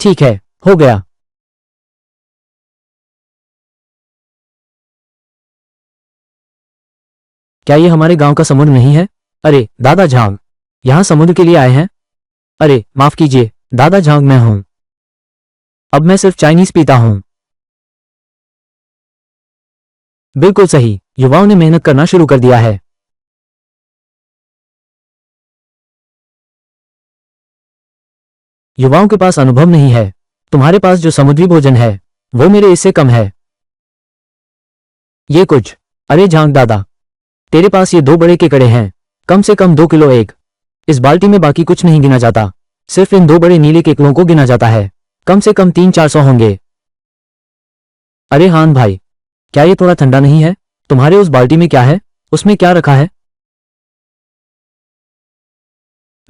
ठीक है, हो गया। क्या ये हमारे गांव का समुद्र नहीं है? अरे दादा झांग, यहाँ समुद्र के लिए आए हैं? अरे माफ कीजिए दादा झांग, मैं हूं। अब मैं सिर्फ चाइनीज पीता हूं। बिल्कुल सही, युवाओं ने मेहनत करना शुरू कर दिया है। युवाओं के पास अनुभव नहीं है। तुम्हारे पास जो समुद्री भोजन है वो मेरे इससे कम है। ये कुछ, अरे झांग दादा, तेरे पास ये 2 बड़े केकड़े हैं, कम से कम 2 किलो एक। इस बाल्टी में बाकी कुछ नहीं गिना जाता, सिर्फ इन 2 बड़े नीले केकड़ों को गिना जाता है। कम से कम 300-400 होंगे। अरे हान भाई, क्या ये थोड़ा ठंडा नहीं है? तुम्हारे उस बाल्टी में क्या है? उसमें क्या रखा है?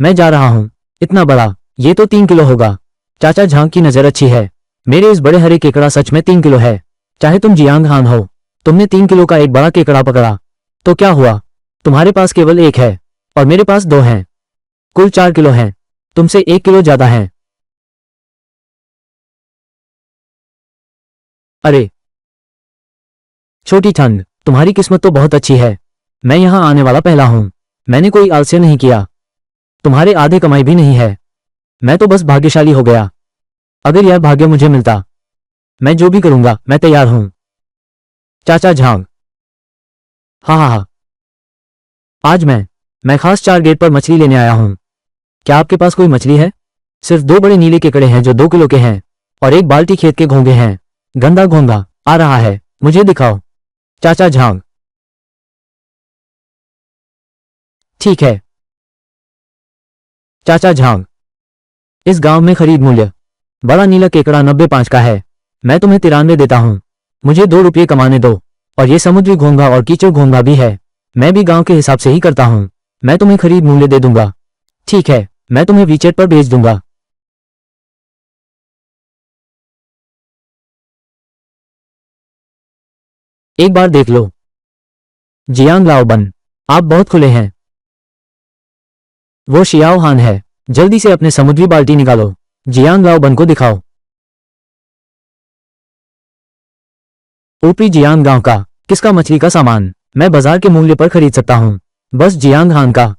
मैं जा रहा हूं। इतना बड़ा, ये तो 3 किलो होगा। चाचा झांग की नजर अच्छी है। मेरे इस बड़े हरे केकड़ा सच में 3 किलो है। चाहे तुम जियांग हान हो, तुमने 3 किलो का एक बड़ा केकड़ा पकड़ा, तो क्या हुआ? तुम्हारे पास केवल एक है और मेरे पास 2 हैं। कुल 4 किलो हैं। तुमसे 1 किलो ज्यादा हैं। अरे छोटी ठंड, तुम्हारी किस्मत तो बहुत अच्छी है। मैं यहां आने वाला पहला हूं। मैंने कोई आलस्य नहीं किया। तुम्हारे आधे कमाई भी नहीं है। मैं तो बस भाग्यशाली हो गया। अगर यह भाग्य मुझे मिलता, मैं जो भी करूंगा मैं तैयार हूं। चाचा झांग, हाँ हाँ हाँ, आज मैं खास 4 गेट पर मछली लेने आया हूं। क्या आपके पास कोई मछली है? सिर्फ 2 बड़े नीले केकड़े हैं जो 2 किलो के हैं और एक बाल्टी खेत के घोंगे हैं। गंदा घोंगा आ रहा है, मुझे दिखाओ। चाचा झांग, ठीक है। चाचा झांग, इस गांव में खरीद मूल्य बड़ा नीला केकड़ा 95 का है। मैं तुम्हें 93 देता हूं। मुझे 2 रुपये कमाने दो। और ये समुद्री घोंगा और कीचड़ घोंगा भी है। मैं भी गांव के हिसाब से ही करता हूं। मैं तुम्हें खरीद मूल्य दे दूंगा। ठीक है, मैं तुम्हें वीचेट पर भेज दूंगा। एक बार देख लो। जियांग लाओबन, आप बहुत खुले हैं। वो शियाओ हान है। जल्दी से अपने समुद्री बाल्टी निकालो। जियांग लाओबन को दिखाओ। ऊपरी जियांग गांव का किसका मछली का सामान मैं बाजार के मूल्य पर खरीद सकता हूं? बस जियांग हान का।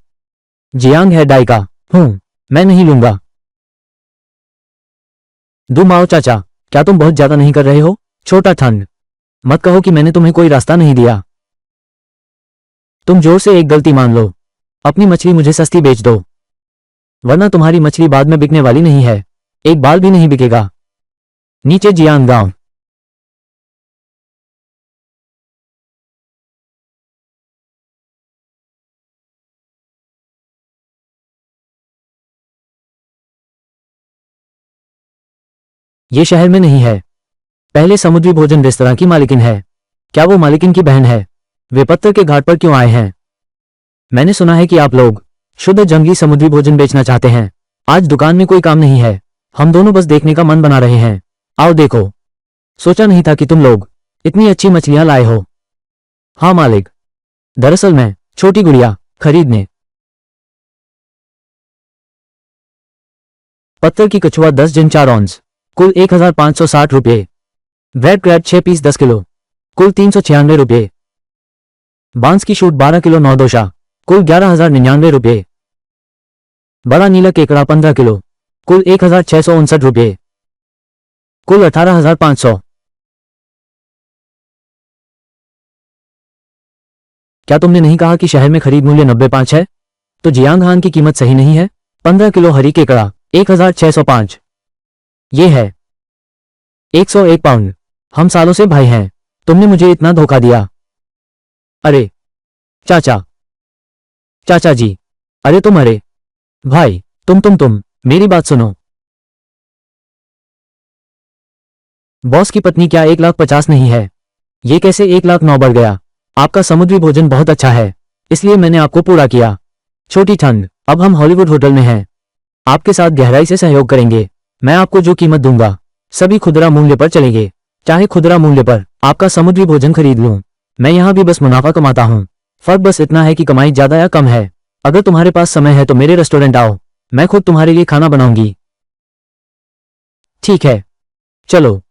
जियांग है डाई का हूं, मैं नहीं लूंगा। दुमाओ चाचा, क्या तुम बहुत ज्यादा नहीं कर रहे हो? छोटा ठंड, मत कहो कि मैंने तुम्हें कोई रास्ता नहीं दिया। तुम जोर से एक गलती मान लो। अपनी मछली मुझे सस्ती बेच दो, वरना तुम्हारी मछली बाद में बिकने वाली नहीं है। एक बाल भी नहीं बिकेगा। नीचे जियांग गांव। ये शहर में नहीं है। पहले समुद्री भोजन रेस्तरां की मालिकिन है। क्या वो मालिकिन की बहन है? वे पत्थर के घाट पर क्यों आए हैं? मैंने सुना है कि आप लोग शुद्ध जंगली समुद्री भोजन बेचना चाहते हैं। आज दुकान में कोई काम नहीं है, हम दोनों बस देखने का मन बना रहे हैं। आओ देखो। सोचा नहीं था कि तुम लोग इतनी अच्छी मछलियां लाए हो। हाँ मालिक, दरअसल मैं छोटी गुड़िया खरीदने। पत्थर की कछुआ 10 जिन 4 ऑन्स, कुल 1560 रुपये। ब्रेड क्रैब 6 पीस 10 किलो, कुल 396 रुपये। बांस की शूट 12 किलो 9 दोशा, कुल 11,099 रुपये। बड़ा नीला केकड़ा 15 किलो, कुल 1659 रुपये, कुल 18,500। क्या तुमने नहीं कहा कि शहर में खरीद मूल्य 95 है? तो जियांगहान की कीमत सही नहीं है। 15 किलो हरी केकड़ा 1605। ये है 101 पाउंड। हम सालों से भाई हैं, तुमने मुझे इतना धोखा दिया। अरे चाचा, चाचा जी, अरे तुम, अरे भाई, तुम मेरी बात सुनो। बॉस की पत्नी क्या 1,50,000 नहीं है? ये कैसे 1,09,000 बढ़ गया? आपका समुद्री भोजन बहुत अच्छा है, इसलिए मैंने आपको पूरा किया। छोटी ठंड, अब हम हॉलीवुड होटल में हैं, आपके साथ गहराई से सहयोग करेंगे। मैं आपको जो कीमत दूंगा सभी खुदरा मूल्य पर चलेंगे। चाहे खुदरा मूल्य पर आपका समुद्री भोजन खरीद लूं, मैं यहां भी बस मुनाफा कमाता हूं। फर्क बस इतना है कि कमाई ज्यादा या कम है। अगर तुम्हारे पास समय है तो मेरे रेस्टोरेंट आओ, मैं खुद तुम्हारे लिए खाना बनाऊंगी। ठीक है, चलो।